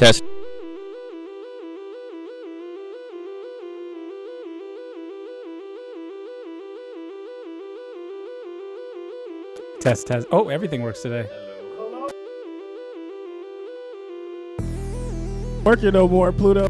Test. Test, test. Oh, everything works today. Working no more, Pluto.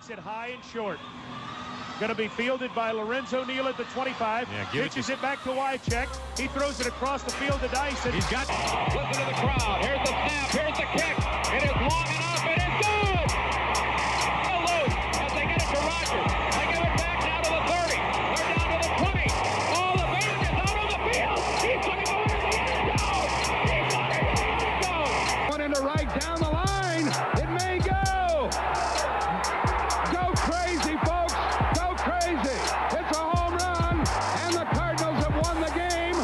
Hits it high and short. Going to be fielded by Lorenzo Neal at the 25. Pitches it back to Wycheck. He throws it across the field to Dyson. He's got listen to the crowd. Here's the snap. Here's the kick. It is long enough. It is good. Loose as they get it to Rogers. They give it back down to the 30. They're down to the 20. Oh, the man is out on the field. He's going to go into the end zone. He's going into the end zone. One into right down the line. It may go. Go crazy, folks. Go crazy. It's a home run, and the Cardinals have won the game.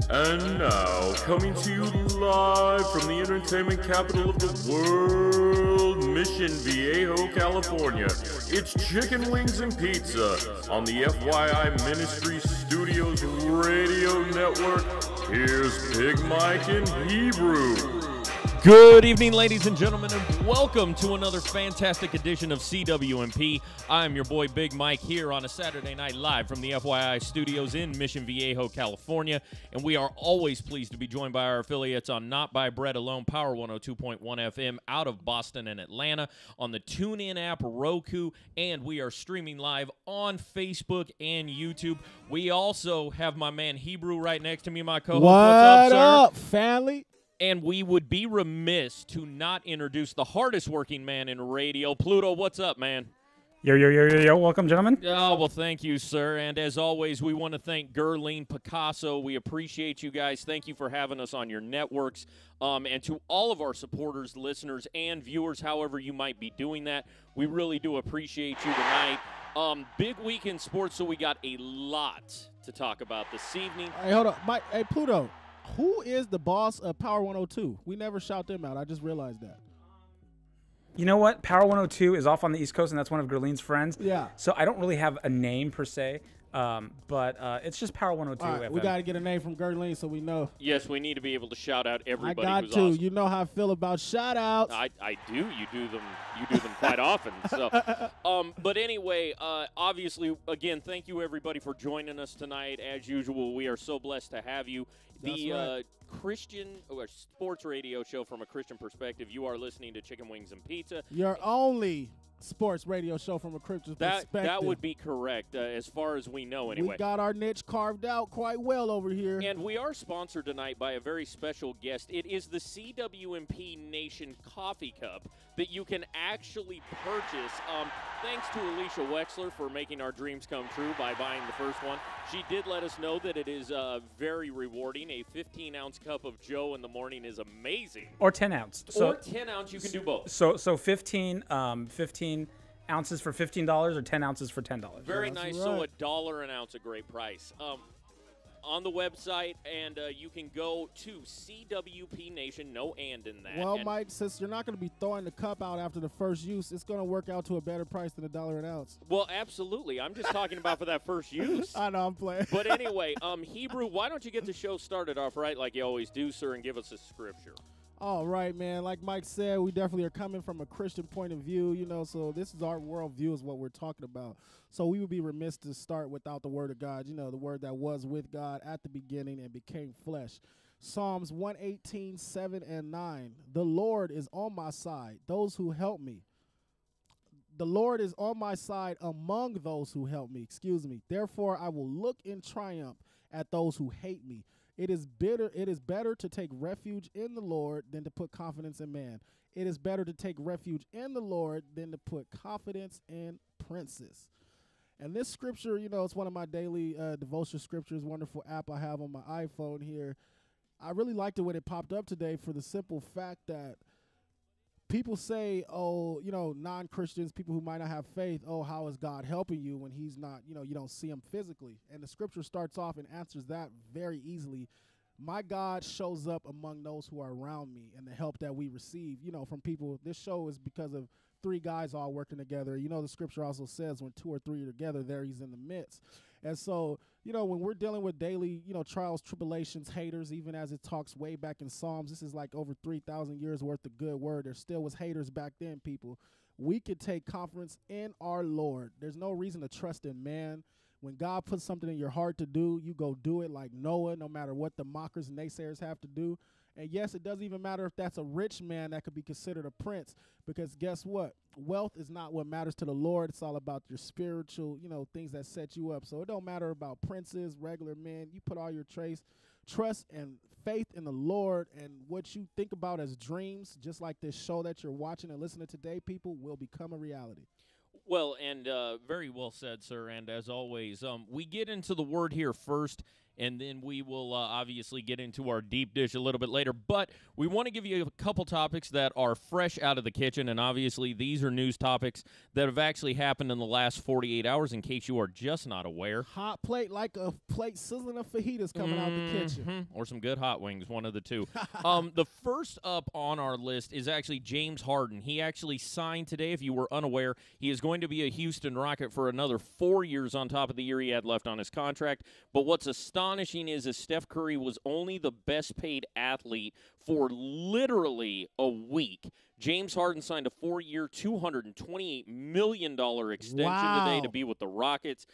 And now, coming to you live from the entertainment capital of the world, Mission Viejo, California, it's Chicken Wings and Pizza on the FYI Ministry Studios Radio Network. Here's Big Mike in Hebrew. Good evening, ladies and gentlemen, and welcome to another fantastic edition of CWMP. I'm your boy Big Mike here on a Saturday night live from the FYI studios in Mission Viejo, California, and we are always pleased to be joined by our affiliates on Not By Bread Alone, Power 102.1 FM out of Boston and Atlanta, on the TuneIn app, Roku, and we are streaming live on Facebook and YouTube. We also have my man Hebrew right next to me, my co-host. What's up, family? And we would be remiss to not introduce the hardest working man in radio. Pluto, what's up, man? Yo. Welcome, gentlemen. Oh, well, thank you, sir. And as always, we want to thank Gerline Picasso. We appreciate you guys. Thank you for having us on your networks. And to all of our supporters, listeners, and viewers, however you might be doing that, we really do appreciate you tonight. Big week in sports, so we got a lot to talk about this evening. Hey, hold up. Mike, hey, Pluto. Who is the boss of Power 102? We never shout them out. I just realized that. You know what? Power 102 is off on the East Coast, and that's one of Gerline's friends. Yeah. So I don't really have a name per se, but it's just Power 102 All right, FM. we got to get a name from Gerline so we know. Yes, we need to be able to shout out everybody. I got who's to. awesome. You know how I feel about shout-outs. I do. You do them quite often. So, but anyway, obviously, again, thank you everybody for joining us tonight. As usual, we are so blessed to have you. The Christian or sports radio show from a Christian perspective. You are listening to Chicken Wings and Pizza. Your only sports radio show from a Christian perspective. That would be correct, as far as we know anyway. We got our niche carved out quite well over here. And we are sponsored tonight by a very special guest. It is the CWMP Nation Coffee Cup that you can actually purchase. Thanks to Alicia Wexler for making our dreams come true by buying the first one. She did let us know that it is very rewarding. A 15-ounce cup of Joe in the morning is amazing. Or 10 ounce. Or 10 ounce, you can do both. So 15 ounces for $15 or 10 ounces for $10. Very That's nice. right. So $1 an ounce, a great price. On the website, and you can go to CWP Nation, no and in that. Well, and Mike, since you're not going to be throwing the cup out after the first use, it's going to work out to a better price than $1 an ounce. Well, absolutely. I'm just talking about for that first use. I know, I'm playing. But anyway, Hebrew, why don't you get the show started off right like you always do, sir, and give us a scripture. All right, man. Like Mike said, we definitely are coming from a Christian point of view, so this is our worldview is what we're talking about. So we would be remiss to start without the word of God, the word that was with God at the beginning and became flesh. Psalms 118, 7 and 9. The Lord is on my side, those who help me. The Lord is on my side among those who help me. Therefore, I will look in triumph at those who hate me. It is better to take refuge in the Lord than to put confidence in man. It is better to take refuge in the Lord than to put confidence in princes. And this scripture, it's one of my daily devotion scriptures, wonderful app I have on my iPhone here. I really liked it when it popped up today for the simple fact that people say, non-Christians, people who might not have faith, how is God helping you when he's not, you don't see him physically. And the scripture starts off and answers that very easily. My God shows up among those who are around me, and the help that we receive, from people. This show is because of 3 guys all working together. The scripture also says when 2 or 3 are together, there he's in the midst. And so, when we're dealing with daily, trials, tribulations, haters, even as it talks way back in Psalms, this is like over 3,000 years worth of good word. There still was haters back then, people. We could take confidence in our Lord. There's no reason to trust in man. When God puts something in your heart to do, you go do it like Noah, no matter what the mockers and naysayers have to do. And yes, it doesn't even matter if that's a rich man that could be considered a prince, because guess what? Wealth is not what matters to the Lord. It's all about your spiritual, things that set you up. So it don't matter about princes, regular men. You put all your trust and faith in the Lord, and what you think about as dreams, just like this show that you're watching and listening to today, people, will become a reality. Well, and very well said, sir. And as always, we get into the word here first, and then we will obviously get into our deep dish a little bit later. But we want to give you a couple topics that are fresh out of the kitchen, and obviously these are news topics that have actually happened in the last 48 hours, in case you are just not aware. Hot plate, like a plate sizzling of fajitas coming out the kitchen. Or some good hot wings, one of the two. The first up on our list is actually James Harden. He actually signed today, if you were unaware. He is going to be a Houston Rocket for another 4 years on top of the year he had left on his contract. But what's astonishing is Steph Curry was only the best paid athlete for literally a week. James Harden signed a 4-year, $228 million extension today to be with the Rockets.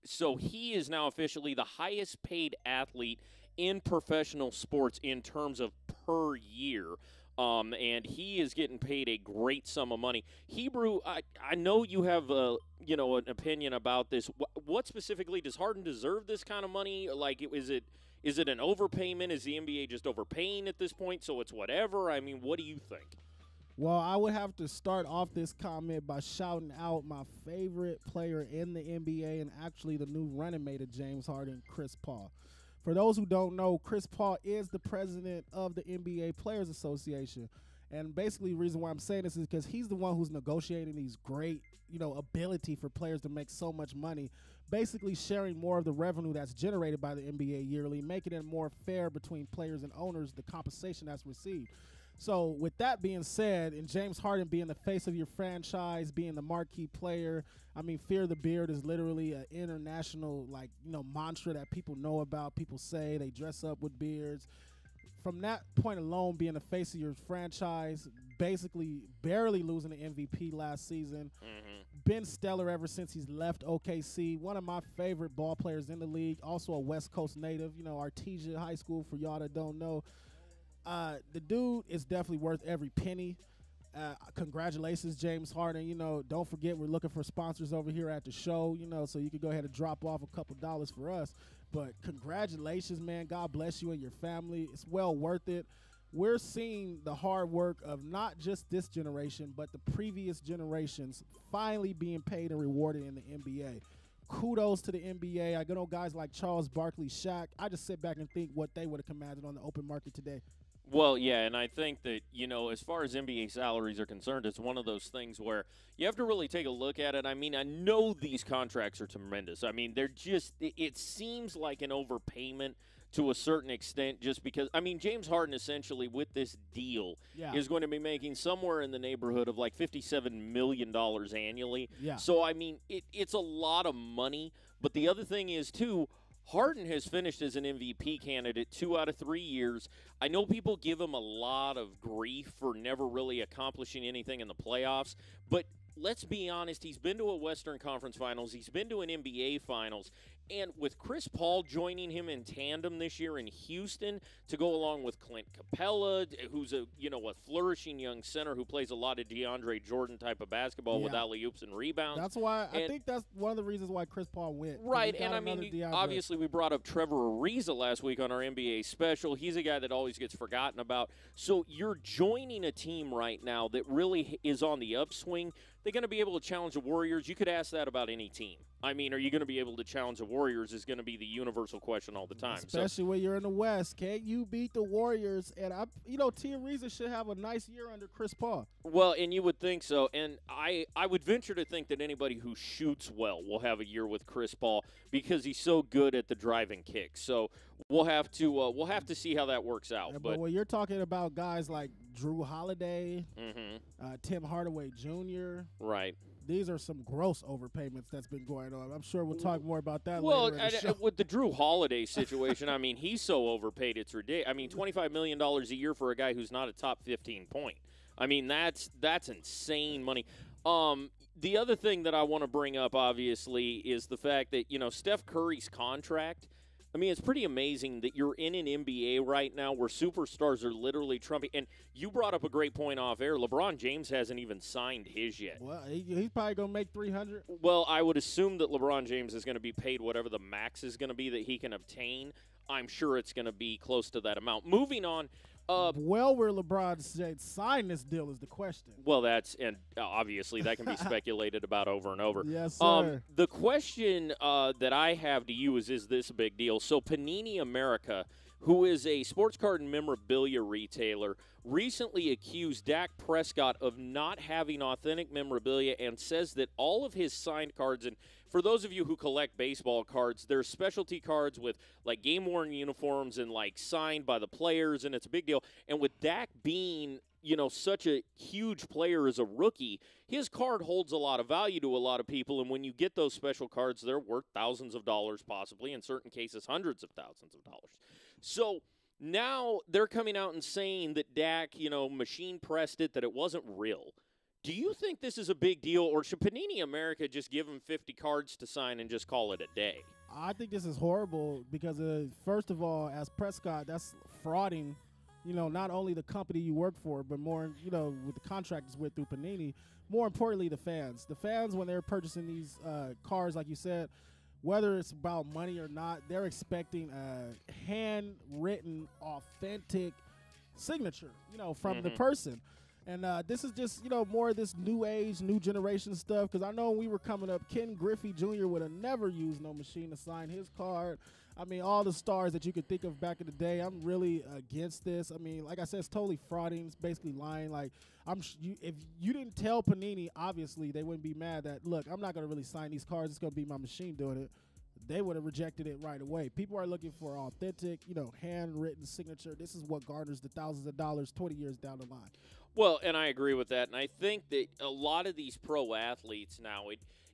So he is now officially the highest paid athlete in professional sports in terms of per year. And he is getting paid a great sum of money. Hebrew, I know you have an opinion about this. What specifically does Harden deserve this kind of money? Like, is it an overpayment? Is the NBA just overpaying at this point? So it's whatever. I mean, what do you think? Well, I would have to start off this comment by shouting out my favorite player in the NBA and actually the new running mate of James Harden, Chris Paul. For those who don't know, Chris Paul is the president of the NBA Players Association. And basically the reason why I'm saying this is because he's the one who's negotiating these great, ability for players to make so much money, basically sharing more of the revenue that's generated by the NBA yearly, making it more fair between players and owners, the compensation that's received. So with that being said, and James Harden being the face of your franchise, being the marquee player, I mean, fear the beard is literally an international, mantra that people know about. People say they dress up with beards. From that point alone, being the face of your franchise, basically barely losing the MVP last season, been stellar ever since he's left OKC. One of my favorite ball players in the league, also a West Coast native, Artesia High School, for y'all that don't know. The dude is definitely worth every penny. Congratulations, James Harden. Don't forget we're looking for sponsors over here at the show, so you could go ahead and drop off a couple dollars for us. But congratulations, man. God bless you and your family. It's well worth it. We're seeing the hard work of not just this generation, but the previous generations finally being paid and rewarded in the NBA. Kudos to the NBA. I know guys like Charles Barkley, Shaq. I just sit back and think what they would have commanded on the open market today. Well, yeah, and I think that, as far as NBA salaries are concerned, it's one of those things where you have to really take a look at it. I mean, I know these contracts are tremendous. I mean, they're just – it seems like an overpayment to a certain extent just because – I mean, James Harden essentially with this deal is going to be making somewhere in the neighborhood of like $57 million annually. Yeah. So, I mean, it's a lot of money. But the other thing is, too – Harden has finished as an MVP candidate 2 out of 3 years. I know people give him a lot of grief for never really accomplishing anything in the playoffs, but let's be honest, he's been to a Western Conference Finals. He's been to an NBA Finals. And with Chris Paul joining him in tandem this year in Houston to go along with Clint Capella, who's a flourishing young center who plays a lot of DeAndre Jordan type of basketball with alley-oops and rebounds. That's why I think that's one of the reasons why Chris Paul went. Right, and I mean, obviously we brought up Trevor Ariza last week on our NBA special. He's a guy that always gets forgotten about. So you're joining a team right now that really is on the upswing. They're going to be able to challenge the Warriors. You could ask that about any team. I mean, are you going to be able to challenge the Warriors is going to be the universal question all the time. Especially when you're in the West. Can't you beat the Warriors? And, T. Ariza should have a nice year under Chris Paul. Well, and you would think so. And I would venture to think that anybody who shoots well will have a year with Chris Paul because he's so good at the driving kick. So we'll have to see how that works out. Yeah, but when you're talking about guys like Drew Holiday, Tim Hardaway Jr., right. These are some gross overpayments that's been going on. I'm sure we'll talk more about that later in the show. With the Drew Holiday situation, I mean, he's so overpaid it's ridiculous. I mean, $25 million a year for a guy who's not a top 15 point. I mean, that's insane money. The other thing that I want to bring up, obviously, is the fact that, Steph Curry's contract I mean, it's pretty amazing that you're in an NBA right now where superstars are literally trumping. And you brought up a great point off air. LeBron James hasn't even signed his yet. Well, he's probably going to make $300. Well, I would assume that LeBron James is going to be paid whatever the max is going to be that he can obtain. I'm sure it's going to be close to that amount. Moving on. Where LeBron James sign this deal is the question. Well, and obviously that can be speculated about over and over. Yes, sir. The question that I have to you is this a big deal? So Panini America, who is a sports card and memorabilia retailer, recently accused Dak Prescott of not having authentic memorabilia and says that all of his signed cards, and for those of you who collect baseball cards, there's specialty cards with like game-worn uniforms and like signed by the players, and it's a big deal. And with Dak being, such a huge player as a rookie, his card holds a lot of value to a lot of people, and when you get those special cards, they're worth thousands of dollars, possibly, in certain cases, hundreds of thousands of dollars. So now they're coming out and saying that Dak, machine pressed it, that it wasn't real. Do you think this is a big deal, or should Panini America just give him 50 cards to sign and just call it a day? I think this is horrible because, first of all, as Prescott, that's frauding, not only the company you work for, but more, with the contractors with through Panini. More importantly, the fans. The fans, when they're purchasing these cards, like you said, whether it's about money or not, they're expecting a handwritten, authentic signature, from the person. And this is just, more of this new age, new generation stuff. Because I know when we were coming up, Ken Griffey Jr. would have never used no machine to sign his card. I mean, all the stars that you could think of back in the day, I'm really against this. I mean, like I said, it's totally frauding. It's basically lying. Like, if you didn't tell Panini, obviously, they wouldn't be mad that, look, I'm not going to really sign these cards. It's going to be my machine doing it. They would have rejected it right away. People are looking for authentic, handwritten signature. This is what garners the thousands of dollars 20 years down the line. Well, and I agree with that. And I think that a lot of these pro athletes now,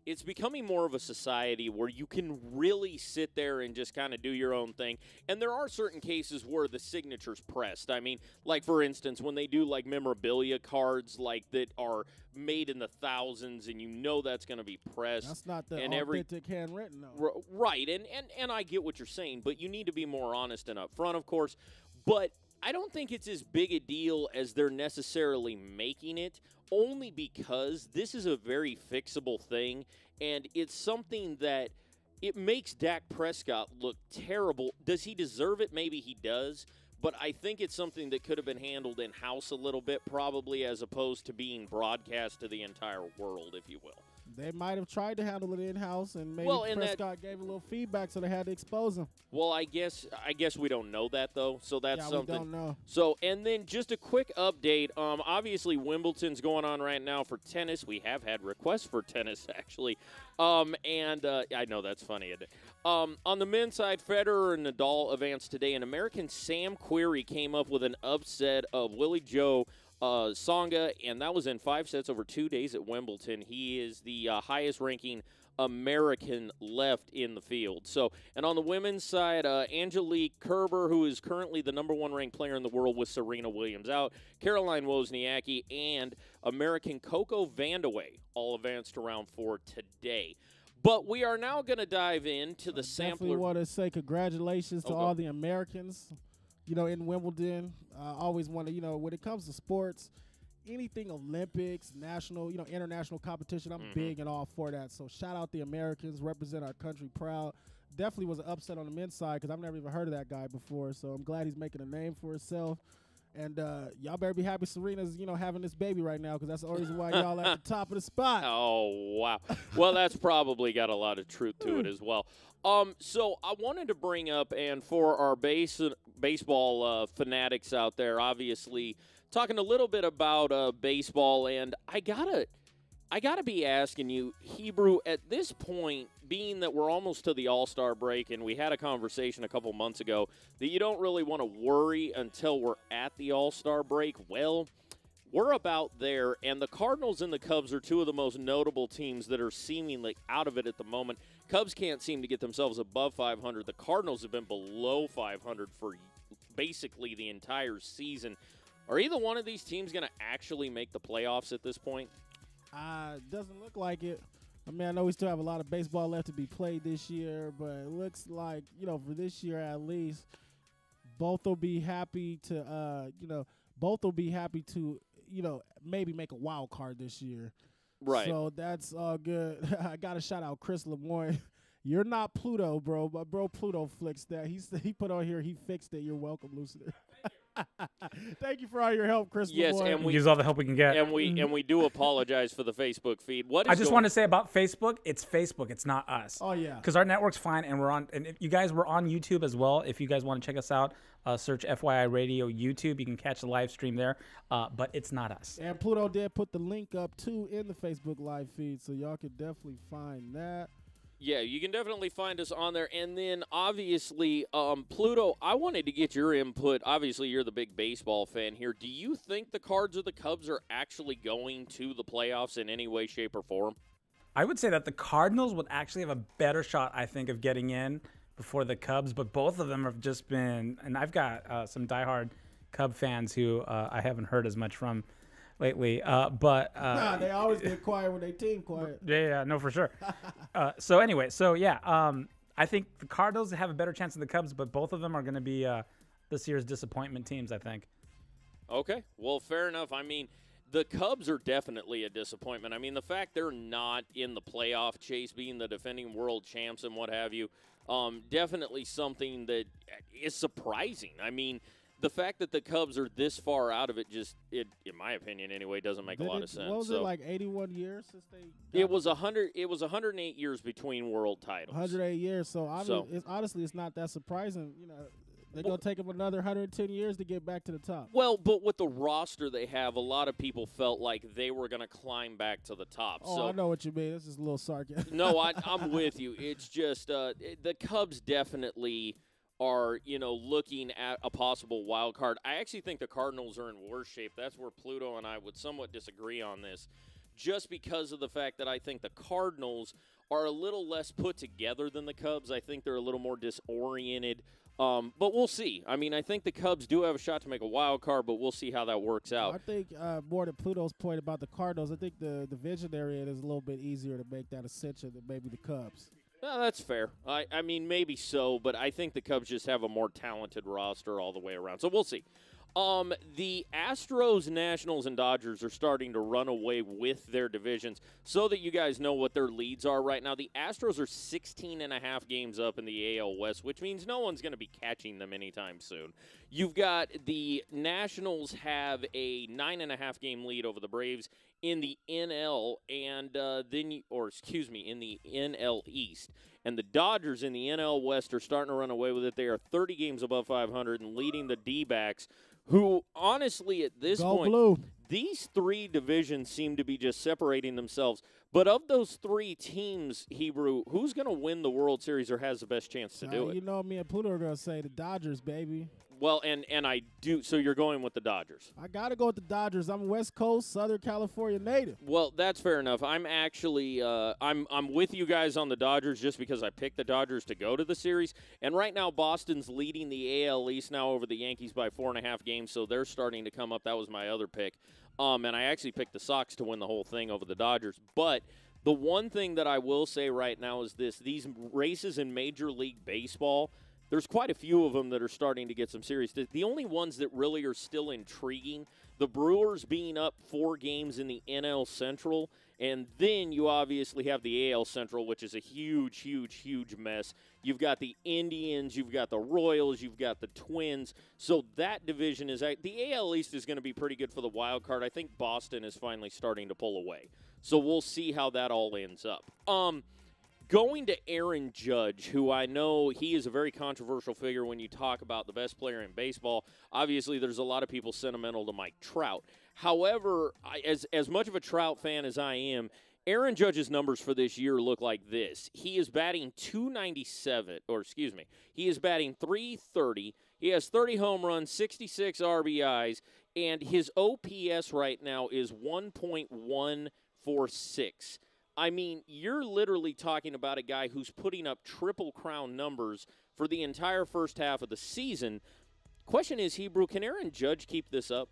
it's becoming more of a society where you can really sit there and just kind of do your own thing. And there are certain cases where the signature's pressed. I mean, like, for instance, when they do, like, memorabilia cards, like, that are made in the thousands, and that's going to be pressed. That's not the authentic handwritten, though. Right, and I get what you're saying, but you need to be more honest and upfront, of course. But I don't think it's as big a deal as they're necessarily making it, only because this is a very fixable thing, and it's something that it makes Dak Prescott look terrible. Does he deserve it? Maybe he does, but I think it's something that could have been handled in-house a little bit, probably, as opposed to being broadcast to the entire world, if you will. They might have tried to handle it in-house, and maybe Prescott gave a little feedback, so they had to expose him. Well, I guess we don't know that, though, so that's something. We don't know. So, and then just a quick update. Obviously, Wimbledon's going on right now for tennis. We have had requests for tennis, actually. I know that's funny. On the men's side, Federer and Nadal advanced today, and American Sam Querrey came up with an upset of Willie Joe Tsonga, and that was in 5 sets over 2 days at Wimbledon. He is the highest-ranking American left in the field. So, and on the women's side, Angelique Kerber, who is currently the #1 ranked player in the world with Serena Williams out, Caroline Wozniaki, and American Coco Vandewedge all advanced to round 4 today. But we are now going to dive into the sampler. I definitely want to say congratulations to all the Americans. In Wimbledon, I always want to, when it comes to sports, anything Olympics, national, international competition, I'm big and all for that. So shout out the Americans, represent our country proud. Definitely was an upset on the men's side because I've never even heard of that guy before. So I'm glad he's making a name for himself. And y'all better be happy Serena's, having this baby right now because that's the only reason why y'all at the top of the spot. Oh, wow. Well, that's probably got a lot of truth to it as well. So I wanted to bring up, and for our baseball fanatics out there, obviously talking a little bit about baseball, and I gotta be asking you, Hebrew, at this point, being that we're almost to the All-Star break, and we had a conversation a couple months ago that you don't really want to worry until we're at the All-Star break. Well, we're about there, and the Cardinals and the Cubs are two of the most notable teams that are seemingly out of it at the moment. Cubs can't seem to get themselves above 500. The Cardinals have been below 500 for basically the entire season. Are either one of these teams going to actually make the playoffs at this point? Doesn't look like it. I mean, I know we still have a lot of baseball left to be played this year, but it looks like, for this year at least, both will be happy to, maybe make a wild card this year. Right. So that's all good. I got to shout out Chris Lemoyne. You're not Pluto, bro, but bro, Pluto fixed that. He put on here, he fixed it. You're welcome, Lucifer. Thank you for all your help, Chris. Yes, Lemoyne. and we use all the help we can get. And we do apologize for the Facebook feed. I just want to say about Facebook, it's Facebook, it's not us. Oh yeah, because our network's fine, and we're on. And if you guys were on YouTube as well. If you guys want to check us out, search FYI Radio YouTube. You can catch the live stream there. But it's not us. And Pluto did put the link up too in the Facebook live feed, so y'all can definitely find that. Yeah, you can definitely find us on there. And then, obviously, Pluto, I wanted to get your input. Obviously, you're the big baseball fan here. Do you think the Cards or the Cubs are actually going to the playoffs in any way, shape, or form? I would say that the Cardinals would actually have a better shot, I think, of getting in before the Cubs. But both of them have just been – and I've got some diehard Cub fans who I haven't heard as much from lately, but they always get quiet when they team quiet. Yeah, no, for sure. I think the Cardinals have a better chance than the Cubs, but both of them are going to be this year's disappointment teams, I think. Okay, well, fair enough. I mean, the Cubs are definitely a disappointment. I mean, the fact they're not in the playoff chase, being the defending world champs and what have you, definitely something that is surprising. I mean, the fact that the Cubs are this far out of it in my opinion anyway, doesn't make a lot of sense. What was it, like 81 years since they – It was 108 years between world titles. 108 years. So, honestly, it's not that surprising. They're going to take them another 110 years to get back to the top. Well, but with the roster they have, a lot of people felt like they were going to climb back to the top. Oh, so, I know what you mean. This is a little sarcasm. No, I'm with you. It's just the Cubs definitely – are, looking at a possible wild card. I actually think the Cardinals are in worse shape. That's where Pluto and I would somewhat disagree on this, just because of the fact that I think the Cardinals are a little less put together than the Cubs. I think they're a little more disoriented, but we'll see. I mean, I think the Cubs do have a shot to make a wild card, but we'll see how that works out. I think more to Pluto's point about the Cardinals, I think the division area is a little bit easier to make that ascension than maybe the Cubs. No, that's fair. I mean, maybe so, but I think the Cubs just have a more talented roster all the way around. So we'll see. The Astros, Nationals, and Dodgers are starting to run away with their divisions so that you guys know what their leads are right now. The Astros are 16.5 games up in the AL West, which means no one's going to be catching them anytime soon. You've got the Nationals have a 9.5 game lead over the Braves in the NL in the NL East. And the Dodgers in the NL West are starting to run away with it. They are 30 games above 500 and leading the D-backs, who honestly at this point, blue. These three divisions seem to be just separating themselves. But of those three teams, Hebrew, who's going to win the World Series or has the best chance to do it? You know me and Pluto are going to say the Dodgers, baby. Well, and I do. So you're going with the Dodgers. I got to go with the Dodgers. I'm a West Coast, Southern California native. Well, that's fair enough. I'm actually I'm with you guys on the Dodgers just because I picked the Dodgers to go to the series. And right now, Boston's leading the AL East now over the Yankees by 4.5 games, so they're starting to come up. That was my other pick. And I actually picked the Sox to win the whole thing over the Dodgers. But the one thing that I will say right now is this. These races in Major League Baseball, there's quite a few of them that are starting to get some serious. The only ones that really are still intriguing, the Brewers being up 4 games in the NL Central, and then you obviously have the AL Central, which is a huge, huge, huge mess. You've got the Indians, you've got the Royals, you've got the Twins. So that division is – the AL East is going to be pretty good for the wild card. I think Boston is finally starting to pull away. So we'll see how that all ends up. Going to Aaron Judge, who I know he is a very controversial figure when you talk about the best player in baseball. Obviously, there's a lot of people sentimental to Mike Trout. However, as much of a Trout fan as I am, Aaron Judge's numbers for this year look like this. He is batting he is batting .330. He has 30 home runs, 66 RBIs, and his OPS right now is 1.146. I mean, you're literally talking about a guy who's putting up Triple Crown numbers for the entire first half of the season. Question is, Hebrew, can Aaron Judge keep this up?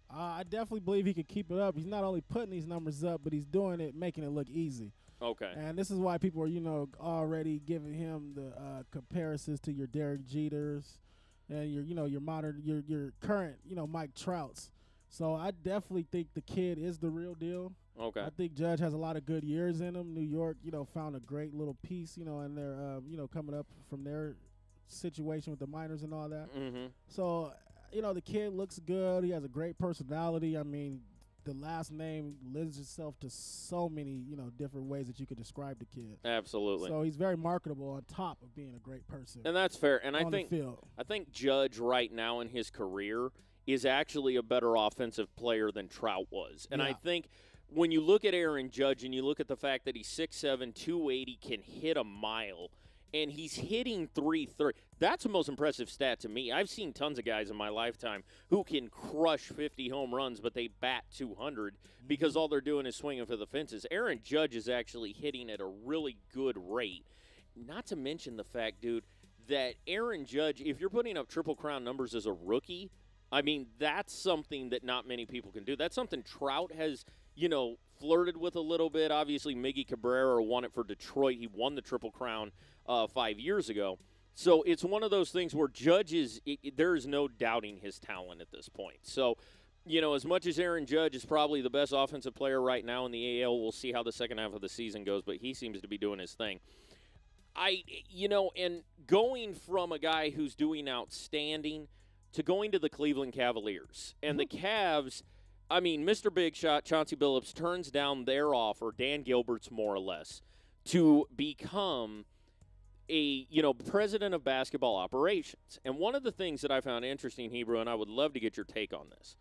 I definitely believe he could keep it up. He's not only putting these numbers up, but he's doing it, making it look easy. Okay. And this is why people are, already giving him the comparisons to your Derek Jeters and your modern, your current, Mike Trouts. So I definitely think the kid is the real deal. Okay. I think Judge has a lot of good years in him. New York, found a great little piece, and they're, coming up from their situation with the minors and all that. Mm-hmm. So, the kid looks good. He has a great personality. I mean, the last name lends itself to so many, different ways that you could describe the kid. Absolutely. So he's very marketable on top of being a great person. And that's fair. And I think Judge right now in his career is actually a better offensive player than Trout was. And I think when you look at Aaron Judge and you look at the fact that he's 6'7", 280, can hit a mile, and he's hitting 330. That's the most impressive stat to me. I've seen tons of guys in my lifetime who can crush 50 home runs, but they bat 200 because all they're doing is swinging for the fences. Aaron Judge is actually hitting at a really good rate. Not to mention the fact, dude, that Aaron Judge, if you're putting up Triple Crown numbers as a rookie, I mean, that's something that not many people can do. That's something Trout has, flirted with a little bit. Obviously, Miggy Cabrera won it for Detroit. He won the Triple Crown 5 years ago. So it's one of those things where Judge there is no doubting his talent at this point. So, as much as Aaron Judge is probably the best offensive player right now in the AL, we'll see how the second half of the season goes, but he seems to be doing his thing. And going from a guy who's doing outstanding to going to the Cleveland Cavaliers. And the Cavs, I mean, Mr. Big Shot, Chauncey Billups, turns down their offer, Dan Gilbert's more or less, to become a, president of basketball operations. And one of the things that I found interesting, Hebrew, and I would love to get your take on this,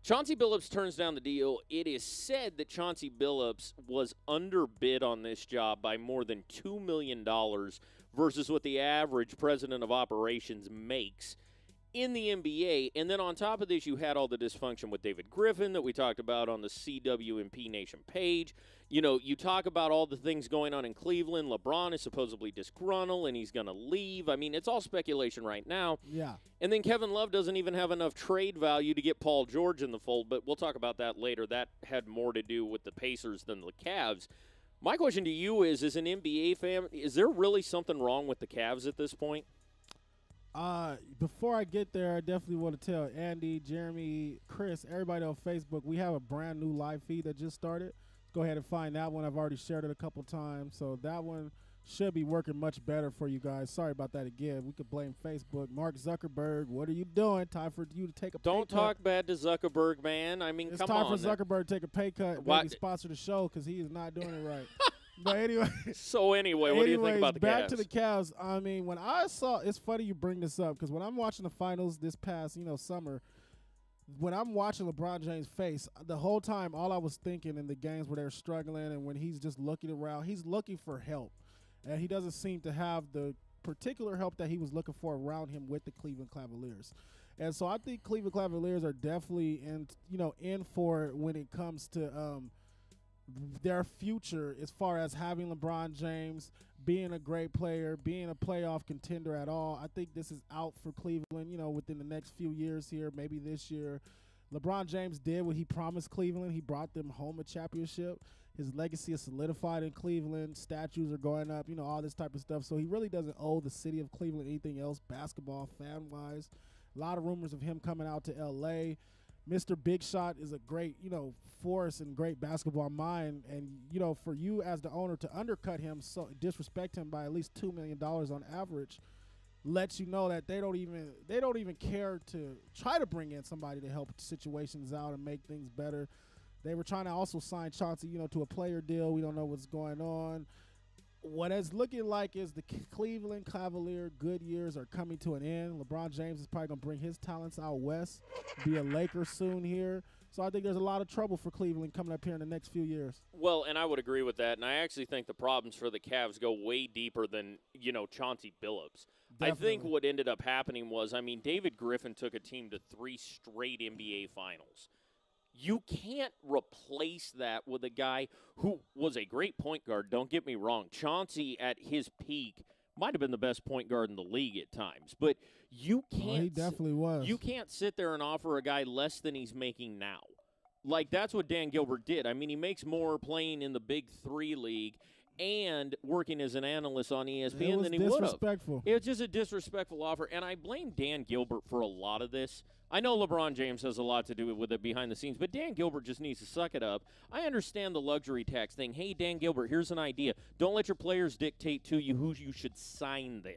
Chauncey Billups turns down the deal. It is said that Chauncey Billups was underbid on this job by more than $2 million versus what the average president of operations makes in the NBA. And then on top of this, you had all the dysfunction with David Griffin that we talked about on the CWMP Nation page. You talk about all the things going on in Cleveland. LeBron is supposedly disgruntled, and he's going to leave. I mean, it's all speculation right now. Yeah. And then Kevin Love doesn't even have enough trade value to get Paul George in the fold, but we'll talk about that later. That had more to do with the Pacers than the Cavs. My question to you is, as an NBA fan, is there really something wrong with the Cavs at this point? Before I get there, I definitely want to tell Andy, Jeremy, Chris, everybody on Facebook, we have a brand new live feed that just started. Go ahead and find that one. I've already shared it a couple times, so that one should be working much better for you guys. Sorry about that again. We could blame Facebook. Mark Zuckerberg, what are you doing? Time for you to take a pay cut. Don't talk bad to Zuckerberg, man. I mean, come on. It's time for Zuckerberg to take a pay cut and maybe sponsor the show because he is not doing it right. But anyway. What do you think about the Cavs? Back to the Cavs. I mean, when I saw, it's funny you bring this up because when I'm watching the finals this past, summer, when I'm watching LeBron James' face, the whole time all I was thinking in the games where they're struggling and when he's just looking around, he's looking for help. And he doesn't seem to have the particular help that he was looking for around him with the Cleveland Cavaliers. And so I think Cleveland Cavaliers are definitely in for it when it comes to their future as far as having LeBron James, being a great player, being a playoff contender at all. I think this is out for Cleveland, within the next few years here, maybe this year. LeBron James did what he promised Cleveland. He brought them home a championship. His legacy is solidified in Cleveland. Statues are going up, all this type of stuff. So he really doesn't owe the city of Cleveland anything else basketball fan-wise. A lot of rumors of him coming out to L.A. Mr. Big Shot is a great, force and great basketball mind. And, for you as the owner to undercut him, so disrespect him by at least $2 million on average, lets you know that they don't even care to try to bring in somebody to help situations out and make things better. They were trying to also sign Chauncey, to a player deal. We don't know what's going on. What it's looking like is the Cleveland Cavalier good years are coming to an end. LeBron James is probably going to bring his talents out west, be a Laker soon here. So I think there's a lot of trouble for Cleveland coming up here in the next few years. Well, and I would agree with that. And I actually think the problems for the Cavs go way deeper than, Chauncey Billups. Definitely. I think what ended up happening was, David Griffin took a team to 3 straight NBA finals. You can't replace that with a guy who was a great point guard. Don't get me wrong. Chauncey, at his peak, might have been the best point guard in the league at times. But you can't. He definitely was. You can't sit there and offer a guy less than he's making now. Like, that's what Dan Gilbert did. I mean, he makes more playing in the Big 3 league and working as an analyst on ESPN than he would have. It was just a disrespectful offer, and I blame Dan Gilbert for a lot of this. I know LeBron James has a lot to do with it behind the scenes, but Dan Gilbert just needs to suck it up. I understand the luxury tax thing. Hey, Dan Gilbert, here's an idea. Don't let your players dictate to you who you should sign then.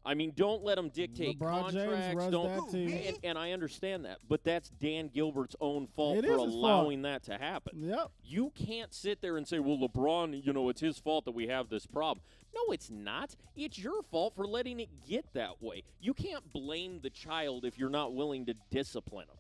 I mean, don't let them dictate LeBron contracts. James And I understand that, but that's Dan Gilbert's own fault It for is his allowing that to happen. Yep. You can't sit there and say, well, LeBron, it's his fault that we have this problem. No, it's not. It's your fault for letting it get that way. You can't blame the child if you're not willing to discipline him.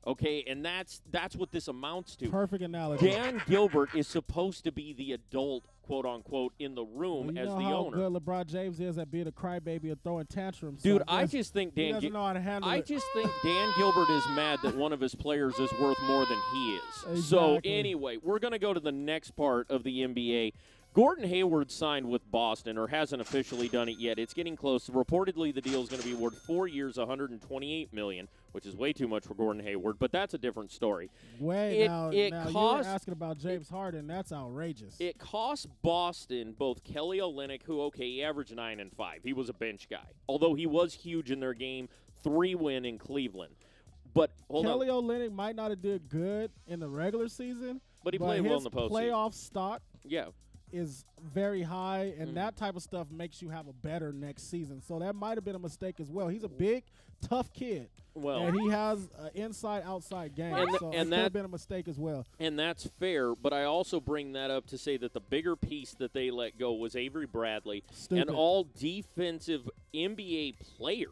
Okay, and that's what this amounts to. Perfect analogy. Dan Gilbert is supposed to be the adult, quote unquote, in the room as the owner. You know how good LeBron James is at being a crybaby and throwing tantrums. Dude, So I just think he doesn't know how to handle it. just think Dan Gilbert is mad that one of his players is worth more than he is. So Exactly. anyway, we're going to go to the next part of the NBA. Gordon Hayward signed with Boston, or hasn't officially done it yet. It's getting close. Reportedly, the deal is going to be worth 4 years, $128 million, which is way too much for Gordon Hayward, but that's a different story. Now you're asking about James Harden. That's outrageous. It cost Boston both Kelly Olynyk, who, he averaged 9 and 5. He was a bench guy, although he was huge in their game 3-win in Cleveland. But Kelly Olynyk might not have did good in the regular season, but he played well in the postseason. Playoff stock is very high, and that type of stuff makes you have a better next season. So that might have been a mistake as well. He's a big, tough kid, and he has an inside-outside game, so it could have been a mistake as well. And that's fair, but I also bring that up to say that the bigger piece that they let go was Avery Bradley, an all-defensive NBA player,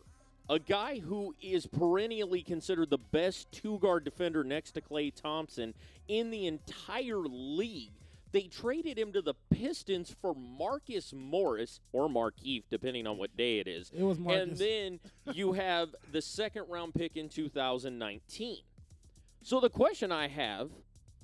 a guy who is perennially considered the best two-guard defender next to Klay Thompson in the entire league. They traded him to the Pistons for Marcus Morris, or Markieff, depending on what day it is. It was Marcus. And then you have the second-round pick in 2019. So the question I have...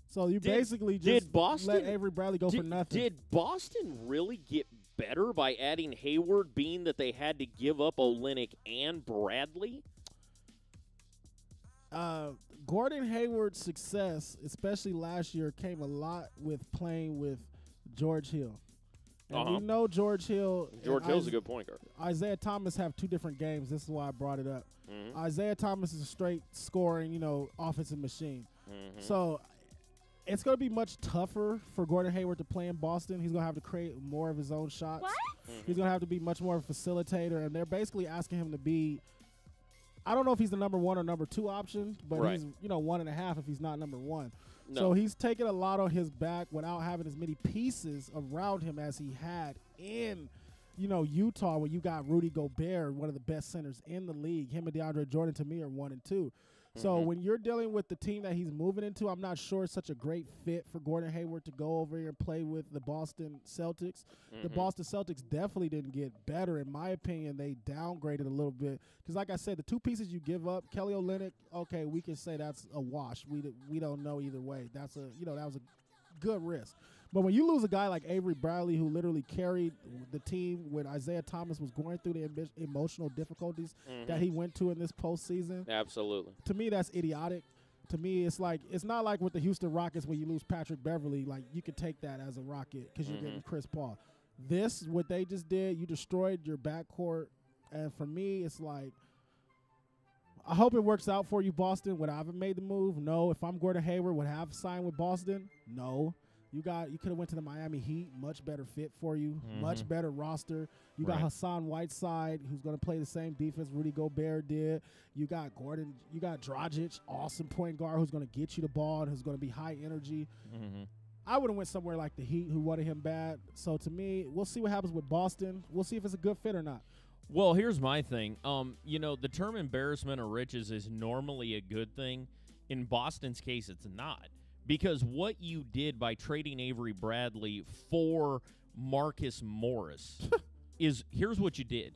So you basically just let Avery Bradley go for nothing. Did Boston really get better by adding Hayward, being that they had to give up Olynyk and Bradley? Gordon Hayward's success, especially last year, came a lot with playing with George Hill. And we know George Hill. George Hill's a good point guard. Isaiah Thomas have two different games. This is why I brought it up. Isaiah Thomas is a straight scoring, offensive machine. So it's going to be much tougher for Gordon Hayward to play in Boston. He's going to have to create more of his own shots. He's going to have to be much more of a facilitator, and they're basically asking him to be – I don't know if he's the number 1 or number 2 option, but he's 1.5 if he's not number 1. No. So he's taking a lot on his back without having as many pieces around him as he had in, Utah, where you got Rudy Gobert, one of the best centers in the league. Him and DeAndre Jordan, to me, are 1 and 2. So when you're dealing with the team that he's moving into, I'm not sure it's such a great fit for Gordon Hayward to go over here and play with the Boston Celtics. The Boston Celtics definitely didn't get better. In my opinion, they downgraded a little bit. Because like I said, the two pieces you give up, Kelly Olynyk, okay, we can say that's a wash. We don't know either way. That's that was a good risk. But when you lose a guy like Avery Bradley, who literally carried the team when Isaiah Thomas was going through the emotional difficulties that he went to in this postseason. Absolutely. To me, that's idiotic. To me, it's not like with the Houston Rockets when you lose Patrick Beverly. Like, you could take that as a Rocket because you're getting Chris Paul. What they just did, you destroyed your backcourt. And for me, it's like, I hope it works out for you, Boston. Would I have made the move? No. If I'm Gordon Hayward, would I have signed with Boston? No. You could have went to the Miami Heat, much better fit for you, much better roster. You got Hassan Whiteside, who's going to play the same defense Rudy Gobert did. You got Gordon, you got Dragic, awesome point guard who's going to get you the ball and who's going to be high energy. I would have went somewhere like the Heat, who wanted him bad. So to me, we'll see what happens with Boston. We'll see if it's a good fit or not. Well, here's my thing. The term embarrassment of riches is normally a good thing. In Boston's case, it's not. Because what you did by trading Avery Bradley for Marcus Morris here's what you did.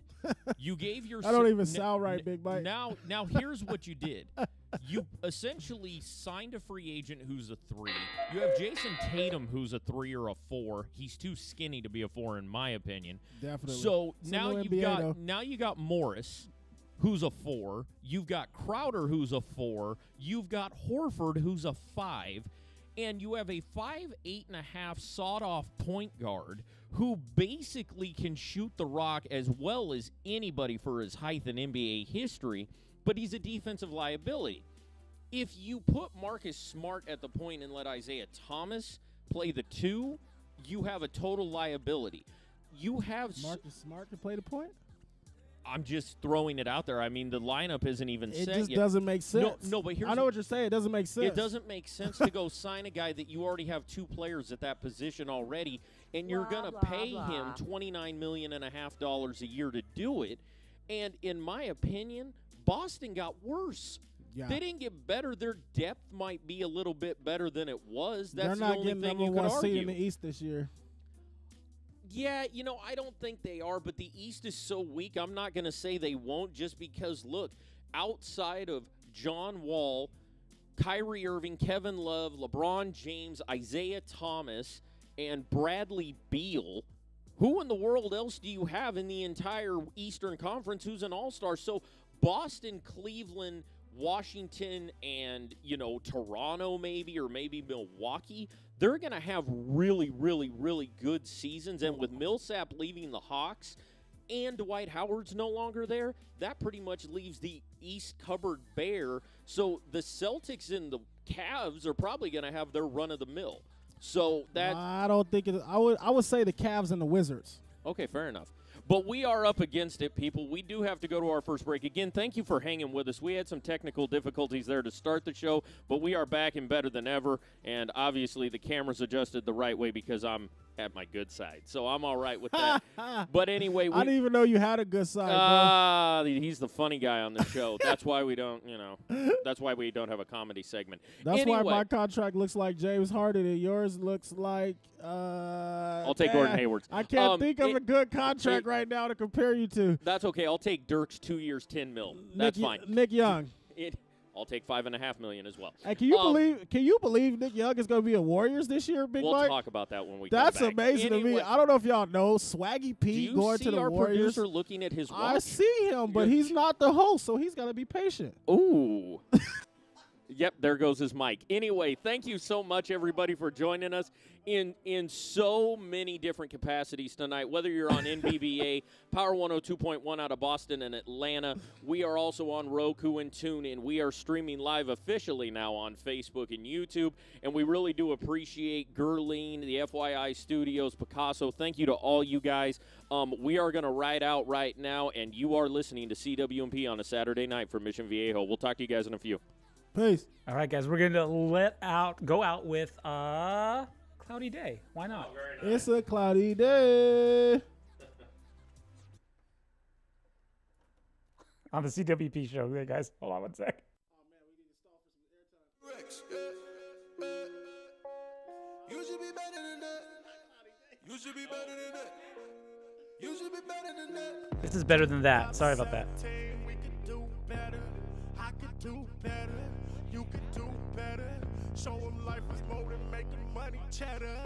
You gave your I don't even sound right, Big Mike. Now here's what you did. You essentially signed a free agent who's a 3. You have Jason Tatum who's a 3 or a 4. He's too skinny to be a 4 in my opinion. Definitely. So now you got Morris. who's a 4. You've got Crowder, who's a 4. You've got Horford, who's a 5. And you have a 5'8.5" sawed-off point guard who basically can shoot the rock as well as anybody for his height in NBA history, but he's a defensive liability. If you put Marcus Smart at the point and let Isaiah Thomas play the 2, you have a total liability. You have Marcus Smart to play the point? I'm just throwing it out there. I mean, the lineup isn't even set yet. It just doesn't make sense. No, but here's I know what you're saying. It doesn't make sense. It doesn't make sense to go sign a guy that you already have 2 players at that position already, and you're going to pay him $29.5 million a year to do it. And in my opinion, Boston got worse. Yeah. They didn't get better. Their depth might be a little bit better than it was. That's They're not the only getting thing number you could 1 argue. seed in the East this year. Yeah, I don't think they are, but the East is so weak, I'm not going to say they won't just because, look, outside of John Wall, Kyrie Irving, Kevin Love, LeBron James, Isaiah Thomas, and Bradley Beal, who in the world else do you have in the entire Eastern Conference who's an all-star? So Boston, Cleveland, Washington, and, Toronto maybe, or maybe Milwaukee, they're going to have really, really, really good seasons. And with Millsap leaving the Hawks and Dwight Howard's no longer there, that pretty much leaves the East cupboard bare. So the Celtics and the Cavs are probably going to have their run of the mill. So that I don't think it. I would say the Cavs and the Wizards. Okay, fair enough. But we are up against it, people. We do have to go to our first break. Again, thank you for hanging with us. We had some technical difficulties there to start the show, but we are back and better than ever. And obviously the camera's adjusted the right way because I'm at my good side. So I'm all right with that. But anyway, I didn't even know you had a good side, bro. He's the funny guy on the show. That's why we don't, that's why we don't have a comedy segment. That's anyway, why my contract looks like James Harden and yours looks like I'll take Gordon Hayward's. I can't think of a good contract right now to compare you to. That's okay. I'll take Dirk's 2 years, $10 million. That's fine. Nick Young. I'll take $5.5 million as well. Hey, can you believe Nick Young is going to be a Warriors this year, Big Mike? We'll talk about that when we That's come back. amazing to me. I don't know if y'all know Swaggy P going to the our Warriors. Producer looking at his watch? I see him, but he's not the host, so he's got to be patient. Ooh. Yep, there goes his mic. Anyway, thank you so much, everybody, for joining us in so many different capacities tonight, whether you're on NBBA, Power 102.1 out of Boston and Atlanta. We are also on Roku and TuneIn. We are streaming live officially now on Facebook and YouTube, and we really do appreciate Gurleen, the FYI Studios, Picasso. Thank you to all you guys. We are going to ride out right now, and you are listening to CWMP on a Saturday night for Mission Viejo. We'll talk to you guys in a few. Peace. All right, guys, we're going to go out with Cloudy Day. Why not? Oh, nice. It's a cloudy day. On the CWP show. Okay, guys, hold on one sec. You should be better than that. You should be better than that. You should be better than that. This is better than that. Sorry about that. We could do better. I could do better. You could do better. Show them life is more than making money cheddar.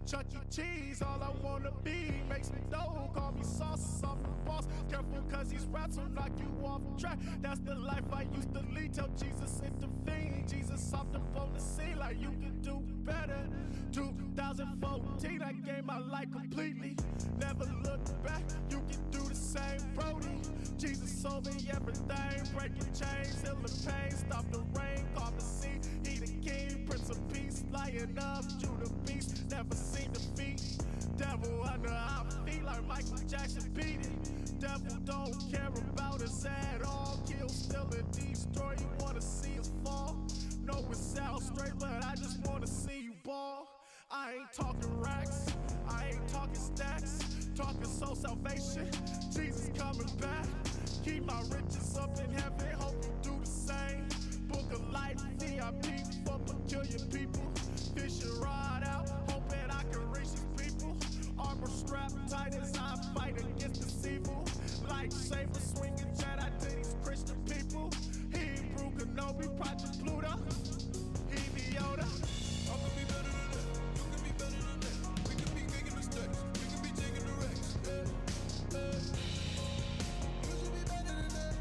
Chuck E. Cheese, all I wanna be. Make some dough, call me sauce, I'm the boss. Careful cause these raps will knock you off track. That's the life I used to lead. Tell Jesus intervene. Jesus off the phone to see like you can do better. 2014, I gave my life completely. Never looked back, you can do the same, Brody. Jesus sold me everything, breaking chains, healing pain, stop the rain, calm the sea. He the king, Prince of Peace, lion up, Judah beast, never seen defeat. Devil under our feet like Michael Jackson beat it. Devil don't care about us at all. Kill, steal, and destroy. You wanna see us fall? No, it sounds straight, but I just wanna see you ball. I ain't talking racks, I ain't talking stacks, talking soul salvation. Jesus coming back. Keep my riches up in heaven, hope you do the same. Book of life, VIP for peculiar people. Fishing rod out, hoping I can reach these people. Armor strapped tight as I fight against this evil. Lightsaber swinging Jedi to these Christian people. Hebrew Kenobi, Project Pluto. He the Yoda. I'm gonna be better than that. You can be better than that. We can be making the steps. We can be taking the wrecks. You should be better than that.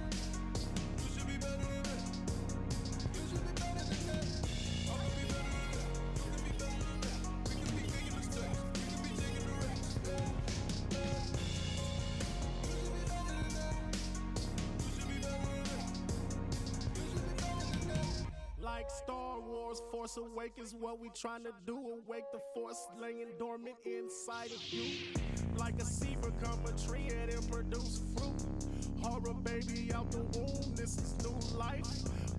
Star Wars, Force Awakens, what we trying to do? Awake the force laying dormant inside of you. Like a seed become a tree and it produce fruit. Horror baby out the womb, this is new life.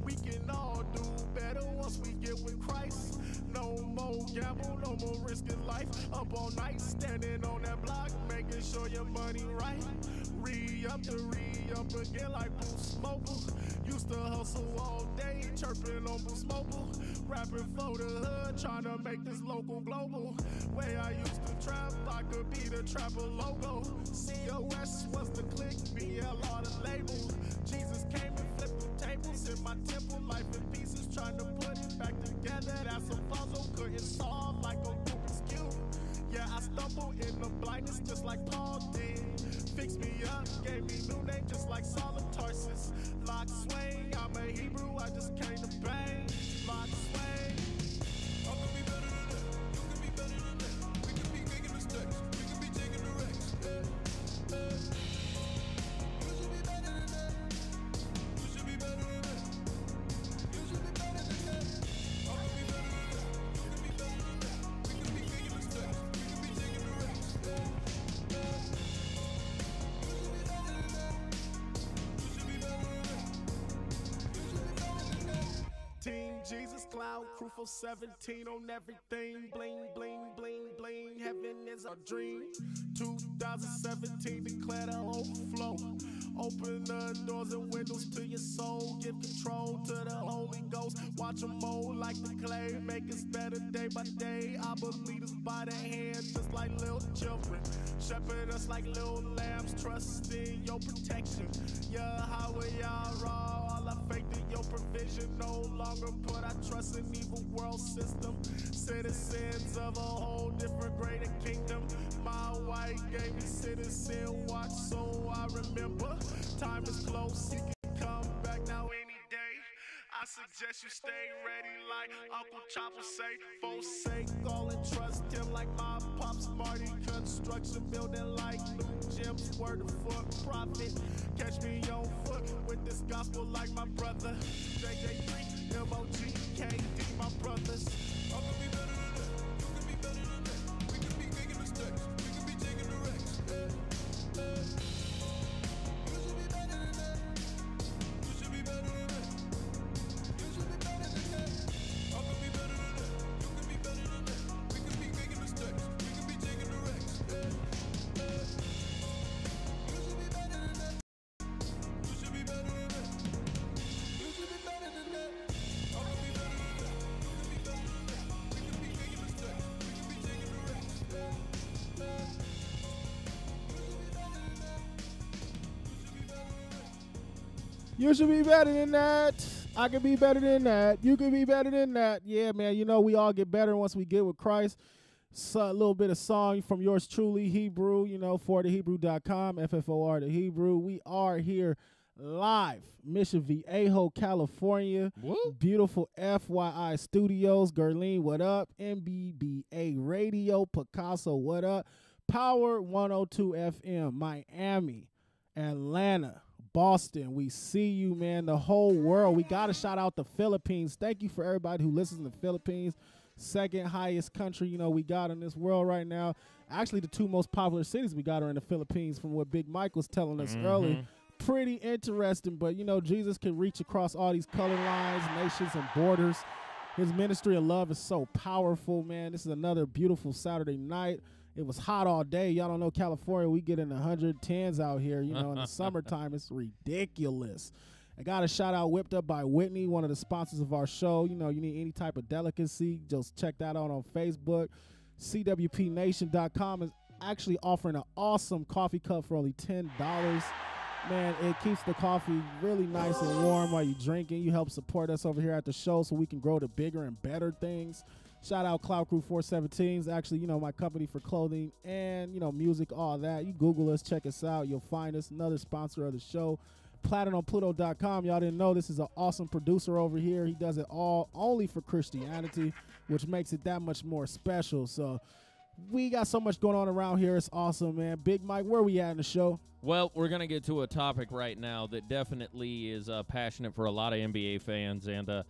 We can all do better once we get with Christ. No more gamble, no more risking life. Up all night, standing on that block, making sure your money right. Re-up again like Boost Mobile. Used to hustle all day, chirping on Boost Mobile. Rapping for the hood, trying to make this local global. Way I used to trap, I could be the trapper logo. COS was the click, BLR the label. Jesus came and flipped the tables in my temple. Life in pieces, trying to put it back together. That's a puzzle, couldn't solve like a Rubik's Cube. Yeah, I stumble in the blindness just like Paul did. Fix me up, gave me new name just like Saul of Tarsus. Lock swing, I'm a Hebrew, I just came to bang. Lock swing. I'm gonna be better than that. You can be better than that. We can be making mistakes. We can be taking the wrecks. You should be better than that. You should be better than that. You should be better than that. I'm gonna be better than that. You can be better than that. We can be making mistakes. We can be taking the wrecks. Team Jesus Cloud, crew for 17 on everything. Bling, bling, bling, bling. Heaven is our dream. 2017, declare the overflow. Open the doors and windows to your soul. Give control to the Holy Ghost. Watch them mold like the clay. Make us better day by day. I believe us by the hand, just like little children. Shepherd us like little lambs. Trust in your protection. Yeah, how are y'all raw? All I faith in your provision. No longer put our trust in evil world system. Citizens of a whole different greater kingdom. My wife gave me citizen watch, so I remember. Time is close, he can come back now any day. I suggest you stay ready like Uncle Chopper say. Forsake all and trust him like my pops Marty. Construction building like new gems, word of foot profit. Catch me on foot with this gospel like my brother. JJ3, MOGKD, my brothers. I'm gonna be better than that. You can be better than that. We can be making mistakes. We can be taking the wrecks. You should be better than that. You should be better than that. You should be better than that. I'm gonna be better than that. You can be better than that. We can be making mistakes. We can be taking the wrecks. You should be better than that. You should be better than that. You should be better than that. I'm gonna be better than that. You can be better than that. We can be making mistakes. We can be taking the wrecks. You should be better than that. You should be better than that. I can be better than that. You can be better than that. Yeah, man. You know, we all get better once we get with Christ. So, a little bit of song from yours truly, Hebrew, you know, forthehebrew.com, FFOR the Hebrew. We are here live, Mission Viejo, California. Woo. Beautiful FYI Studios. Gerline, what up? MBBA Radio, Picasso, what up? Power 102 FM, Miami, Atlanta, Boston. We see you, man. The whole world. We got to shout out the Philippines. Thank you for everybody who listens in the Philippines. Second highest country, you know, we got in this world right now. Actually, the two most popular cities we got are in the Philippines, from what Big Mike was telling us earlier. Pretty interesting, but, you know, Jesus can reach across all these color lines, nations, and borders. His ministry of love is so powerful, man. This is another beautiful Saturday night. It was hot all day. Y'all don't know California. We get in the 110s out here. You know, in the summertime, it's ridiculous. I got a shout out Whipped Up by Whitney, one of the sponsors of our show. You know, you need any type of delicacy, just check that out on Facebook. CWPNation.com is actually offering an awesome coffee cup for only $10. Man, it keeps the coffee really nice and warm while you're drinking. You help support us over here at the show so we can grow to bigger and better things. Shout out Cloud Crew 417 is actually, you know, my company for clothing and, you know, music, all that. You Google us, check us out. You'll find us. Another sponsor of the show. Platter on Pluto.com. Y'all didn't know this is an awesome producer over here. He does it all only for Christianity, which makes it that much more special. So we got so much going on around here. It's awesome, man. Big Mike, where we at in the show? Well, we're going to get to a topic right now that definitely is passionate for a lot of NBA fans, and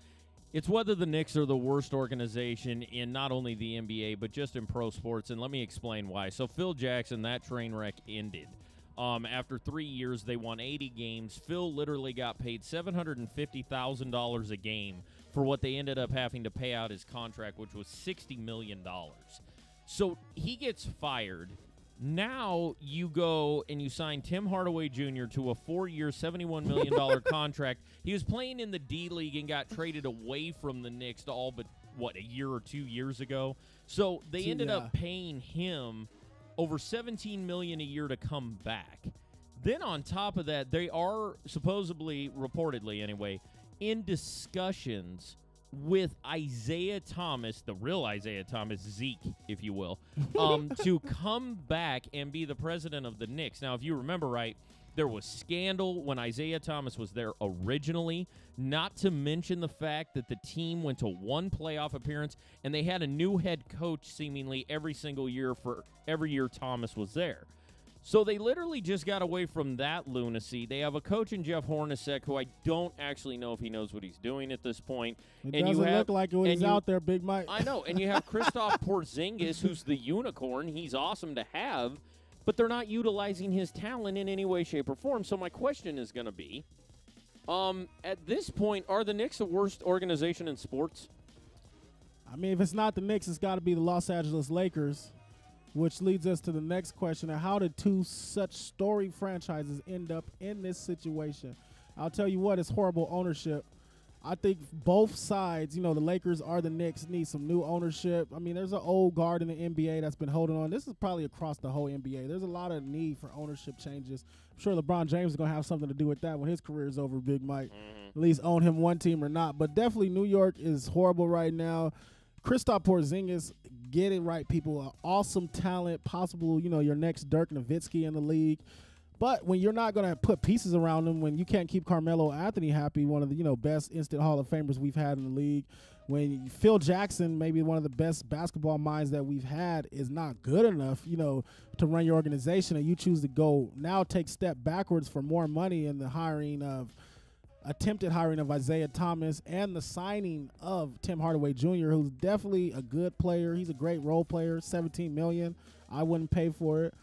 It's whether the Knicks are the worst organization in not only the NBA, but just in pro sports, and let me explain why. So Phil Jackson, that train wreck ended. After 3 years, they won 80 games. Phil literally got paid $750,000 a game for what they ended up having to pay out his contract, which was $60 million. So he gets fired. Now you go and you sign Tim Hardaway Jr. to a 4-year, $71 million contract. He was playing in the D-League and got traded away from the Knicks to all but, a year or 2 years ago. So they ended up paying him over $17 million a year to come back. Then on top of that, they are supposedly, reportedly anyway, in discussions with Isaiah Thomas, the real Isaiah Thomas, Zeke, if you will, to come back and be the president of the Knicks. Now, if you remember right, there was scandal when Isaiah Thomas was there originally, not to mention the fact that the team went to one playoff appearance and they had a new head coach seemingly every single year for every year Thomas was there. So they literally just got away from that lunacy. They have a coach in Jeff Hornacek who I don't actually know if he knows what he's doing at this point. It doesn't look like it when he's out there, Big Mike. I know, and you have Kristaps Porzingis, who's the unicorn. He's awesome to have, but they're not utilizing his talent in any way, shape, or form. So my question is going to be, at this point, are the Knicks the worst organization in sports? I mean, if it's not the Knicks, it's got to be the Los Angeles Lakers. Which leads us to the next question: how did two such storied franchises end up in this situation? I'll tell you what, it's horrible ownership. I think both sides, the Lakers or the Knicks, need some new ownership. I mean, there's an old guard in the NBA that's been holding on. This is probably across the whole NBA. There's a lot of need for ownership changes. I'm sure LeBron James is going to have something to do with that when his career is over, Big Mike. At least own him one team or not. But definitely New York is horrible right now. Kristaps Porzingis, get it right, people. An awesome talent, possible, your next Dirk Nowitzki in the league. But when you're not going to put pieces around him, when you can't keep Carmelo Anthony happy, one of the, best instant Hall of Famers we've had in the league, when Phil Jackson, maybe one of the best basketball minds that we've had, is not good enough, to run your organization, and you choose to go now take step backwards for more money in the attempted hiring of Isaiah Thomas and the signing of Tim Hardaway Jr., who's definitely a good player. He's a great role player, $17 million. I wouldn't pay for it.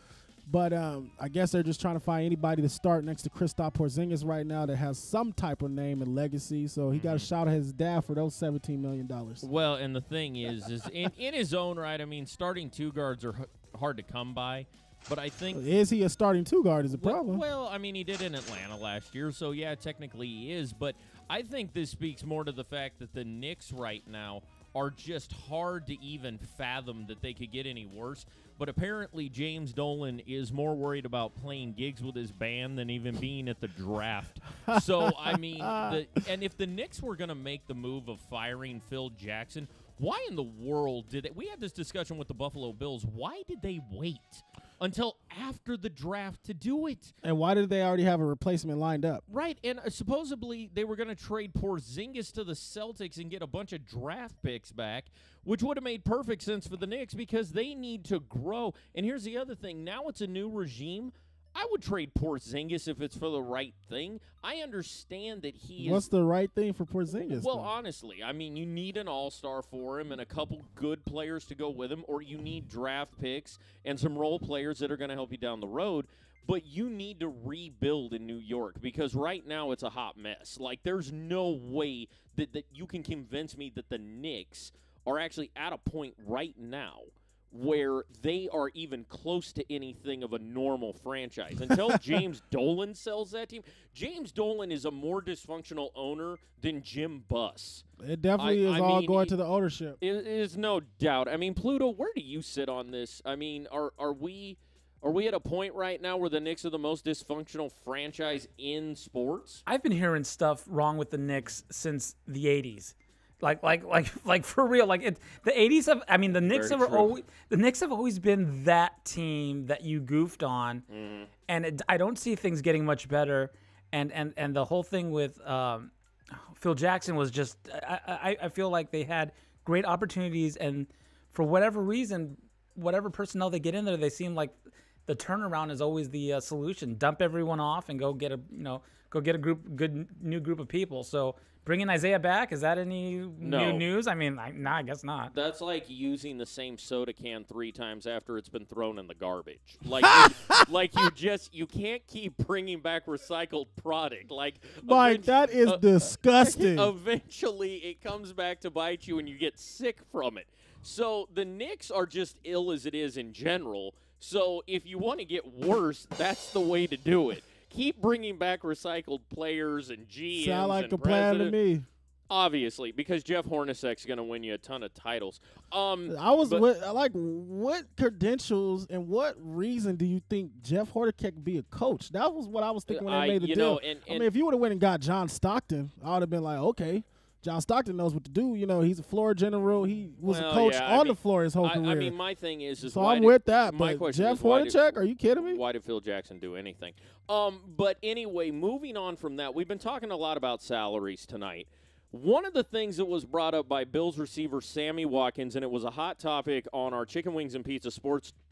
But I guess they're just trying to find anybody to start next to Kristaps Porzingis right now that has some type of name and legacy. So he got a shout at his dad for those $17 million. Well, and the thing is in his own right, I mean, starting two guards are hard to come by. But I think... Is he a starting two guard is a problem? Well, I mean, he did in Atlanta last year, so yeah, technically he is. But I think this speaks more to the fact that the Knicks right now are just hard to even fathom that they could get any worse. But apparently James Dolan is more worried about playing gigs with his band than even being at the draft. So, I mean, and if the Knicks were going to make the move of firing Phil Jackson, why in the world did they... We had this discussion with the Buffalo Bills. Why did they wait until after the draft to do it? And why did they already have a replacement lined up? Right, and supposedly they were going to trade Porzingis to the Celtics and get a bunch of draft picks back, which would have made perfect sense for the Knicks because they need to grow. And here's the other thing. Now it's a new regime. I would trade Porzingis if it's for the right thing. I understand that he is... What's the right thing for Porzingis? Well, honestly, I mean, you need an all-star for him and a couple good players to go with him, or you need draft picks and some role players that are going to help you down the road. But you need to rebuild in New York because right now it's a hot mess. Like, there's no way that you can convince me that the Knicks are actually at a point right now where they are even close to anything of a normal franchise. Until James Dolan sells that team, James Dolan is a more dysfunctional owner than Jim Buss. It definitely is all going to the ownership. It is no doubt. I mean, Pluto, where do you sit on this? I mean, are we at a point right now where the Knicks are the most dysfunctional franchise in sports? I've been hearing stuff wrong with the Knicks since the 80s. Like for real. Like the 80s have. I mean, the Knicks have always been that team that you goofed on, and I don't see things getting much better. And the whole thing with Phil Jackson was just. I feel like they had great opportunities, and for whatever reason, whatever personnel they get in there, they seem like the turnaround is always the solution. Dump everyone off and go get a new group of people. So bringing Isaiah back, is that any new news? I mean, I guess not. That's like using the same soda can 3 times after it's been thrown in the garbage. Like you can't keep bringing back recycled product. Like Mike, that is disgusting. Eventually, it comes back to bite you, and you get sick from it. So the Knicks are just ill as it is in general. So if you want to get worse, that's the way to do it. Keep bringing back recycled players and GMs. Sound like and a plan to me. Obviously, because Jeff Hornacek's going to win you a ton of titles. What credentials and what reason do you think Jeff Hornacek could be a coach? That was what I was thinking when they made the deal. I mean, if you would have went and got John Stockton, I would have been like, okay. John Stockton knows what to do. You know, he's a floor general. He was a coach on the floor his whole career. I mean, my thing is so I'm with that. But Jeff Hornacek, are you kidding me? Why did Phil Jackson do anything? But anyway, moving on from that, we've been talking a lot about salaries tonight. One of the things that was brought up by Bills receiver Sammy Watkins, and it was a hot topic on our Chicken Wings and Pizza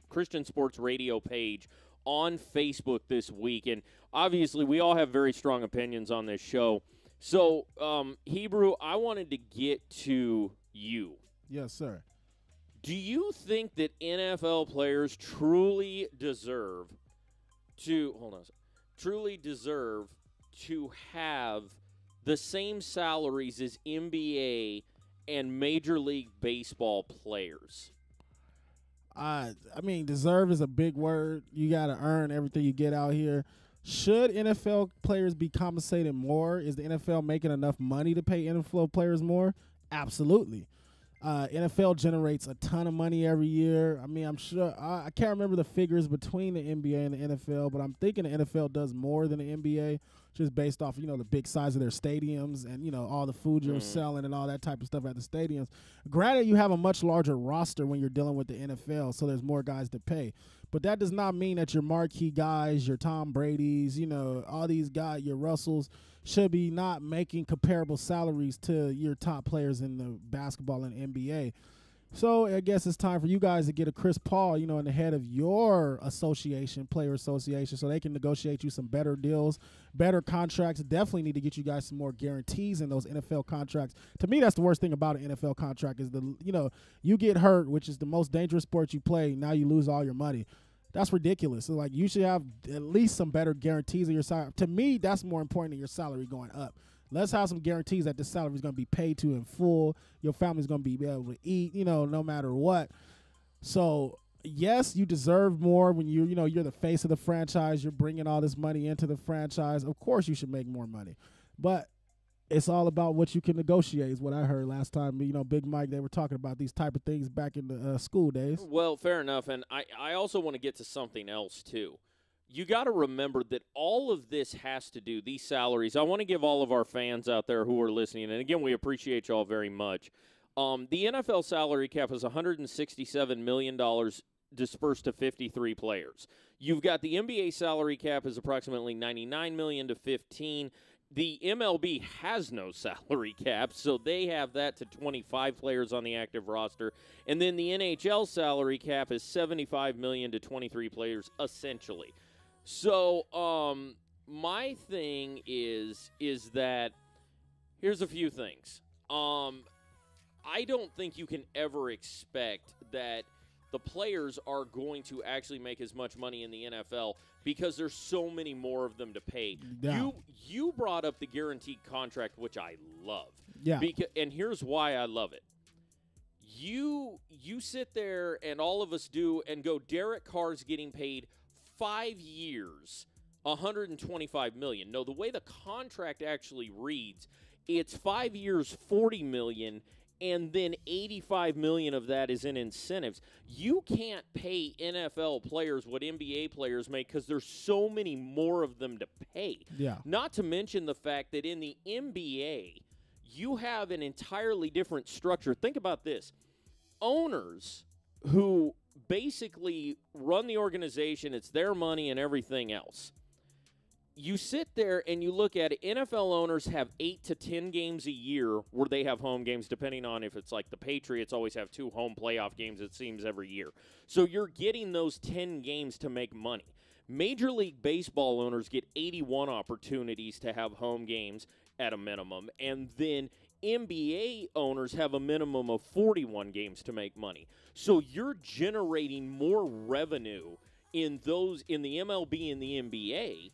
Christian Sports Radio page on Facebook this week. And obviously, we all have very strong opinions on this show. So, Hebrew, I wanted to get to you. Yes, sir. Do you think that NFL players truly deserve to have the same salaries as NBA and Major League Baseball players? I mean, deserve is a big word. You got to earn everything you get out here. Should NFL players be compensated more? Is the NFL making enough money to pay NFL players more? Absolutely. NFL generates a ton of money every year. I mean, I'm sure I can't remember the figures between the NBA and the NFL, but I'm thinking the NFL does more than the NBA, just based off, the big size of their stadiums and, all the food you're selling and all that type of stuff at the stadiums. Granted, you have a much larger roster when you're dealing with the NFL, so there's more guys to pay. But that does not mean that your marquee guys, your Tom Brady's, all these guys, your Russells, should be not making comparable salaries to your top players in the basketball and NBA. So I guess it's time for you guys to get a Chris Paul, in the head of your association, player association, so they can negotiate you some better deals, better contracts. Definitely need to get you guys some more guarantees in those NFL contracts. To me, that's the worst thing about an NFL contract is you get hurt, which is the most dangerous sport you play. Now you lose all your money. That's ridiculous. So, you should have at least some better guarantees of your salary. To me, that's more important than your salary going up. Let's have some guarantees that this salary is going to be paid to in full. Your family's going to be able to eat, no matter what. So, yes, you deserve more when you're the face of the franchise. You're bringing all this money into the franchise. Of course, you should make more money. But it's all about what you can negotiate is what I heard last time. Big Mike, they were talking about these type of things back in the school days. Well, fair enough. And I also want to get to something else, too. You got to remember that all of this has to do, these salaries. I want to give all of our fans out there who are listening, and again, we appreciate you all very much. The NFL salary cap is $167 million dispersed to 53 players. You've got the NBA salary cap is approximately $99 million to 15. The MLB has no salary cap, so they have that to 25 players on the active roster. And then the NHL salary cap is $75 million to 23 players, essentially. So my thing is that here's a few things. I don't think you can ever expect that the players are going to actually make as much money in the NFL because there's so many more of them to pay. Yeah. You brought up the guaranteed contract, which I love. Yeah. And here's why I love it. You sit there and all of us do and go, Derek Carr's getting paid 5 years, $125 million. No, the way the contract actually reads, it's 5 years, $40 million, and then $85 million of that is in incentives. You can't pay NFL players what NBA players make because there's so many more of them to pay. Yeah. Not to mention the fact that in the NBA, you have an entirely different structure. Think about this. Owners who basically run the organization, it's their money and everything else. you sit there and you look at it, NFL owners have 8 to 10 games a year where they have home games, depending on if it's like the Patriots always have 2 home playoff games, it seems, every year. So you're getting those 10 games to make money. Major League Baseball owners get 81 opportunities to have home games at a minimum, and then NBA owners have a minimum of 41 games to make money. So you're generating more revenue in the MLB and the NBA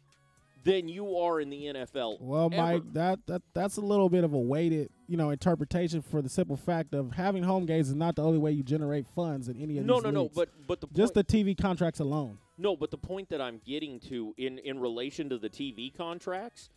than you are in the NFL. Well, ever. Mike, that's a little bit of a weighted, interpretation for the simple fact of having home games is not the only way you generate funds in any of these leagues. No, but the just the TV contracts alone. No, but the point that I'm getting to in relation to the TV contracts,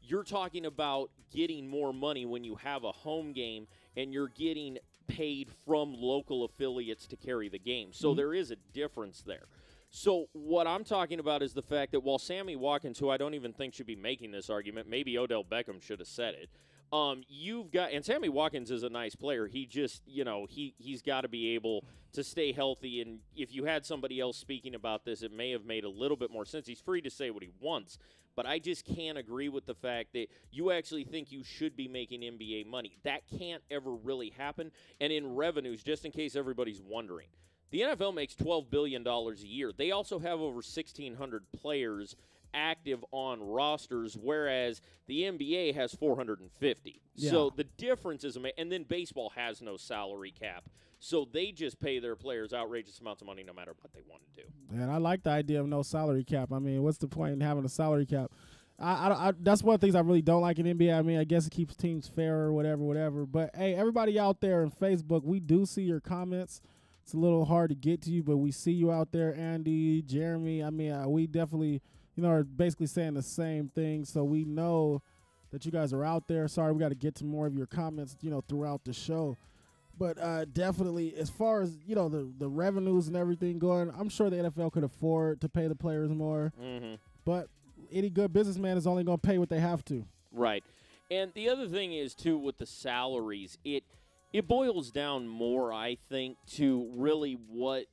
you're talking about getting more money when you have a home game and you're getting paid from local affiliates to carry the game. So there is a difference there. So what I'm talking about is the fact that while Sammy Watkins, who I don't even think should be making this argument, maybe Odell Beckham should have said it, and Sammy Watkins is a nice player. He just, he's got to be able to stay healthy. And if you had somebody else speaking about this, it may have made a little bit more sense. He's free to say what he wants, but I just can't agree with the fact that you actually think you should be making NBA money. That can't ever really happen. And in revenues, just in case everybody's wondering, the NFL makes $12 billion a year. They also have over 1,600 players active on rosters, whereas the NBA has 450. Yeah. So the difference is amazing. And then baseball has no salary cap. So they just pay their players outrageous amounts of money no matter what they want to do. And I like the idea of no salary cap. I mean, what's the point in having a salary cap? I that's one of the things I really don't like in NBA. I mean, I guess it keeps teams fair or whatever. But, hey, everybody out there on Facebook, we do see your comments. It's a little hard to get to you, but we see you out there, Andy, Jeremy. I mean, we definitely, are basically saying the same thing. So we know that you guys are out there. Sorry, we got to get to more of your comments, throughout the show. But definitely, as far as, the revenues and everything going, I'm sure the NFL could afford to pay the players more. Mm-hmm. But any good businessman is only going to pay what they have to. Right. And the other thing is, too, with the salaries, it boils down more, I think, to really what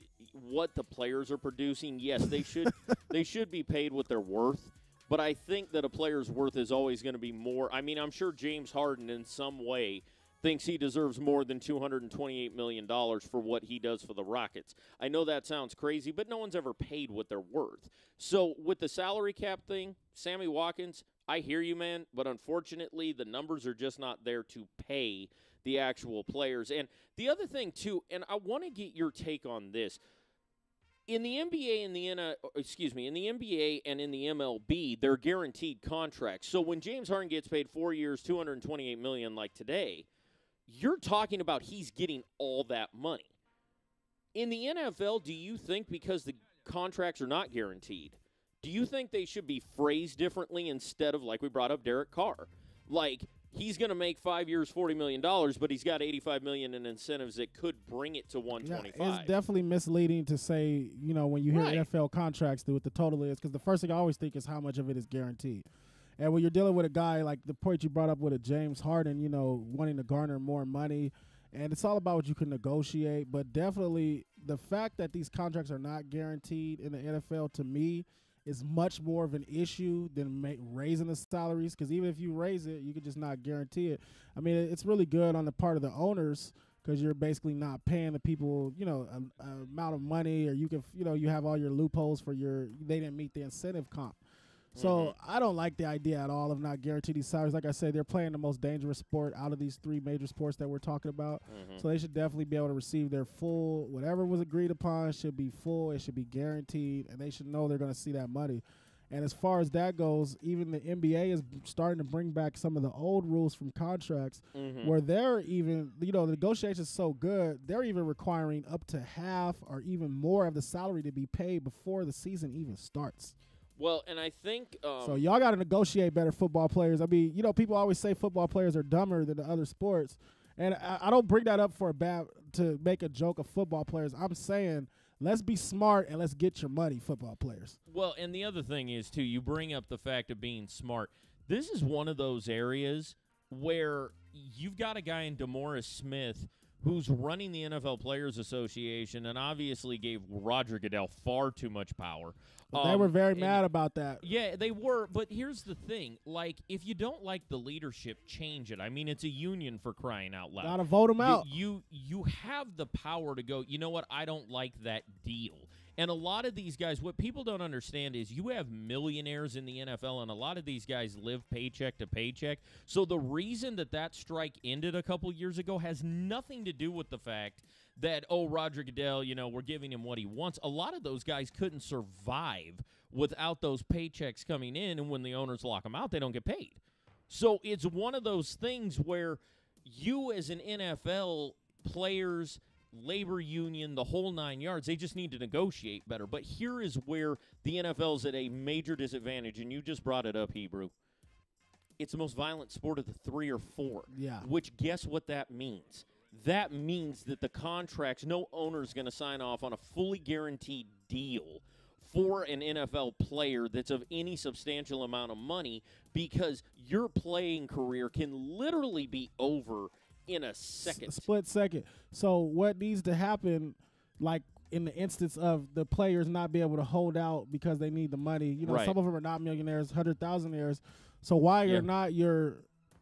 the players are producing. Yes, they should be paid what they're worth, but I think that a player's worth is always going to be more. I mean, I'm sure James Harden in some way thinks he deserves more than $228 million for what he does for the Rockets. I know that sounds crazy, but no one's ever paid what they're worth. So with the salary cap thing, Sammy Watkins, I hear you, man, but unfortunately the numbers are just not there to pay the actual players. And the other thing, too, and I want to get your take on this. In the NBA and in the NBA and in the MLB, they're guaranteed contracts. So when James Harden gets paid 4 years, $228 million like today, you're talking about he's getting all that money. In the NFL, do you think because the contracts are not guaranteed, do you think they should be phrased differently instead of, like we brought up, Derek Carr? Like, he's going to make 5 years, $40 million, but he's got $85 million in incentives that could bring it to $125. Yeah, it's definitely misleading to say, when you hear NFL contracts, what the total is, because the first thing I always think is how much of it is guaranteed. And when you're dealing with a guy like the point you brought up with a James Harden, wanting to garner more money, and it's all about what you can negotiate. But definitely the fact that these contracts are not guaranteed in the NFL, to me, is much more of an issue than raising the salaries, because even if you raise it, you could just not guarantee it. I mean, it's really good on the part of the owners because you're basically not paying the people, an amount of money, or you can, you have all your loopholes for they didn't meet the incentive comp. So I don't like the idea at all of not guaranteeing these salaries. Like I said, they're playing the most dangerous sport out of these 3 major sports that we're talking about. So they should definitely be able to receive their full, whatever was agreed upon should be full. It should be guaranteed, and they should know they're going to see that money. And as far as that goes, even the NBA is starting to bring back some of the old rules from contracts where they're even, the negotiation's so good, they're even requiring up to half or even more of the salary to be paid before the season even starts. Well, and I think so y'all got to negotiate better, football players. I mean, people always say football players are dumber than the other sports, and I don't bring that up to make a joke of football players. I'm saying let's be smart and let's get your money, football players. Well, and the other thing is, too, you bring up the fact of being smart. This is one of those areas where you've got a guy in DeMaurice Smith who's running the NFL Players Association and obviously gave Roger Goodell far too much power. They were very mad about that. Yeah, they were. But here's the thing. Like, if you don't like the leadership, change it. I mean, it's a union for crying out loud. Got to vote them out. You have the power to go, you know what, I don't like that deal. And a lot of these guys, what people don't understand is you have millionaires in the NFL, and a lot of these guys live paycheck to paycheck. So the reason that strike ended a couple years ago has nothing to do with the fact that, oh, Roger Goodell, you know, we're giving him what he wants. A lot of those guys couldn't survive without those paychecks coming in, and when the owners lock them out, they don't get paid. So it's one of those things where you as an NFL players – labor union, the whole 9 yards, they just need to negotiate better. But here is where the NFL is at a major disadvantage, and you just brought it up, Hebrew. It's the most violent sport of the 3 or 4. Yeah. Which, guess what that means? That means that the contracts, no owner is going to sign off on a fully guaranteed deal for an NFL player that's of any substantial amount of money, because your playing career can literally be over in a second. Split second. So what needs to happen, like in the instance of the players not be able to hold out because they need the money, you know, some of them are not millionaires, 100,000aires. So why you're not your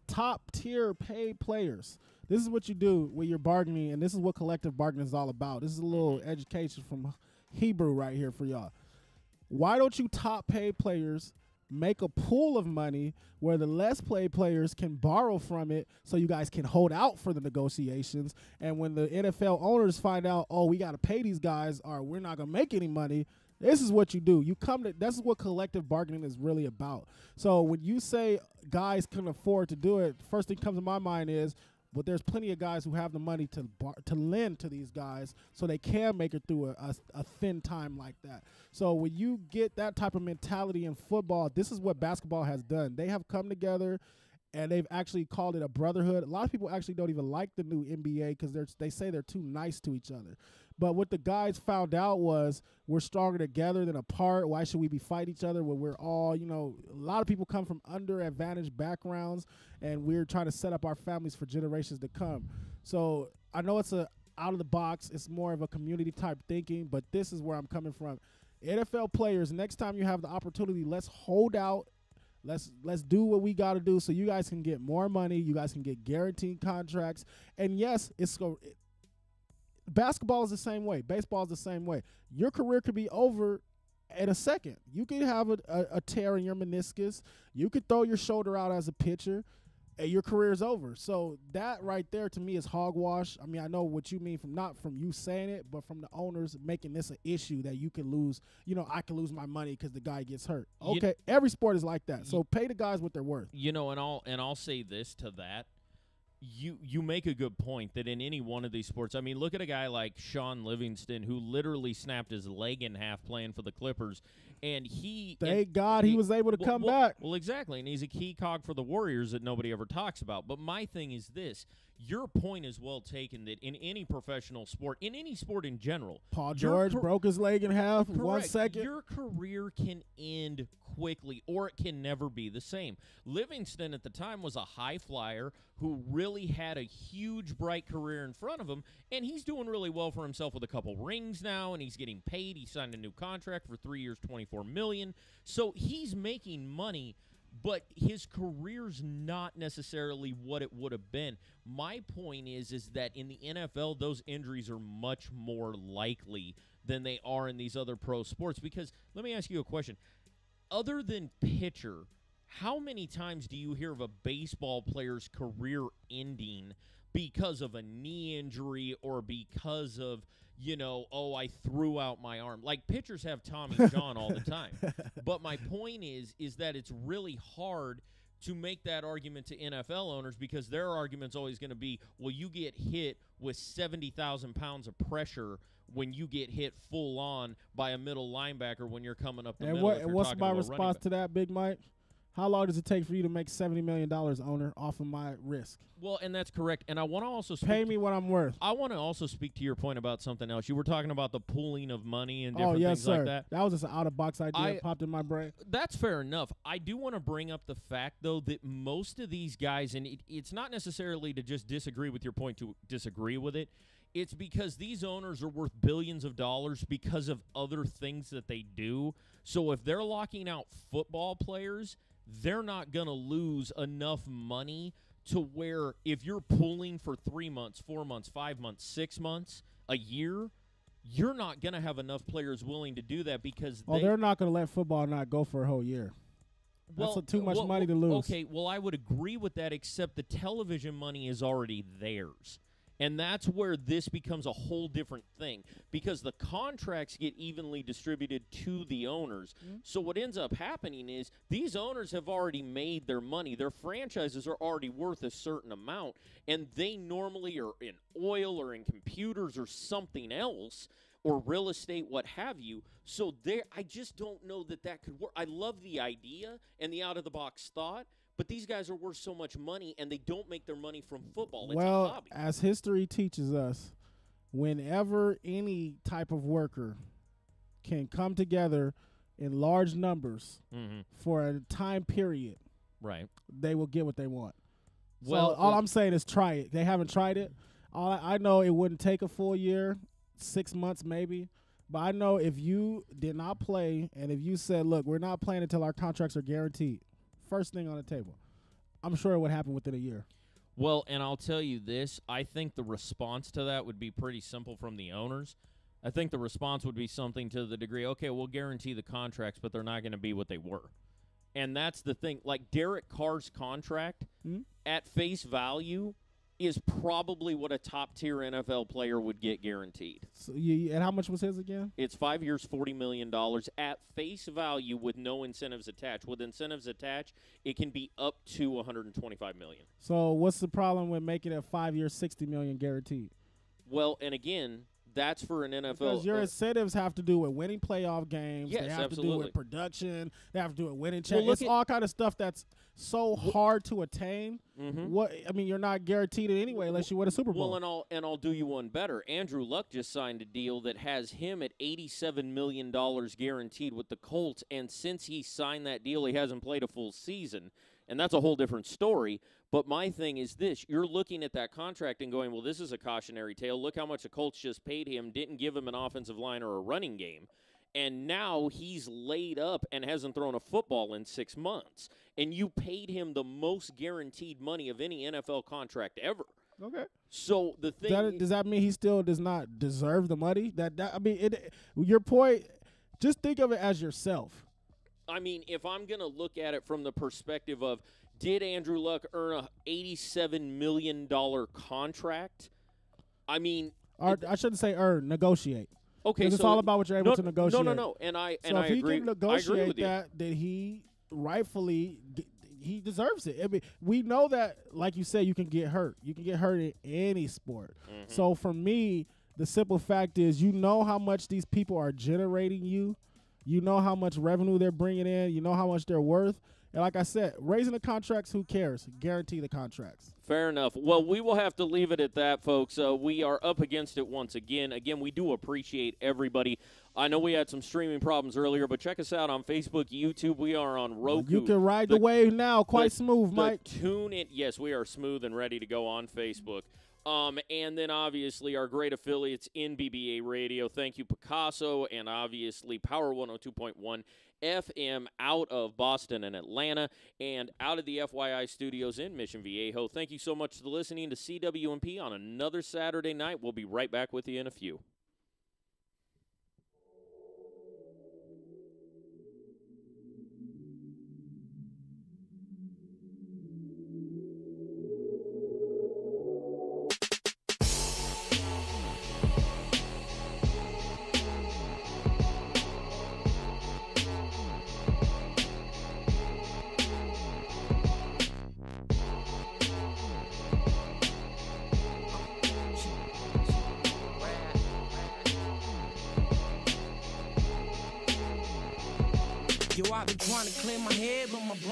top tier paid players? This is what you do when you're bargaining, and this is what collective bargaining is all about. This is a little education from Hebrew right here for y'all. Why don't you top paid players make a pool of money where the less paid players can borrow from it, so you guys can hold out for the negotiations? And when the NFL owners find out, oh, we got to pay these guys or we're not going to make any money, this is what you do. This is what collective bargaining is really about. So when you say guys can afford to do it, first thing comes to my mind is, but there's plenty of guys who have the money to lend to these guys so they can make it through a thin time like that. So when you get that type of mentality in football, this is what basketball has done. They have come together, and they've actually called it a brotherhood. A lot of people actually don't even like the new NBA because they say they're too nice to each other. But what the guys found out was we're stronger together than apart. Why should we be fighting each other when we're all, you know, a lot of people come from underadvantaged backgrounds, and we're trying to set up our families for generations to come. So I know it's out of the box. It's more of a community type thinking, but this is where I'm coming from. NFL players, next time you have the opportunity, let's hold out. Let's do what we got to do so you guys can get more money. You guys can get guaranteed contracts. And yes, basketball is the same way. Baseball is the same way. Your career could be over in a second. You could have a tear in your meniscus. You could throw your shoulder out as a pitcher, and your career is over. So that right there to me is hogwash. I mean, I know what you mean not from you saying it, but from the owners making this an issue that you can lose. You know, I can lose my money because the guy gets hurt. Okay, every sport is like that. So pay the guys what they're worth. You know, and I'll say this to that. You make a good point that in any one of these sports, I mean, look at a guy like Sean Livingston, who literally snapped his leg in half playing for the Clippers, and thank God he was able to come back. Well, exactly, and he's a key cog for the Warriors that nobody ever talks about. But my thing is this. Your point is well taken that in any professional sport, in any sport in general, Paul George broke his leg in half in 1 second. Your career can end quickly, or it can never be the same. Livingston at the time was a high flyer who really had a huge, bright career in front of him, and he's doing really well for himself with a couple rings now, and he's getting paid. He signed a new contract for 3 years, $24 million. So he's making money, but his career's not necessarily what it would have been. My point is that in the NFL, those injuries are much more likely than they are in these other pro sports. Because let me ask you a question. Other than pitcher, how many times do you hear of a baseball player's career ending because of a knee injury or because of, you know, oh, I threw out my arm? Like, pitchers have Tommy John all the time. But my point is that it's really hard to make that argument to NFL owners because their argument's always going to be, well, you get hit with 70,000 pounds of pressure when you get hit full on by a middle linebacker when you're coming up the middle. And what's my response to that, Big Mike? How long does it take for you to make $70 million, owner, off of my risk? Well, and that's correct. And I want to also pay me what I'm worth. I want to also speak to your point about something else. You were talking about the pooling of money and different things like that. That was just an out-of-box idea that popped in my brain. That's fair enough. I do want to bring up the fact, though, that most of these guys, and it's not necessarily to just disagree with your point to disagree with it. It's because these owners are worth billions of dollars because of other things that they do. So if they're locking out football players, they're not going to lose enough money to where if you're pooling for 3 months, 4 months, 5 months, 6 months, a year, you're not going to have enough players willing to do that because they're not going to let football not go for a whole year. That's too much money to lose. Okay, well, I would agree with that, except the television money is already theirs. And that's where this becomes a whole different thing because the contracts get evenly distributed to the owners. Mm-hmm. So what ends up happening is these owners have already made their money. Their franchises are already worth a certain amount, and they normally are in oil or in computers or something else or real estate, what have you. So I just don't know that could work. I love the idea and the out-of-the-box thought, but these guys are worth so much money, and they don't make their money from football. It's a hobby. As history teaches us, whenever any type of worker can come together in large numbers for a time period, right, they will get what they want. Well, so all I'm saying is try it. They haven't tried it. I know it wouldn't take a full year, 6 months maybe, but I know if you did not play and if you said, look, we're not playing until our contracts are guaranteed, first thing on the table, I'm sure it would happen within a year. Well, and I'll tell you this, I think the response to that would be pretty simple from the owners. I think the response would be something to the degree, okay, we'll guarantee the contracts, but they're not going to be what they were. And that's the thing. Like Derek Carr's contract, at face value, is probably what a top-tier NFL player would get guaranteed. So and how much was his again? It's 5 years, $40 million at face value with no incentives attached. With incentives attached, it can be up to $125 million. So what's the problem with making it 5 years, $60 million guaranteed? Well, and again, that's for an NFL. Because your incentives have to do with winning playoff games. Yes, they have absolutely. to do with production. They have to do with winning checks. It's all kind of stuff that's so hard to attain. You're not guaranteed it anyway unless you win a Super Bowl. Well, and I'll do you one better. Andrew Luck just signed a deal that has him at $87 million guaranteed with the Colts, and since he signed that deal, he hasn't played a full season. And that's a whole different story. But my thing is this. You're looking at that contract and going, well, this is a cautionary tale. Look how much the Colts just paid him, didn't give him an offensive line or a running game. And now he's laid up and hasn't thrown a football in 6 months. And you paid him the most guaranteed money of any NFL contract ever. Okay. So the thing does that mean he still does not deserve the money? Your point, just think of it as yourself. I mean, if I'm going to look at it from the perspective of, did Andrew Luck earn a $87 million contract? I mean, I shouldn't say earn, negotiate. Okay, so it's all about what you're able to negotiate. No, and I agree. So if he can negotiate that, then he rightfully he deserves it. I mean, we know that, like you said, you can get hurt. You can get hurt in any sport. So for me, the simple fact is, you know how much these people are generating you. You know how much revenue they're bringing in. You know how much they're worth. And like I said, raising the contracts, who cares? Guarantee the contracts. Fair enough. Well, we will have to leave it at that, folks. We are up against it once again. Again, we do appreciate everybody. I know we had some streaming problems earlier, but check us out on Facebook, YouTube. We are on Roku. You can ride the wave now. Quite smooth, Mike. Tune in. Yes, we are smooth and ready to go on Facebook. And then, obviously, our great affiliates in BBA Radio. Thank you, Picasso, and obviously Power 102.1 FM out of Boston and Atlanta, and out of the FYI studios in Mission Viejo. Thank you so much for listening to CWMP on another Saturday night. We'll be right back with you in a few.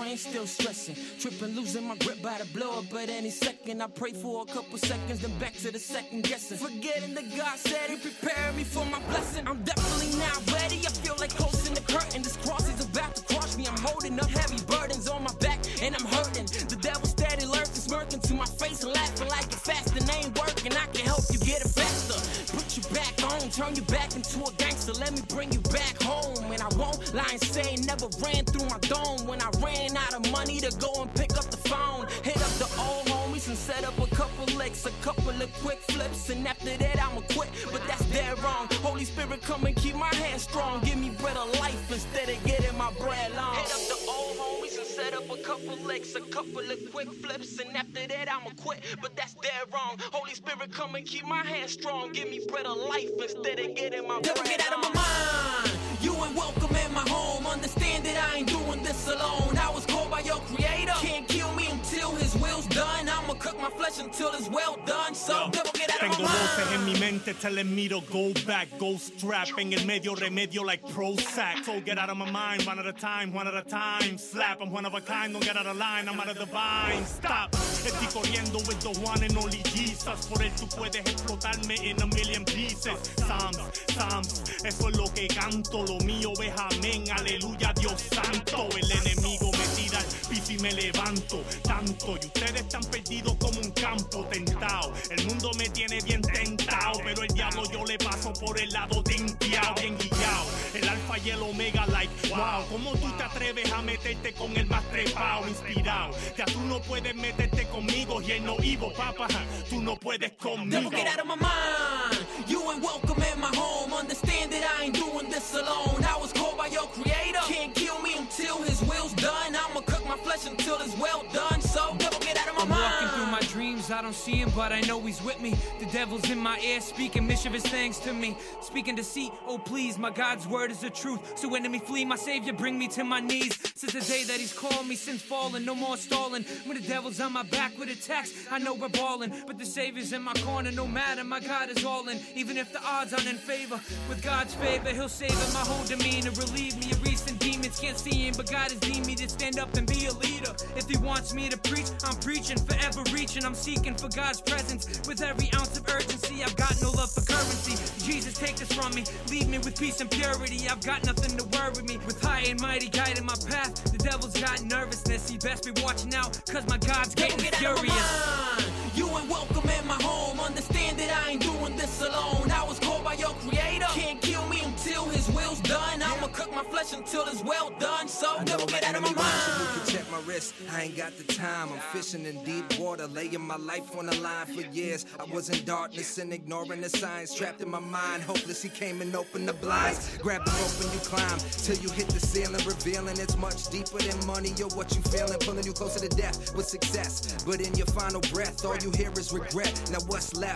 ain't still stressing. Tripping, losing my grip by the blow up, but any second I pray for a couple seconds, then back to the second guessing. Forgetting that God said He prepared me for my blessing. I'm definitely not ready. I feel like closing the curtain. This cross is about to crush me. I'm holding up heavy burdens on my back, and I'm hurting. The devil steady lurking, smirking to my face and laughing like it fasting ain't working. I can help you get it faster. Put you back on, turn you back into a gangster. Let me bring you back home. And I won't lie and say never ran through my dome. When I ran out of money to go and pick up the phone, hit up the old homies and set up a couple licks, a couple of quick flips, and after that I'ma quit. But that's dead wrong. Holy Spirit, come and keep my hands strong. Give me bread of life instead of getting my bread long. Hit up the old homies and set up a couple licks, a couple of quick flips, and after that I'ma quit. But that's dead wrong. Holy Spirit, come and keep my hands strong. Give me bread of life instead of getting my bread long. Get out of my mind. You ain't welcome in my home. Understand that I ain't doing this alone. I was called by your creator. Can't kill me until his will's done. I'ma cook my flesh until it's well done. So devil, get out of my Tengo voces en mi mente telling me to go back, go strap. En el medio remedio like Prozac. So get out of my mind, one at a time, one at a time. Slap, I'm one of a kind, don't get out of line, I'm out of the vine. Stop, estoy corriendo with the one and only Jesus. Por él tú puedes explotarme in a million pieces. Psalms, eso es lo que canto. Lo mío es amén, aleluya, Dios santo. El enemigo me tira al piso y me levanto tanto. Y ustedes están perdidos como un campo tentado. El mundo me tiene bien tentado, pero el diablo yo le paso por el lado tinteado, bien guiado. El alfa y el omega like, wow. ¿Cómo tú te atreves a meterte con el más trepado, inspirado? Ya tú no puedes meterte conmigo y él no ivo, papá. Tú no puedes conmigo. Devil, get out of my mind. You ain't welcome in my home. Understand that I ain't doing this alone. I was called by your creator. Can't kill me until his will's done. I'ma cook my flesh until it's well done. So devil, get out of my mind. I'm walking through my dreams, I don't see him, but I know he's with me. The devil's in my ear, speaking mischievous things to me. Speaking deceit, oh please, my God's word is the truth. So enemy flee, my savior bring me to my knees. Since the day that he's called me, since falling, no more stalling. When the devil's on my back with attacks, I know we're balling. But the savior's in my corner, no matter, my God is all in. Even if the odds aren't in favor, with God's favor, he'll save him. My whole demeanor, relieve me of recent demons. Can't see him, but God has deemed me to stand up and be a leader. If he wants me to preach, I'm preaching, forever reaching. I'm seeking for God's presence with every ounce of urgency. I've got no love for currency. Jesus, take this from me. Leave me with peace and purity. I've got nothing to worry me. With high and mighty guiding my path, the devil's got nervousness. He best be watching out, cause my God's getting furious. You ain't welcome in my home. Understand that I ain't doing this alone. I was called by your creator. Can't kill me until his will's done. I'ma cook my flesh until it's well done. So devil, get out of my mind. Check my wrist, I ain't got the time. I'm fishing in deep water, laying my life on the line for years. I was in darkness and ignoring the signs, trapped in my mind, hopeless. He came and opened the blinds. Grab the rope and you climb till you hit the ceiling, revealing it's much deeper than money or what you feeling, pulling you closer to death with success. But in your final breath, all you hear is regret. Now what's left?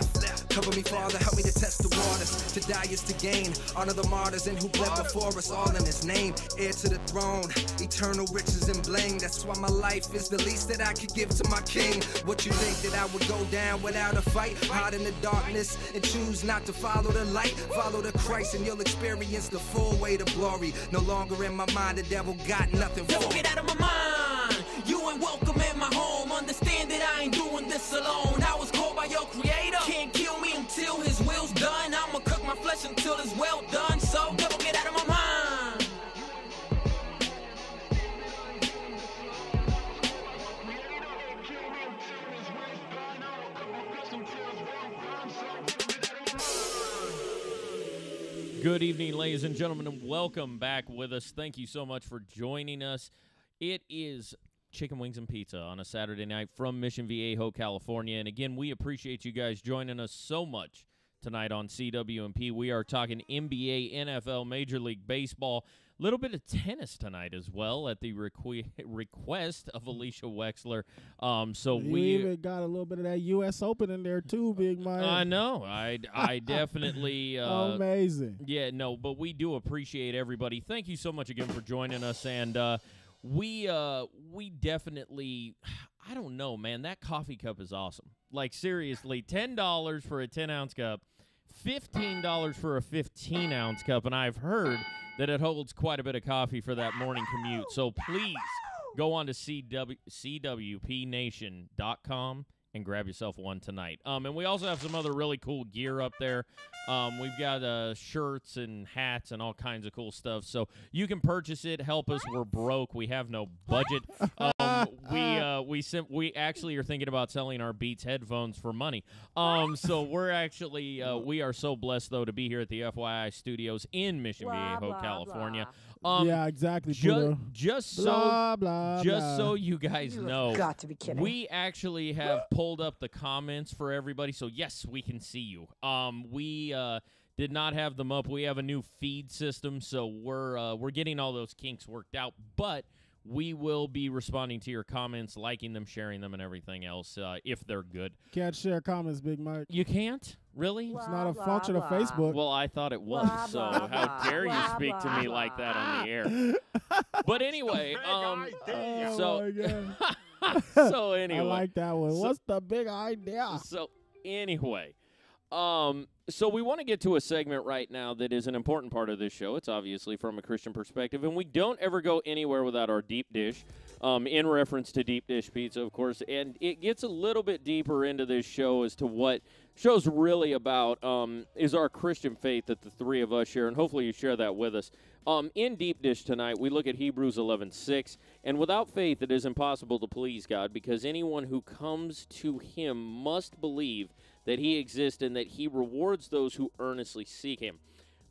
Cover me, Father, help me to test the waters. To die is to gain. Honor the martyrs and who bled before us, all in his name. Heir to the throne, eternal riches and bling. That's why my life is the least that I could give to my king. What you think that I would go down without a fight? Hide in the darkness and choose not to follow the light. Follow the Christ and you'll experience the full weight of glory. No longer in my mind, the devil got nothing for me. Get out of my mind. You ain't welcome in my home. Understand that I ain't doing this alone. I was called by your creator. Can't kill me until his will's done. I'ma cook my flesh until it's well done. So devil, get out of my mind. Good evening, ladies and gentlemen, and welcome back with us. Thank you so much for joining us. It is Chicken Wings and Pizza on a Saturday night from Mission Viejo, California. And again, we appreciate you guys joining us so much tonight on CWMP. We are talking NBA, NFL, Major League Baseball, a little bit of tennis tonight as well at the request of Alicia Wexler. So you we even got a little bit of that U.S. Open in there too, Big Mike. I know. I definitely amazing. Yeah, no, but we do appreciate everybody. Thank you so much again for joining us, and we definitely, I don't know, man. That coffee cup is awesome. Like seriously, $10 for a 10-ounce cup, $15 for a 15-ounce cup, and I've heard that it holds quite a bit of coffee for that morning commute. So please Go on to CWPNation.com and grab yourself one tonight. And we also have some other really cool gear up there. We've got shirts and hats and all kinds of cool stuff. So you can purchase it. Help us. We're broke. We have no budget. We actually are thinking about selling our Beats headphones for money. So we're actually we are so blessed though to be here at the FYI Studios in Mission Viejo, California. Yeah, exactly. Just so you guys know, Got to be kidding. we actually have pulled up the comments for everybody, so yes, we can see you. We did not have them up. We have a new feed system, so we're getting all those kinks worked out, but we will be responding to your comments, liking them, sharing them, and everything else if they're good. Can't share comments, Big Mike. You can't? Really? It's not a function of Facebook. Well, I thought it was, so how dare you speak to me like that on the air? But anyway, so anyway. I like that one. What's the big idea? So anyway, so we want to get to a segment right now that is an important part of this show. It's obviously from a Christian perspective, and we don't ever go anywhere without our deep dish, in reference to deep dish pizza, of course. And it gets a little bit deeper into this show as to what show's really about, is our Christian faith that the three of us share, and hopefully you share that with us. In Deep Dish tonight, we look at Hebrews 11:6, and without faith it is impossible to please God, because anyone who comes to him must believe that he exists and that he rewards those who earnestly seek him.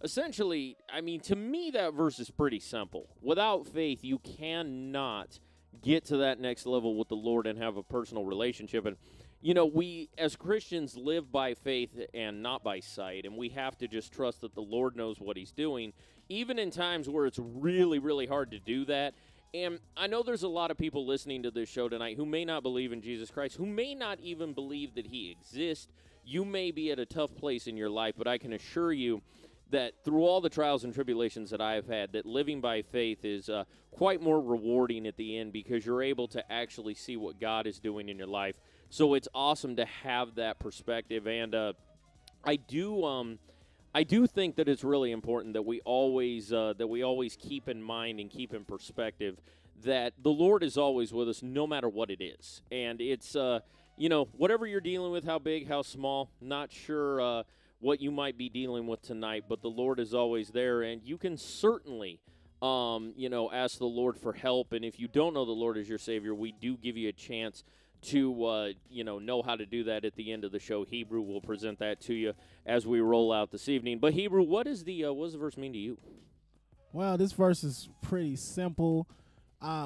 Essentially, I mean, to me that verse is pretty simple. Without faith, you cannot get to that next level with the Lord and have a personal relationship. And you know, we as Christians live by faith and not by sight, and we have to just trust that the Lord knows what he's doing, even in times where it's really, really hard to do that. And I know there's a lot of people listening to this show tonight who may not believe in Jesus Christ, who may not even believe that he exists. You may be at a tough place in your life, but I can assure you that through all the trials and tribulations that I have had, that living by faith is quite more rewarding at the end, because you're able to actually see what God is doing in your life. So it's awesome to have that perspective, and I do think that it's really important that we always keep in mind and keep in perspective that the Lord is always with us, no matter what it is. And it's whatever you're dealing with, how big, how small, not sure what you might be dealing with tonight, but the Lord is always there, and you can certainly ask the Lord for help. And if you don't know the Lord as your Savior, we do give you a chance to know how to do that at the end of the show. Hebrew will present that to you as we roll out this evening. But Hebrew, what does the verse mean to you? Well, this verse is pretty simple.